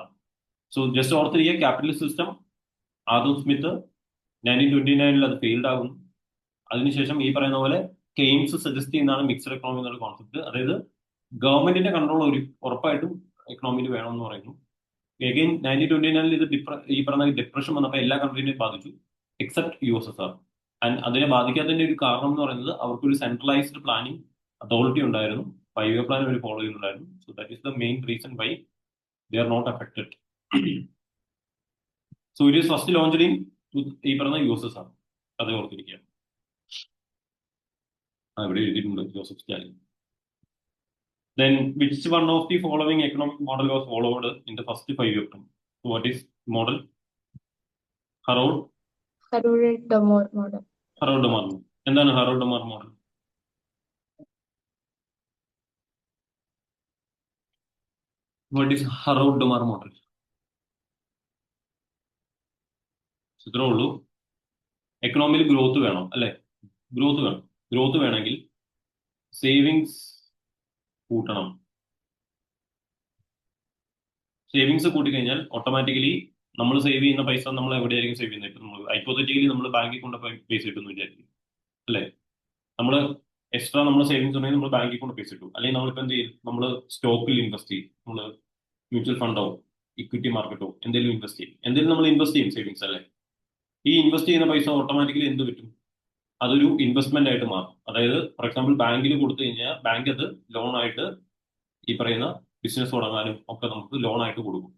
സോ ജസ്റ്റ് ഓർത്തിരിക്കുക, ക്യാപിറ്റലിസ്റ്റ് സിസ്റ്റം ആദം സ്മിത്ത് 1929 അത് ഫെയിൽഡ് ആകുന്നു. അതിനുശേഷം ഈ പറയുന്ന പോലെ കെയ്ൻസ് സജസ്റ്റ് ചെയ്യുന്നതാണ് മിക്സഡ് എക്കണോമി എന്നുള്ള കോൺസെപ്റ്റ്. അതായത് ഗവൺമെന്റിന്റെ കൺട്രോൾ ഉറപ്പായിട്ടും എക്കണോമിയിൽ വേണമെന്ന് പറയുന്നു. അഗെയിൻ 1929 ഇത് ഈ പറഞ്ഞ ഡിപ്രഷൻ വന്നപ്പോൾ എല്ലാ കൺട്രീനെയും ബാധിച്ചു എക്സെപ്റ്റ് USSR. ആൻഡ് അതിനെ ബാധിക്കാത്തതിന്റെ ഒരു കാരണം എന്ന് പറയുന്നത് അവർക്കൊരു സെൻട്രലൈസ്ഡ് പ്ലാനിങ് അതോറിറ്റി ഉണ്ടായിരുന്നു, 5-year പ്ലാൻ അവർ ഫോളോ ചെയ്യുന്നുണ്ടായിരുന്നു. So that is the main reason why they are not affected. So it is first launched in ഈ പറഞ്ഞ USSR. അത് ഓർത്തിരിക്കുക. ഇവിടെ എഴുതിയിട്ടുണ്ട് Joseph Stalin. Then which one of the following economic model was followed in the first 5-year term? So what is model? Harrod-Domar model. Harrod-Domar. എന്താണ് Harrod-Domar model? What is Harrod-Domar model? ഇത്രേ ഉള്ളൂ. എക്കണോമിയിൽ growth വേണം അല്ലെ? Growth വേണമെങ്കിൽ savings കൂട്ടണം. Savings കൂട്ടിക്കഴിഞ്ഞാൽ automatically നമ്മൾ save ചെയ്യുന്ന പൈസ നമ്മൾ എവിടെയായിരിക്കും സേവ് ചെയ്യുന്നത്? ഇപ്പം നമ്മൾ ഹൈപ്പോത്തറ്റിക്കലി നമ്മൾ ബാങ്കിൽ കൊണ്ട് പൈസ ഇട്ടെന്ന് വിചാരിക്കും അല്ലെ? നമ്മൾ എക്സ്ട്രാ നമ്മൾ സേവിങ്സ് ഉണ്ടെങ്കിൽ നമ്മൾ ബാങ്കിൽ കൊണ്ട് പൈസ ഇട്ടു. അല്ലെങ്കിൽ നമ്മളിപ്പോൾ എന്ത് ചെയ്യും? നമ്മൾ സ്റ്റോക്കിൽ ഇൻവെസ്റ്റ് ചെയ്യും, നമ്മൾ മ്യൂച്വൽ ഫണ്ടോ ഇക്വിറ്റി മാർക്കറ്റോ എന്തെങ്കിലും ഇൻവെസ്റ്റ് ചെയ്യും. എന്തെങ്കിലും നമ്മൾ ഇൻവെസ്റ്റ് ചെയ്യും സേവിങ്സ് അല്ലെ? ഈ ഇൻവെസ്റ്റ് ചെയ്യുന്ന പൈസ ഓട്ടോമാറ്റിക്കലി എന്ത് പറ്റും? അതൊരു ഇൻവെസ്റ്റ്മെന്റ് ആയിട്ട് മാറും. അതായത് ഫോർ എക്സാമ്പിൾ ബാങ്കിൽ കൊടുത്തു കഴിഞ്ഞാൽ ബാങ്ക് അത് ലോൺ ആയിട്ട് ഈ പറയുന്ന ബിസിനസ് തുടങ്ങാനും ഒക്കെ നമുക്ക് ലോൺ ആയിട്ട് കൊടുക്കും.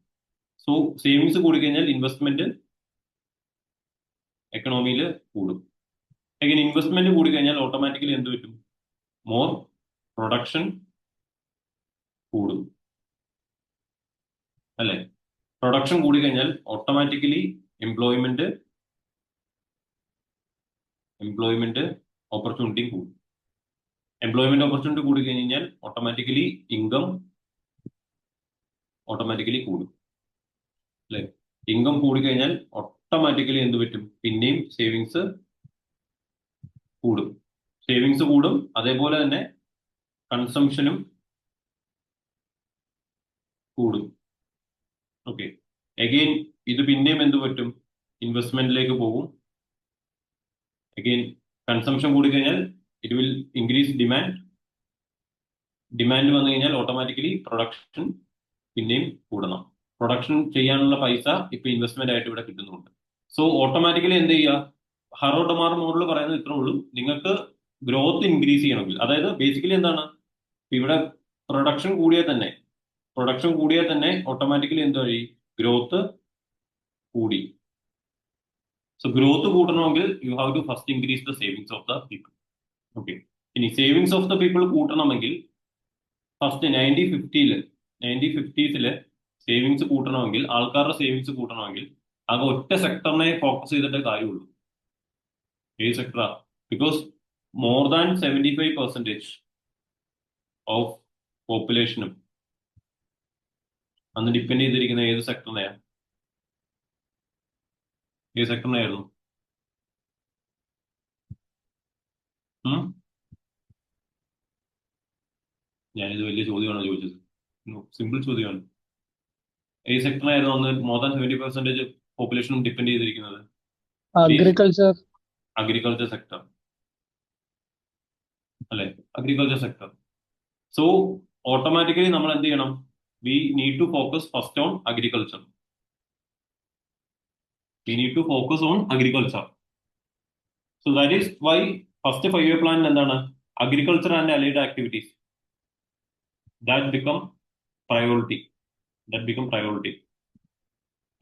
സോ സേവിങ്സ് കൂടിക്കഴിഞ്ഞാൽ ഇൻവെസ്റ്റ്മെന്റ് എക്കണോമിയിൽ കൂടും. അങ്ങനെ ഇൻവെസ്റ്റ്മെന്റ് കൂടിക്കഴിഞ്ഞാൽ ഓട്ടോമാറ്റിക്കലി എന്ത് പറ്റും? മോർ പ്രൊഡക്ഷൻ കൂടും അല്ലെ? പ്രൊഡക്ഷൻ കൂടിക്കഴിഞ്ഞാൽ ഓട്ടോമാറ്റിക്കലി എംപ്ലോയ്മെന്റ് ഓപ്പർച്യൂണിറ്റി കൂടും. എംപ്ലോയ്മെന്റ് ഓപ്പർച്യൂണിറ്റി കൂടി കഴിഞ്ഞാൽ ഓട്ടോമാറ്റിക്കലി ഇൻകം കൂടും അല്ലെ? ഇൻകം കൂടിക്കഴിഞ്ഞാൽ ഓട്ടോമാറ്റിക്കലി എന്ത് പറ്റും? പിന്നെയും സേവിങ്സ് കൂടും. അതേപോലെ തന്നെ കൺസംഷനും കൂടും. ഓക്കെ, അഗെയിൻ ഇത് പിന്നെയും എന്ത് പറ്റും? ഇൻവെസ്റ്റ്മെന്റിലേക്ക് പോകും. അഗെയിൻ കൺസംഷൻ കൂടിക്കഴിഞ്ഞാൽ ഇറ്റ് വിൽ ഇൻക്രീസ് ഡിമാൻഡ് വന്നു കഴിഞ്ഞാൽ ഓട്ടോമാറ്റിക്കലി പ്രൊഡക്ഷൻ പിന്നെയും കൂടണം. പ്രൊഡക്ഷൻ ചെയ്യാനുള്ള പൈസ ഇപ്പൊ ഇൻവെസ്റ്റ്മെന്റ് ആയിട്ട് ഇവിടെ കിട്ടുന്നുണ്ട്. സോ ഓട്ടോമാറ്റിക്കലി എന്ത് ചെയ്യുക? ഹറോഡ്-ഡൊമാർ മോഡൽ പറയുന്നത് ഇത്രേ ഉള്ളൂ. നിങ്ങൾക്ക് ഗ്രോത്ത് ഇൻക്രീസ് ചെയ്യണമെങ്കിൽ, അതായത് ബേസിക്കലി എന്താണ്, ഇവിടെ പ്രൊഡക്ഷൻ കൂടിയാൽ തന്നെ ഓട്ടോമാറ്റിക്കലി എന്ത് വഴി? ഗ്രോത്ത് കൂടി. സോ ഗ്രോത്ത് കൂട്ടണമെങ്കിൽ you have to first increase the savings of the people. Okay, ഇനി സേവിങ്സ് ഓഫ് ദ പീപ്പിൾ കൂട്ടണമെങ്കിൽ ഫസ്റ്റ് 1950s സേവിങ്സ് കൂട്ടണമെങ്കിൽ, ആൾക്കാരുടെ സേവിങ്സ് കൂട്ടണമെങ്കിൽ ആകെ ഒറ്റ സെക്ടറിനെ ഫോക്കസ് ചെയ്തിട്ടേ കാര്യമുള്ളൂ. ഏത് സെക്ടറാ? ബിക്കോസ് മോർ ദാൻ 75% ഓഫ് പോപ്പുലേഷനും അന്ന് ഡിപ്പെൻഡ് ചെയ്തിരിക്കുന്ന ഏത് സെക്ടറിനെയാണ്? ഏത് സെക്ടറിനെയായിരുന്നു? ഞാനിത് വലിയ ചോദ്യമാണോ ചോദിച്ചത്? സിമ്പിൾ ചോദ്യമാണ്. ഏത് സെക്ടറിനായിരുന്നു അന്ന് മോർ ദാൻ 70% പോപ്പുലേഷനും ഡിപ്പെൻഡ് ചെയ്തിരിക്കുന്നത്? അഗ്രികൾച്ചർ. അഗ്രികൾച്ചർ സെക്ടർ അല്ലെ? Agriculture sector. സോ ഓട്ടോമാറ്റിക്കലി നമ്മൾ എന്ത് ചെയ്യണം? We need to focus first on agriculture. We need to focus on agriculture. So that is why first 5-year പ്ലാനിൽ എന്താണ്? Agriculture and allied activities that become priority.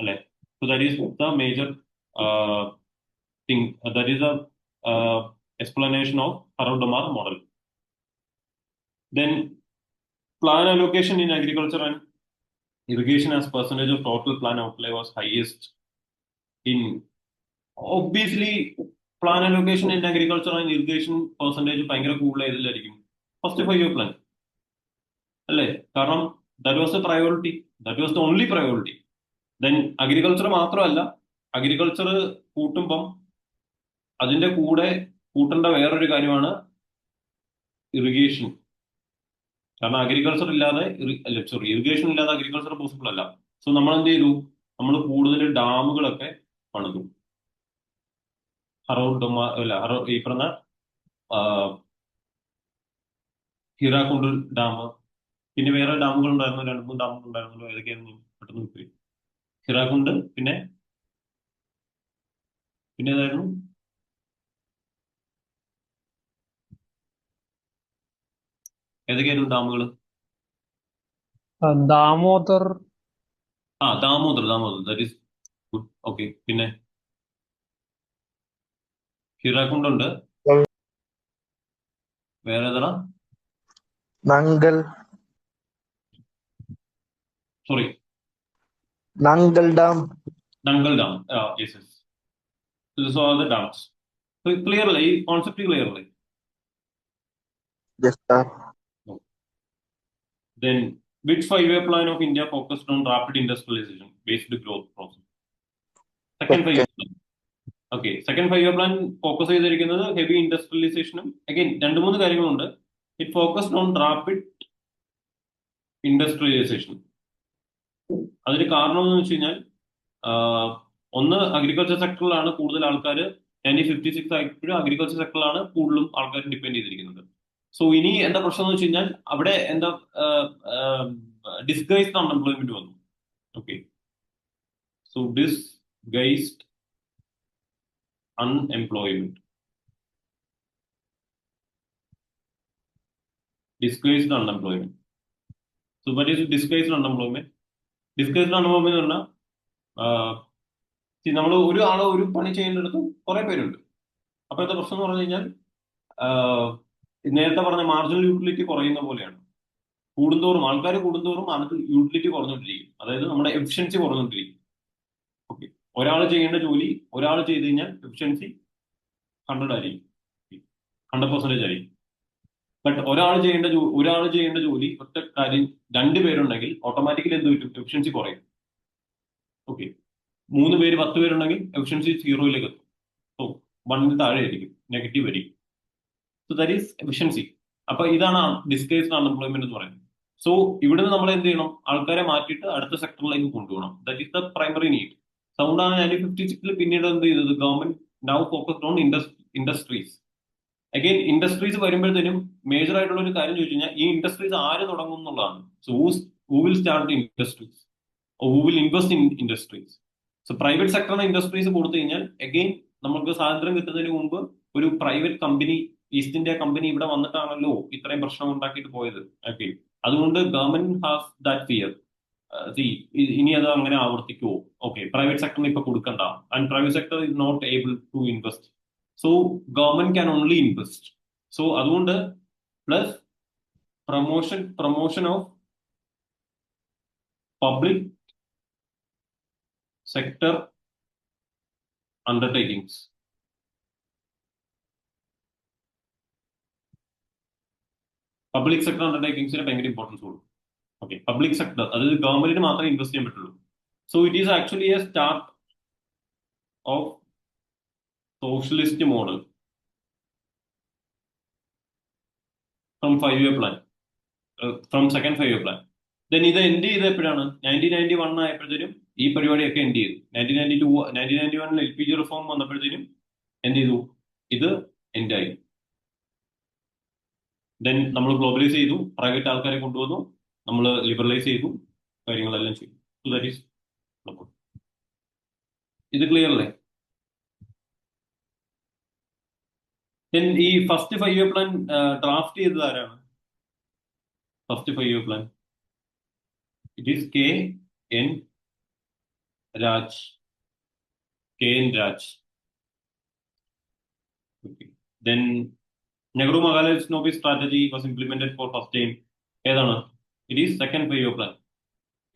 അല്ലെ? So that is the major thing. That is a explanation of Harrow-Damar model. Then plan allocation in agriculture and irrigation as percentage of total plan outlay was highest in, obviously plan allocation in agriculture and irrigation percentage ഭയങ്കര കൂടുതലായിരിക്കും first 5-year plan അല്ലേ? കാരണം that was the priority, that was the only priority. Then agriculture മാത്രമല്ല, agriculture കൂട്ടുമ്പം അതിന്റെ കൂടെ കൂട്ടേണ്ട വേറൊരു കാര്യമാണ് irrigation. കാരണം അഗ്രികൾച്ചർ ഇല്ലാതെ ഇറിഗേഷൻ ഇല്ലാതെ അഗ്രികൾച്ചർ പോസിബിൾ അല്ല. സോ നമ്മൾ എന്ത് ചെയ്തു? നമ്മൾ കൂടുതൽ ഡാമുകളൊക്കെ പണിതു. ഈ പറഞ്ഞ ഹിരാക്കുണ്ട് ഡാം, പിന്നെ വേറെ ഡാമുകൾ ഉണ്ടായിരുന്നു, 2-3 ഡാമുകൾ ഉണ്ടായിരുന്നല്ലോ. ഏതൊക്കെയായിരുന്നു? പെട്ടെന്ന് പോയി. ഹിരാക്കുണ്ട്, പിന്നെ ഏതായിരുന്നു? ഏതൊക്കെയായിരുന്നു ഡാമുകൾ? Damodar. Damodar. That is good. Okay. പിന്നെ ഹിരാക്കുണ്ടുണ്ട്, വേറെ ഏതാ? Nangal sorry, Nangal dam. Nangal Dam. Yes. So these are the dams. So clearly, concept clearly. Yes, sir. Then, which 5-year plan of India focused on rapid industrialization based growth process? Second 5-year plan. Okay. Second 5-year plan focus ചെയ്തിരിക്കുന്നത് heavy industrialization. Again, 2-3 കാര്യങ്ങളുണ്ട്. It focused on rapid industrialization. അതിന് കാരണം എന്ന് വെച്ച് കഴിഞ്ഞാൽ ഒന്ന് agriculture സെക്ടറിലാണ് കൂടുതൽ ആൾക്കാർ. 1956 ആയിട്ടും അഗ്രികൾച്ചർ സെക്ടറിലാണ് കൂടുതലും ആൾക്കാർ ഡിപ്പെൻഡ് ചെയ്തിരിക്കുന്നത്. സോ ഇനി എന്താ പ്രശ്നം എന്ന് വെച്ച് കഴിഞ്ഞാൽ അവിടെ എന്താ ഡിസ്ഗൈസ്ഡ് അൺഎംപ്ലോയ്മെന്റ് വന്നു. Okay. So disguised unemployment. So what is disguised unemployment? Disguised unemployment എന്ന് പറഞ്ഞാൽ നമ്മൾ ഒരു പണി ചെയ്യുന്നിടത്ത് കുറെ പേരുണ്ട്. അപ്പൊ എന്താ പ്രശ്നം എന്ന് പറഞ്ഞു കഴിഞ്ഞാൽ നേരത്തെ പറഞ്ഞ മാർജിനൽ യൂട്ടിലിറ്റി കുറയുന്ന പോലെയാണ്. ആൾക്കാർ കൂടുന്തോറും അത് യൂട്ടിലിറ്റി കുറഞ്ഞുകൊണ്ടിരിക്കും. അതായത് നമ്മുടെ എഫിഷ്യൻസി കുറഞ്ഞുകൊണ്ടിരിക്കും. ഓക്കെ. ഒരാൾ ചെയ്യേണ്ട ജോലി ഒരാൾ ചെയ്ത് കഴിഞ്ഞാൽ എഫിഷ്യൻസി 100% ആയിരിക്കും, 100% ആയിരിക്കും. ബട്ട് ഒരാൾ ചെയ്യേണ്ട ജോലി ഒറ്റ കാര്യം 2 പേരുണ്ടെങ്കിൽ ഓട്ടോമാറ്റിക്കലി എന്ത് പറ്റും? എഫിഷ്യൻസി കുറയും. ഓക്കെ. 3 പേര് 10 പേരുണ്ടെങ്കിൽ എഫിഷ്യൻസി 0-ലേക്ക് എത്തും. സോ 1-ന് താഴെ ആയിരിക്കും, നെഗറ്റീവ് ആയിരിക്കും. So that is efficiency. അപ്പൊ ഇതാണ് ഡിസ്ഗൈസ്ഡ് അൺഎംപ്ലോയ്മെന്റ് എന്ന് പറയുന്നത്. സോ ഇവിടുന്ന് നമ്മൾ എന്ത് ചെയ്യണം? ആൾക്കാരെ മാറ്റിയിട്ട് അടുത്ത സെക്ടറിലേക്ക് കൊണ്ടുപോകണം. That is the primary need. സൗണ്ടാണ് 1956 പിന്നീട് എന്ത് ചെയ്തത്? Government now focused on industries. Again industries വരുമ്പോഴത്തേനും മേജർ ആയിട്ടുള്ള ഒരു കാര്യം ചോദിച്ചു കഴിഞ്ഞാൽ ഈ ഇൻഡസ്ട്രീസ് ആര് തുടങ്ങും എന്നുള്ളതാണ്. So who will start industries, who will invest in industries? So private സെക്ടറിന് ഇൻഡസ്ട്രീസ് കൊടുത്തു കഴിഞ്ഞാൽ അഗെയിൻ നമുക്ക് സ്വാതന്ത്ര്യം കിട്ടുന്നതിന് മുമ്പ് ഒരു private company, East India Company ഇവിടെ വന്നിട്ടാണല്ലോ ഇത്രയും പ്രശ്നം ഉണ്ടാക്കിയിട്ട് പോയത്. ഓക്കെ. അതുകൊണ്ട് ഗവൺമെന്റ് ഹാസ് ദാറ്റ് ഫിയർ. ഇനി അത് അങ്ങനെ ആവർത്തിക്കുമോ? ഓക്കെ. പ്രൈവറ്റ് സെക്ടറിന് ഇപ്പൊ കൊടുക്കണ്ട, and private sector is not able to invest. So government can only invest. So അതുകൊണ്ട് plus promotion of public sector undertakings. Public sector അണ്ടർടേക്കിങ്സിന് ഭയങ്കര ഇമ്പോർട്ടൻസ് കൊടുക്കും. ഓക്കെ, പബ്ലിക് സെക്ടർ അത് ഗവൺമെന്റിന് മാത്രമേ ഇൻവെസ്റ്റ് ചെയ്യാൻ പറ്റുള്ളൂ. So it is actually A start of socialist model from 5-year plan, from second 5-year plan. Then ഇത് എൻഡ് ചെയ്ത് എപ്പോഴാണ്? 1991 ആയപ്പോഴത്തേനും ഈ പരിപാടിയൊക്കെ എൻഡ് ചെയ്തു. 1991 LPG റിഫോം വന്നപ്പോഴത്തേനും എന്ത് ചെയ്തു? ഇത് എൻഡ് ആയി. ദെൻ നമ്മൾ ഗ്ലോബലൈസ് ചെയ്തു, പ്രൈവറ്റ് ആൾക്കാരെ കൊണ്ടുവന്നു, നമ്മൾ ലിബറലൈസ് ചെയ്തു, കാര്യങ്ങളെല്ലാം ചെയ്തു. സോ ദാറ്റ് ഈസ് ഇത് ക്ലിയർ അല്ലേ? ദെൻ ഈ ഫസ്റ്റ് 5-year പ്ലാൻ ഡ്രാഫ്റ്റ് ചെയ്തത് ആരാണ്? First 5-year plan it is K.N. Raj. K.N. Raj. Okay. Then Nehru-Magalha's strategy was implemented for first time. ഏതാണ്? It is second 5-year plan.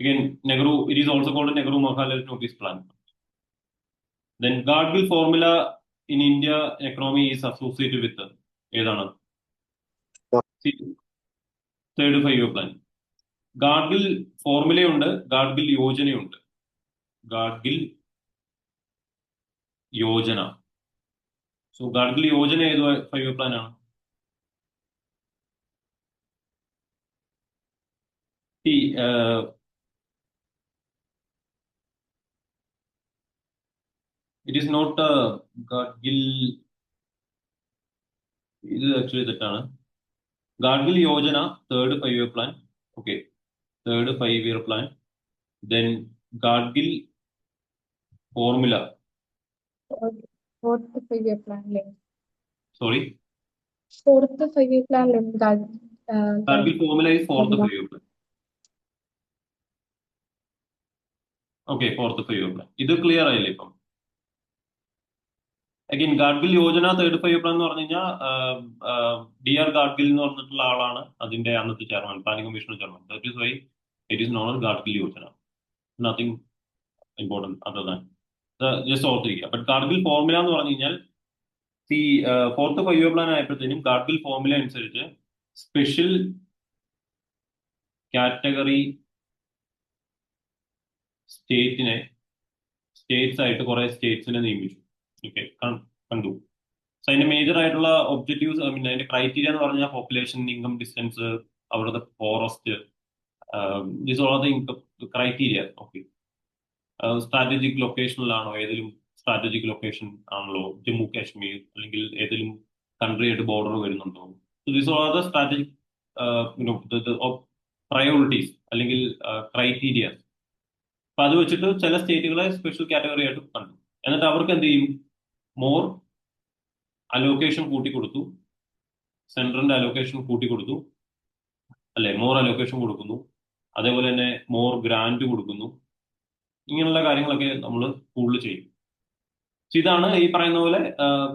Again, Nehru, it is also called Nehru-Magalha's plan. Then Garfield formula in India economy is associated with ഏതാണ്? Third 5-year plan. Gadgil ഫോർമുലയുണ്ട്, ഗാഡ്ഗിൽ യോജനയുണ്ട്. ഗാഡ്ഗിൽ യോജന. സോ ഗാഡ്ഗിൽ യോജന ഏത് 5-year plan ആണ്? It is not Gadgil, ഇത് actually തെറ്റാണ്. Gadgil Yojana third 5-year plan. Okay, third 5-year plan. Then Gadgil formula, Fourth 5-year plan link. Sorry, Fourth 5-year plan link. Gadgil formula is fourth 5-year plan. Okay, fourth 5-year plan. ഇത് clear ആയില്ലേ ഇപ്പം? Again Gadgil Yojana third 5-year plan എന്ന് പറഞ്ഞു കഴിഞ്ഞാൽ DR Gadgil എന്ന് പറഞ്ഞിട്ടുള്ള ആളാണ് അതിന്റെ അന്നത്തെ chairman, planning commission chairman. That is why it is known Gadgil Yojana. Nothing important other than just ഓർത്തിരിക്കുക. ബട്ട് ഗാഡ്ഗിൽ ഫോർമുല എന്ന് പറഞ്ഞു കഴിഞ്ഞാൽ ഈ ഫോർത്ത് 5-year പ്ലാൻ ആയപ്പോഴത്തേനും ഗാഡ്ഗിൽ ഫോർമുല അനുസരിച്ച് സ്പെഷ്യൽ കാറ്റഗറി സ്റ്റേറ്റ്സ് ആയിട്ട് കുറെ സ്റ്റേറ്റ്സിനെ നിയമിച്ചു. ഓക്കെ, കണ്ടു. സോ അതിന്റെ മേജർ ആയിട്ടുള്ള ഒബ്ജക്റ്റീവ്സ്, അതിന്റെ ക്രൈറ്റീരിയ എന്ന് പറഞ്ഞാൽ പോപ്പുലേഷൻ, ഇൻകം ഡിസ്റ്റൻസ്, അവിടുത്തെ forest, these all are the income criteria. Okay, strategic ലൊക്കേഷനിലാണോ, ഏതെങ്കിലും സ്ട്രാറ്റജിക് ലൊക്കേഷൻ ആണല്ലോ, ജമ്മു കാശ്മീർ അല്ലെങ്കിൽ ഏതെങ്കിലും കൺട്രി ആയിട്ട് ബോർഡർ വരുന്നുണ്ടോ. So these all are the strategic priorities അല്ലെങ്കിൽ ക്രൈറ്റീരിയ. അപ്പൊ അത് വെച്ചിട്ട് ചില സ്റ്റേറ്റുകളെ സ്പെഷ്യൽ കാറ്റഗറി ആയിട്ട് കണ്ടു. എന്നിട്ട് അവർക്ക് എന്ത് ചെയ്യും? മോർ അലോക്കേഷൻ കൂട്ടിക്കൊടുത്തു, സെൻട്രലിന്റെ അലോക്കേഷൻ കൂട്ടിക്കൊടുത്തു അല്ലെ, മോർ അലോക്കേഷൻ കൊടുക്കുന്നു, അതേപോലെ തന്നെ മോർ ഗ്രാന്റ് കൊടുക്കുന്നു. ഇങ്ങനെയുള്ള കാര്യങ്ങളൊക്കെ നമ്മൾ കൂടുതൽ ചെയ്യും. ഇതാണ് ഈ പറയുന്ന പോലെ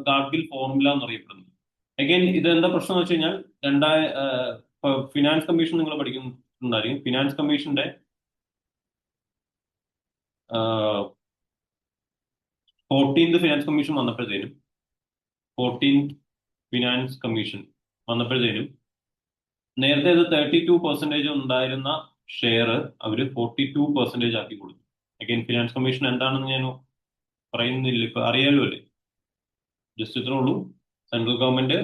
ഗാഡ്ഗിൽ ഫോർമുല എന്ന് അറിയപ്പെടുന്നത്. അഗൈൻ ഇത് എന്താ പ്രശ്നം എന്ന് വെച്ച് കഴിഞ്ഞാൽ ഫിനാൻസ് കമ്മീഷൻ നിങ്ങൾ പഠിക്കുന്നുണ്ടായിരിക്കും. ഫിനാൻസ് കമ്മീഷന്റെ 14th ഫിനാൻസ് കമ്മീഷൻ വന്നപ്പോഴത്തേനും 14th ഫിനാൻസ് കമ്മീഷൻ വന്നപ്പോഴത്തേനും നേരത്തെ അത് 32% ഉണ്ടായിരുന്ന ഷെയർ അവര് 42% ആക്കി കൊടുത്തു. അഗൈൻ ഫിനാൻസ് കമ്മീഷൻ എന്താണെന്ന് ഞാൻ പറയുന്നില്ല, ഇപ്പൊ അറിയാലോ അല്ലേ? ജസ്റ്റ് ഇത്രേ ഉള്ളൂ. സെൻട്രൽ ഗവൺമെന്റ്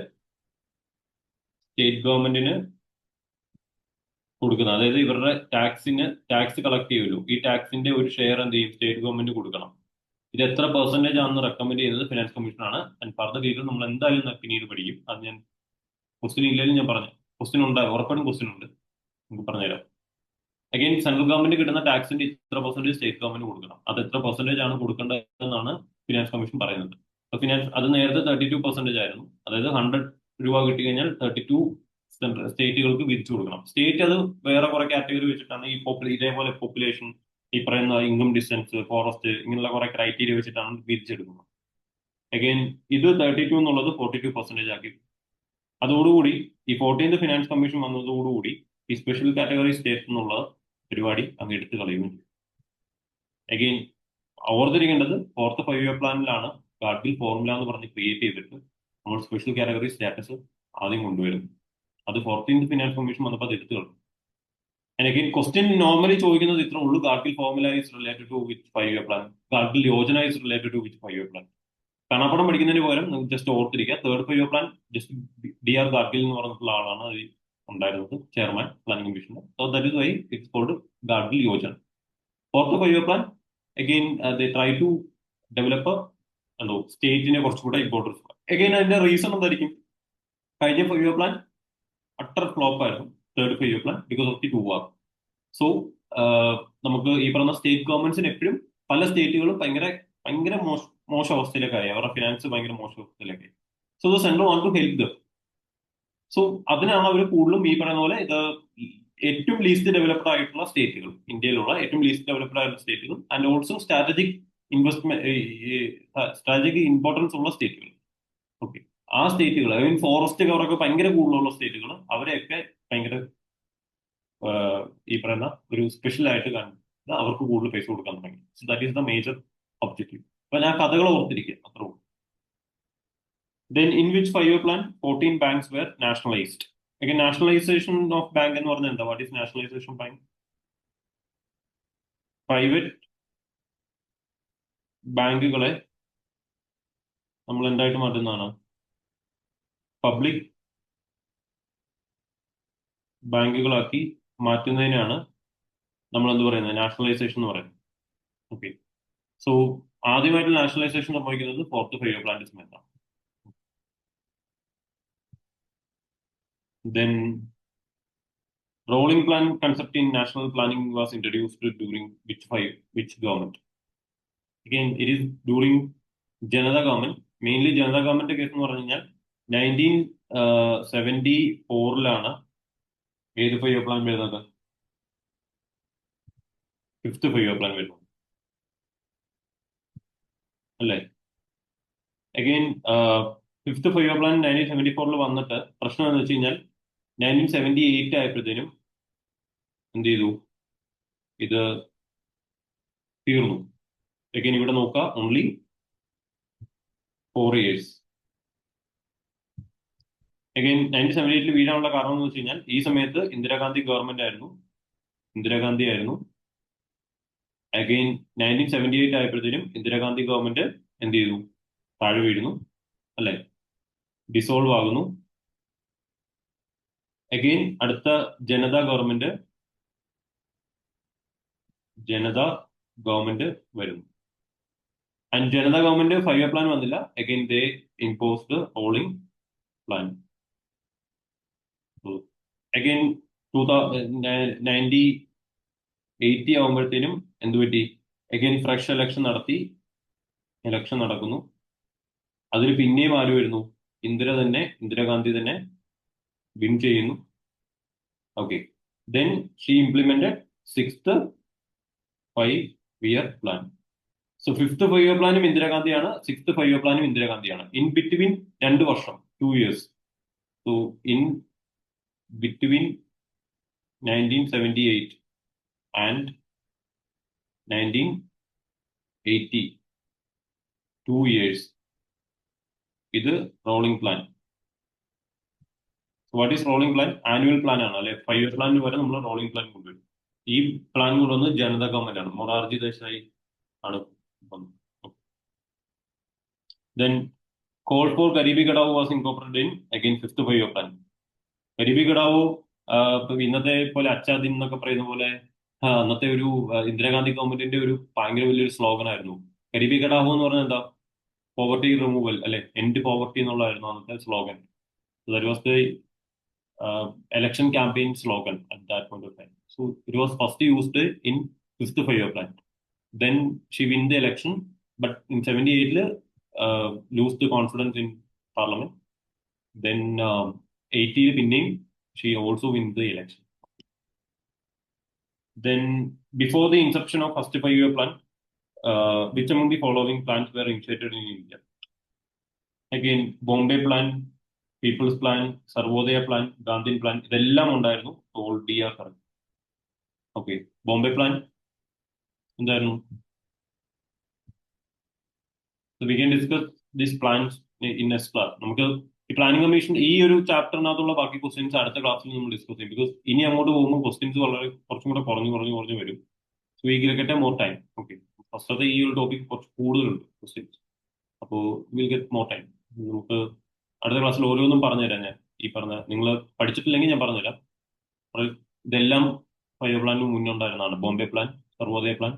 സ്റ്റേറ്റ് ഗവൺമെന്റിന് കൊടുക്കുന്നത്, അതായത് ഇവരുടെ ടാക്സ് കളക്ട് ചെയ്യുമല്ലോ, ഈ ടാക്സിന്റെ ഒരു ഷെയർ എന്ത് ചെയ്യും? സ്റ്റേറ്റ് ഗവൺമെന്റ് കൊടുക്കണം. ഇത് എത്ര പെർസെന്റേജ് ആണെന്ന് റെക്കമെൻഡ് ചെയ്യുന്നത് ഫിനാൻസ് കമ്മീഷനാണ്. ആൻഡ് ഫർദർ ഡീറ്റെയിൽ നമ്മൾ എന്തായാലും പിന്നീട് പഠിക്കും. അത് ഞാൻ ക്വസ്റ്റ്യൻ ഇല്ലെങ്കിലും ഞാൻ പറഞ്ഞു, ക്വസ്റ്റ്യൻ ഉണ്ടാകും, ഉറപ്പായിട്ടും ക്വസ്റ്റ്യൻ ഉണ്ട്, നമുക്ക് പറഞ്ഞുതരാം. അഗൈൻ സെൻട്രൽ ഗവൺമെന്റ് കിട്ടുന്ന ടാക്സിന്റെ ഇത്ര പെർസെന്റേജ് സ്റ്റേറ്റ് ഗവൺമെന്റ് കൊടുക്കണം. അത് എത്ര പെർസെന്റേജ് ആണ് കൊടുക്കേണ്ടതെന്നാണ് ഫിനാൻസ് കമ്മീഷൻ പറയുന്നത്. അപ്പൊ ഫിനാൻസ് അത് നേരത്തെ 32% ആയിരുന്നു. അതായത് 100 രൂപ കിട്ടി കഴിഞ്ഞാൽ 32 സ്റ്റേറ്റുകൾക്ക് വിരിച്ചു കൊടുക്കണം. സ്റ്റേറ്റ് അത് വേറെ കുറെ കാറ്റഗറി വെച്ചിട്ടാണ് ഈ ഇതേപോലെ പോപ്പുലേഷൻ, ഈ പറയുന്ന ഇൻകം ഡിസ്റ്റൻസ്, ഫോറസ്റ്റ്, ഇങ്ങനെയുള്ള കുറെ ക്രൈറ്റീരിയ വെച്ചിട്ടാണ് വിരിച്ചെടുക്കുന്നത്. അഗൈൻ ഇത് 32 എന്നുള്ളത് 42% ആക്കി. അതോടുകൂടി ഈ 14th ഫിനാൻസ് കമ്മീഷൻ വന്നതോടുകൂടി ഈ സ്പെഷ്യൽ കാറ്റഗറി സ്റ്റേറ്റ് എന്നുള്ള പരിപാടി അങ്ങ് എടുത്തു കളയുകയും ചെയ്യും. അഗെയിൻ ഓർത്തിരിക്കേണ്ടത് ഫോർത്ത് 5-year പ്ലാനിലാണ് ഗാഡ്ഗിൽ ഫോർമുല എന്ന് പറഞ്ഞ് ക്രിയേറ്റ് ചെയ്തിട്ട് നമ്മൾ സ്പെഷ്യൽ കാറ്റഗറി സ്റ്റാറ്റസ് ആദ്യം കൊണ്ടുവരുന്നു. അത് 14th ഫിനാൻസ് കമ്മീഷൻ വന്നപ്പോൾ അത് എടുത്തു കളഞ്ഞു. എനിക്ക് ക്വസ്റ്റ്യൻ നോർമലി ചോദിക്കുന്നത് ഇത്ര ഉള്ളൂ: Gadgil formula is related to which 5-year plan, Gadgil Yojana is related to which 5-year plan. കാണാപ്പടം പഠിക്കുന്നതിന് പകരം നിങ്ങൾക്ക് ജസ്റ്റ് ഓർത്തിരിക്കുക, third 5-year plan just DR Gadgil എന്ന് പറഞ്ഞിട്ടുള്ള ആളാണ് അത് ഉണ്ടായിരുന്നത്, ചെയർമാൻ പ്ലാനിംഗ് കമ്മീഷന്റെ. So that is why it's called Gadgil Yojana. Fourth 5-year plan again they try to develop സ്റ്റേറ്റിനെ കുറച്ചുകൂടെ ഇമ്പോർട്ടൻസ്. അഗെയിൻ അതിന്റെ റീസൺ എന്തായിരിക്കും? കഴിഞ്ഞ 5-year പ്ലാൻ അട്ടർ ഫ്ലോപ്പ് ആയിരുന്നു, third 5-year plan, because of the 2 war. So നമുക്ക് ഈ പറഞ്ഞ സ്റ്റേറ്റ് ഗവൺമെന്റ്സിന് എപ്പോഴും പല സ്റ്റേറ്റുകളും ഭയങ്കര ഭയങ്കര മോശം അവസ്ഥയിലേക്കായി, അവരുടെ ഫിനാൻസ് ഭയങ്കര മോശം അവസ്ഥയിലേക്കായി. So the central want to help them. സോ അതിനാണ് അവർ കൂടുതലും ഈ പറയുന്ന പോലെ ഇത് ഏറ്റവും ലീസ്റ്റ് ഡെവലപ്ഡ് ആയിട്ടുള്ള സ്റ്റേറ്റുകൾ, ഇന്ത്യയിലുള്ള ഏറ്റവും ലീസ്റ്റ് ഡെവലപ്ഡ് ആയിട്ടുള്ള സ്റ്റേറ്റുകൾ ആൻഡ് ഓൾസോ സ്ട്രാറ്റജിക് ഇമ്പോർട്ടൻസ് ഉള്ള സ്റ്റേറ്റുകൾ. ഓക്കെ, ആ സ്റ്റേറ്റുകൾ ഫോറസ്റ്റ് കവറൊക്കെ ഭയങ്കര കൂടുതലുള്ള സ്റ്റേറ്റുകൾ, അവരെയൊക്കെ ഭയങ്കര ഈ പറയുന്ന ഒരു സ്പെഷ്യൽ ആയിട്ട് കണ്ട് അവർക്ക് കൂടുതൽ പൈസ കൊടുക്കാൻ തുടങ്ങി. So that is the major objective. അപ്പൊ ഞാൻ കഥകൾ ഓർത്തിരിക്കുക, അത്രേ ഉള്ളൂ. Then in which 5-year plan 14 banks were nationalized? Again, nationalization of bank എന്ന് പറഞ്ഞാൽ എന്താ? What is nationalization bank? Private ബാങ്കുകളെ നമ്മൾ എന്തായിട്ട് മാറ്റുന്നതാണ്? പബ്ലിക് ബാങ്കുകളാക്കി മാറ്റുന്നതിനാണ് നമ്മൾ എന്ത് പറയുന്നത്? നാഷണലൈസേഷൻ എന്ന് പറയുന്നത്. ഓക്കെ, സോ ആദ്യമായിട്ട് നാഷണലൈസേഷൻ സംഭവിക്കുന്നത് ഫോർത്ത് 5-year പ്ലാന്റ് സമയത്താണ്. Then rolling plan concept in national planning was introduced during which government? Again, it is during Janata government. Mainly Janata government case എന്ന് പറഞ്ഞു കഴിഞ്ഞാൽ 1974 ഏത് 5-year പ്ലാൻ വരുന്നത്? 5th 5-year പ്ലാൻ വരുന്നത് അല്ലേ? Again 5th 5-year plan 1974 വന്നിട്ട് പ്രശ്നം എന്ന് വെച്ച് കഴിഞ്ഞാൽ 1978 ആയപ്പോഴത്തേനും എന്ത് ചെയ്തു? ഇത് തീർന്നു. അഗെയിൻ ഇവിടെ നോക്കുക, ഓൺലി 4 years. അഗെയിൻ 1978 വീഴാനുള്ള കാരണം എന്ന് വെച്ച് കഴിഞ്ഞാൽ ഈ സമയത്ത് ഇന്ദിരാഗാന്ധി ഗവൺമെന്റ് ആയിരുന്നു, ഇന്ദിരാഗാന്ധി ആയിരുന്നു. അഗെയിൻ 1978 ആയപ്പോഴത്തേനും ഇന്ദിരാഗാന്ധി ഗവൺമെന്റ് എന്ത് ചെയ്തു? താഴെ വീഴുന്നു അല്ലെ, ഡിസോൾവ് ആകുന്നു. അഗെയിൻ അടുത്ത ജനത ഗവൺമെന്റ് വരുന്നു. And Janata government 5-year plan വന്നില്ല. Again they imposed rolling plan. Again 1980 ആകുമ്പോഴത്തേനും എന്ത് പറ്റി? അഗെയിൻ ഫ്രഷ് ഇലക്ഷൻ നടക്കുന്നു. അതിൽ പിന്നെയും ആര് വരുന്നു? ഇന്ദിരാഗാന്ധി തന്നെ വിൻ ചെയ്യുന്നു. Okay, then she implemented 6th 5-year plan. So 5th 5-year പ്ലാനും ഇന്ദിരാഗാന്ധിയാണ്, 6th 5-year പ്ലാനും ഇന്ദിരാഗാന്ധിയാണ്. ഇൻ ബിറ്റ്വീൻ 2 വർഷം, 2 years. So in between 1978 and 1980, 2 years. ഇത് rolling plan. What is rolling plan? Annual plan ആണ് അല്ലെ. 5-year പ്ലാനിന് വരെ നമ്മൾ റോളിംഗ് പ്ലാൻ കൊണ്ടുവരും. ഈ പ്ലാൻ കൊണ്ടുവന്ന് ജനത ഗവൺമെന്റ് ആണ്, മൊറാർജി ദേശായി ആണ്. Then call for Garibi Hatao was incorporated in again 5th 5-year plan. Garibi Hatao ഇന്നത്തെ പോലെ അച്ചാദിൻ എന്നൊക്കെ പറയുന്ന പോലെ അന്നത്തെ ഒരു ഇന്ദിരാഗാന്ധി ഗവൺമെന്റിന്റെ ഒരു ഭയങ്കര വലിയൊരു സ്ലോഗൻ ആയിരുന്നു. കരീബി ഘടാവോ എന്ന് പറഞ്ഞാൽ എന്താ? പോവർട്ടി റിമൂവൽ അല്ലെ, എൻഡ് പോവർട്ടി എന്നുള്ളതായിരുന്നു അന്നത്തെ slogan. That was the election campaign slogan at that point of time. So it was first used in 5th 5-year plan. Then she win the election, but in 78 lose the confidence in parliament. Then 80 pinning she also win the election. Then before the inception of first 5-year plan, which among the following plans were initiated in India? Again, Bombay plan, people's plan, Sarvodaya plan, Gandhian plan, ഇതെല്ലാം ഉണ്ടായിരുന്നു. All DR correct. Okay, Bombay plan എന്തായിരുന്നു? We can discuss this plans in next class. നമുക്ക് ഈ planning commission ഈ ഒരു ചാപ്റ്ററിനകത്തുള്ള ബാക്കി questions അടുത്ത ക്ലാസ്സിൽ നമ്മൾ ഡിസ്കസ് ചെയ്യും. ബിക്കോസ് ഇനി അങ്ങോട്ട് പോകുമ്പോൾ ക്വസ്റ്റ്യൻസ് വളരെ കുറച്ചും കൂടെ കുറഞ്ഞു വരും. So we get more time. Okay, ഫസ്റ്റത്തെ ഈ ഒരു ടോപ്പിക് കുറച്ച് കൂടുതലുണ്ട് ക്വസ്റ്റ്യൻസ്. അപ്പോൾ വിൽ ഗെറ്റ് മോർ ടൈം. നമുക്ക് അടുത്ത ക്ലാസ്സിൽ ഓരോന്നും പറഞ്ഞുതരാം. ഞാൻ ഈ പറഞ്ഞ നിങ്ങൾ പഠിച്ചിട്ടില്ലെങ്കിൽ ഞാൻ പറഞ്ഞുതരാം. ഇതെല്ലാം 5 പ്ലാനിന് മുന്നേ ഉണ്ടായിരുന്നതാണ്. Bombay plan, Sarvodaya plan,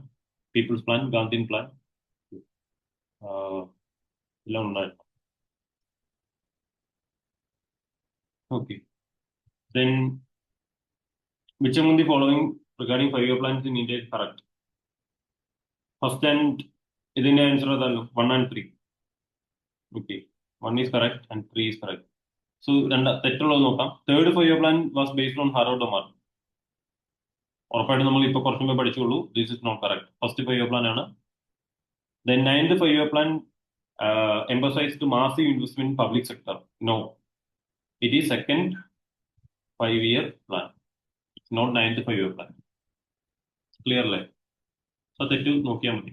people's plan, Gandhian plan എല്ലാം ഉണ്ടായിരുന്നു. Okay, then which among the following regarding 5-year plans in India is correct? First and ഇതിന്റെ ആൻസർ ഏതായാലും 1 and 3. Okay, 1 is correct and 3 is correct. So തെറ്റുള്ളത് നോക്കാം. Third 5-year plan was based on Harold Domar. ഉറപ്പായിട്ട് നമ്മൾ ഇപ്പൊ കുറച്ചും കൂടെ പഠിച്ചുള്ളൂ. This is not correct. First 5-year plan ആണ്. Then 9th 5-year plan emphasized massive investment in public sector. No, it is second 5-year plan. It's not 9th 5-year plan. Clear അല്ലേ? So തെറ്റ് നോക്കിയാൽ മതി.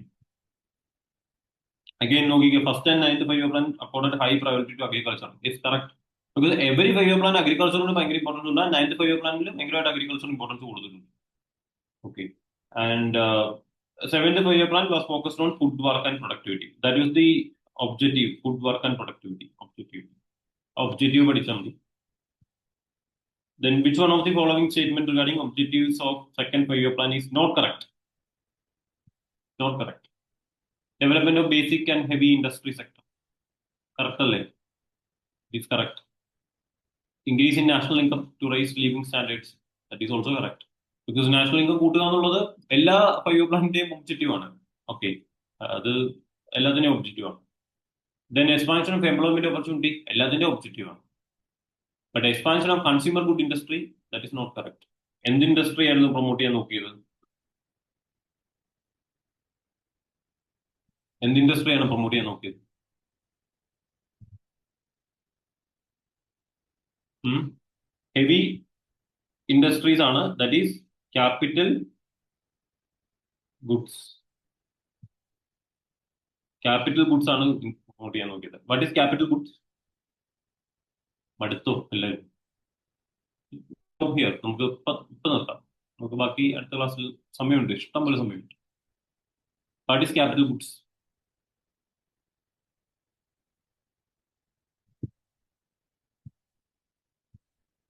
Again, നോക്കിക്കുക. First and 9th 5-year plan accorded high priority to agriculture. It's correct. Because every 5-year plan agriculture ഭയങ്കര importance ഉണ്ട്. 9th 5-year പ്ലാനിൽ ഭയങ്കരമായിട്ട് agriculture importance കൊടുത്തിട്ടുണ്ട്. Okay. And 7th 5-year plan was focused on food work and productivity. That was the objective, food work and productivity. Objective പഠിച്ചാൽ മതി. Then which one of the following statement regarding objectives of second 5-year plan is not correct? Not correct. Development of basic and heavy industry sector. Correct അല്ലേ? It is correct. Increase in national income to raise living standards. That is also correct. Because national income കൂട്ടുക എന്നുള്ളത് എല്ലാ 5-year പ്ലാനിന്റെയും objective ആണ്. Okay, അത് എല്ലാത്തിന്റെയും objective ആണ്. Then expansion of employment opportunity എല്ലാത്തിന്റെയും objective ആണ്. But expansion of consumer good industry that is not correct. എന്ത് ഇൻഡസ്ട്രി ആയിരുന്നു പ്രൊമോട്ട് ചെയ്യാൻ നോക്കിയത്? എന്ത് ഇൻഡസ്ട്രിയാണ് പ്രൊമോട്ട് ചെയ്യാൻ നോക്കിയത്? ഹെവി ഇൻഡസ്ട്രീസ് ആണ്. That is capital goods. Capital goods ആണ് പ്രൊമോട്ട് ചെയ്യാൻ നോക്കിയത്. What is capital goods? മടുത്തോ എല്ലാവരും? ഹിയർ നമുക്ക് ഇപ്പൊ നിർത്താം. നമുക്ക് ബാക്കി അടുത്ത ക്ലാസ്സിൽ സമയമുണ്ട്, ഇഷ്ടം പോലെ സമയമുണ്ട്. What is capital goods?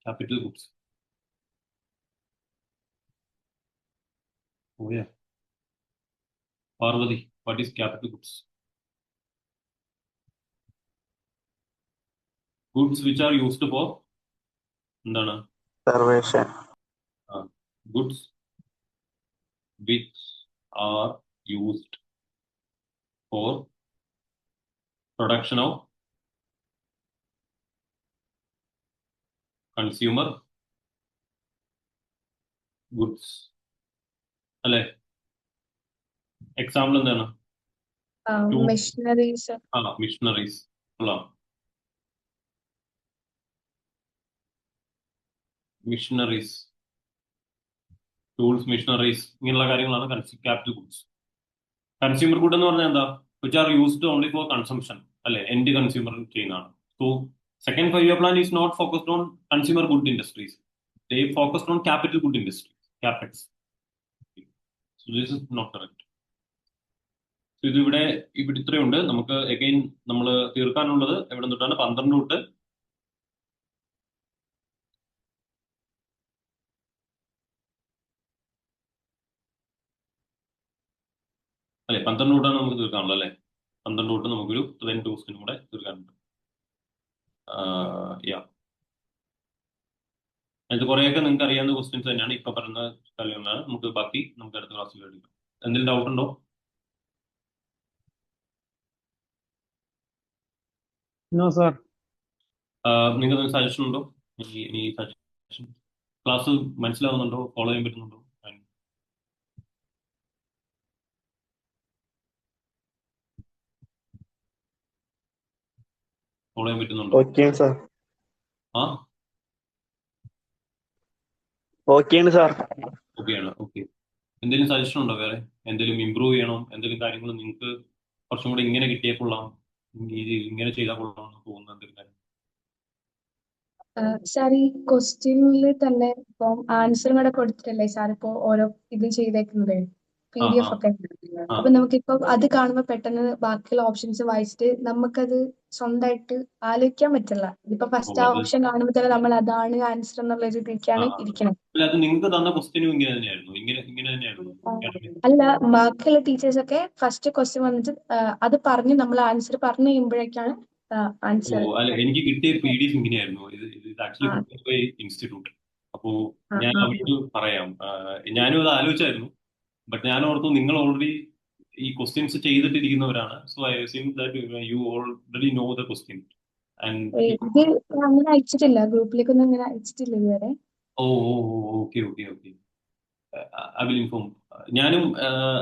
Capital goods. Oh yeah. Parvati, what is capital goods? Goods which are used for എന്താണ്? Conservation. Goods which are used for production of consumer goods. അല്ലേ? എക്സാമ്പിൾ എന്താണ്? Machineries. Missionaries. Missionaries, tools, missionaries, ഇങ്ങനെയുള്ള കാര്യങ്ങളാണ് capital goods. Consumer good എന്ന് പറഞ്ഞാൽ എന്താ? Which are used only four consumption, അല്ലെ? End consumer ചെയ്യുന്നതാണ്. So second 5-year plan is not focused on consumer good industries. They focused on capital good industries, capex. So this is not correct. So ഇവിടെ ഇത്രയുണ്ട്. നമുക്ക് again നമ്മൾ തീർക്കാനുള്ളത് എവിടെ തൊട്ടാണ്? 12 തൊട്ട് 12 തൊട്ടാണ് നമുക്ക് തീർക്കാനുള്ളത്, അല്ലെ? 12 തൊട്ട് നമുക്കൊരു 20 ക്വസ്റ്റ്യനും കൂടെ തീർക്കാനുണ്ട്. ഇത് കുറെയൊക്കെ നിങ്ങൾക്ക് അറിയാവുന്ന ക്വസ്റ്റ്യൻസ് തന്നെയാണ്. ഇപ്പൊ പറയുന്ന കാര്യങ്ങളാണ്. നമുക്ക് ബാക്കി നമുക്ക് അടുത്ത ക്ലാസ്സിൽ എടുക്കാം. എന്തെങ്കിലും ഡൗട്ട് ഉണ്ടോ? No, sir. നിങ്ങൾക്ക് സജഷൻ ഉണ്ടോ? ഈ സജഷൻ ക്ലാസ് മനസ്സിലാവുന്നുണ്ടോ? ഫോളോ ചെയ്യാൻ പറ്റുന്നുണ്ടോ? ഫോളോ ചെയ്യാൻ പറ്റുന്നുണ്ടോ? Okay, sir. ആ, Okay, sir. ഓക്കെയാണ്. ഓക്കെ, എന്തെങ്കിലും സജഷൻ ഉണ്ടോ? വേറെ എന്തെങ്കിലും ഇമ്പ്രൂവ് ചെയ്യണം? എന്തെങ്കിലും കാര്യങ്ങൾ നിങ്ങൾക്ക് കുറച്ചും കൂടെ ഇങ്ങനെ കിട്ടിയാൽ കൊള്ളാം, ഇങ്ങനെ ചെയ്താൽ കൊള്ളാം എന്ന് തോന്നുന്ന എന്തെങ്കിലും കാര്യം? സാർ ഈ ക്വസ്റ്റ്യനിൽ തന്നെ ഇപ്പം ആൻസറും കൂടെ കൊടുത്തിട്ടല്ലേ സാർ ഇപ്പോ ഓരോ ഇത് ചെയ്തേക്കുന്നത് ആ PDF ആ ഒക്കെ. ആ അപ്പൊ നമുക്കിപ്പോ അത് കാണുമ്പോൾ പെട്ടെന്ന് ബാക്കിയുള്ള ഓപ്ഷൻസ് വായിച്ചിട്ട് നമുക്കത് സ്വന്തമായിട്ട് ആലോചിക്കാൻ പറ്റില്ല. ഇപ്പൊ ഓ ഫസ്റ്റ് ആ അത് ഓപ്ഷൻ കാണുമ്പോൾ തന്നെ നമ്മൾ അതാണ് ആൻസർ എന്നുള്ള ഒരു ആ ഇതിലേക്കാണ് ആ. ഇരിക്കണം. അല്ല അത് നിങ്ങൾക്ക് തന്ന ക്വസ്റ്റ്യനും ഇങ്ങനെ തന്നെയായിരുന്നു, ഇങ്ങനെ തന്നെയായിരുന്നു academic? അല്ല, ബാക്കിയുള്ള ടീച്ചേഴ്സ് ഒക്കെ ഫസ്റ്റ് ക്വസ്റ്റ്യൻ വന്നിട്ട് അത് പറഞ്ഞ് നമ്മൾ ആൻസർ പറഞ്ഞു കഴിയുമ്പോഴേക്കാണ് ഓ ആൻസർ. അല്ല, എനിക്ക് കിട്ടിയ PDF ഇങ്ങനെയായിരുന്നു. ഇത് ആക്ച്വലി പ്രിപ്പയർ ബൈ ഇൻസ്റ്റിറ്റ്യൂട്ട്. അപ്പോ ഞാൻ അവരോട് പറയാം. ഞാനും അത് ആലോചിച്ചായിരുന്നു. ബട്ട് ഞാൻ ഓർത്തു നിങ്ങൾ ഓൾറെഡി ഈ ക്വസ്റ്റ്യൻസ് ചെയ്തിട്ടിരിക്കുന്നവരാണ്. So I assume that you already know the question and ഇത് അങ്ങനെ അയച്ചിട്ടില്ല, ഗ്രൂപ്പിലേക്കൊന്നും അങ്ങനെ അയച്ചിട്ടില്ല ഇതുവരെ. Oh oh okay okay okay. I will inform. ഞാനും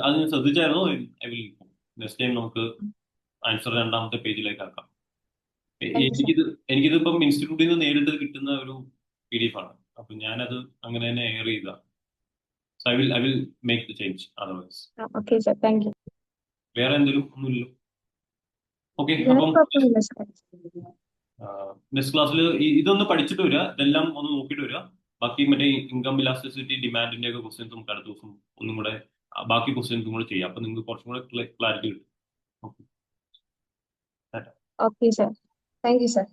അത് ശ്രദ്ധിച്ചായിരുന്നു. I will inform. Next time നമുക്ക് ആൻസർ രണ്ടാമത്തെ പേജിലേക്ക് ആക്കാം. Thank you sir. എനിക്കിതിപ്പം ഇൻസ്റ്റിറ്റ്യൂട്ടിൽ നിന്ന് നേരിട്ട് കിട്ടുന്ന ഒരു PDF ആണ്. അപ്പൊ ഞാനത് അങ്ങനെ തന്നെ എയർ ചെയ്ത. So I will make the change otherwise. Okay sir, thank you. വേറെ എന്തെങ്കിലും ഒന്നുമില്ലല്ലോ? ഓക്കെ, വേറെ അപ്പം കുഴപ്പമൊന്നുമില്ല സർ. നെക്സ്റ്റ് ക്ലാസ്സിൽ ഇതൊന്ന് പഠിച്ചിട്ട് വരിക, ഇതെല്ലാം ഒന്ന് നോക്കിയിട്ട് വരിക. ബാക്കി മറ്റേ ഇൻകം ഇലാസ്റ്റിസിറ്റി ഡിമാൻഡിന്റെ ഒക്കെ ക്വസ്റ്റ്യൻസ് നമുക്ക് അടുത്ത ദിവസം ഒന്നും കൂടെ ബാക്കി ക്വസ്റ്റ്യൻസും കൂടെ ചെയ്യാം. അപ്പൊ നിങ്ങൾക്ക് കുറച്ചും കൂടെ ക്ലാരിറ്റി കിട്ടും. Okay. Okay sir, thank you sir.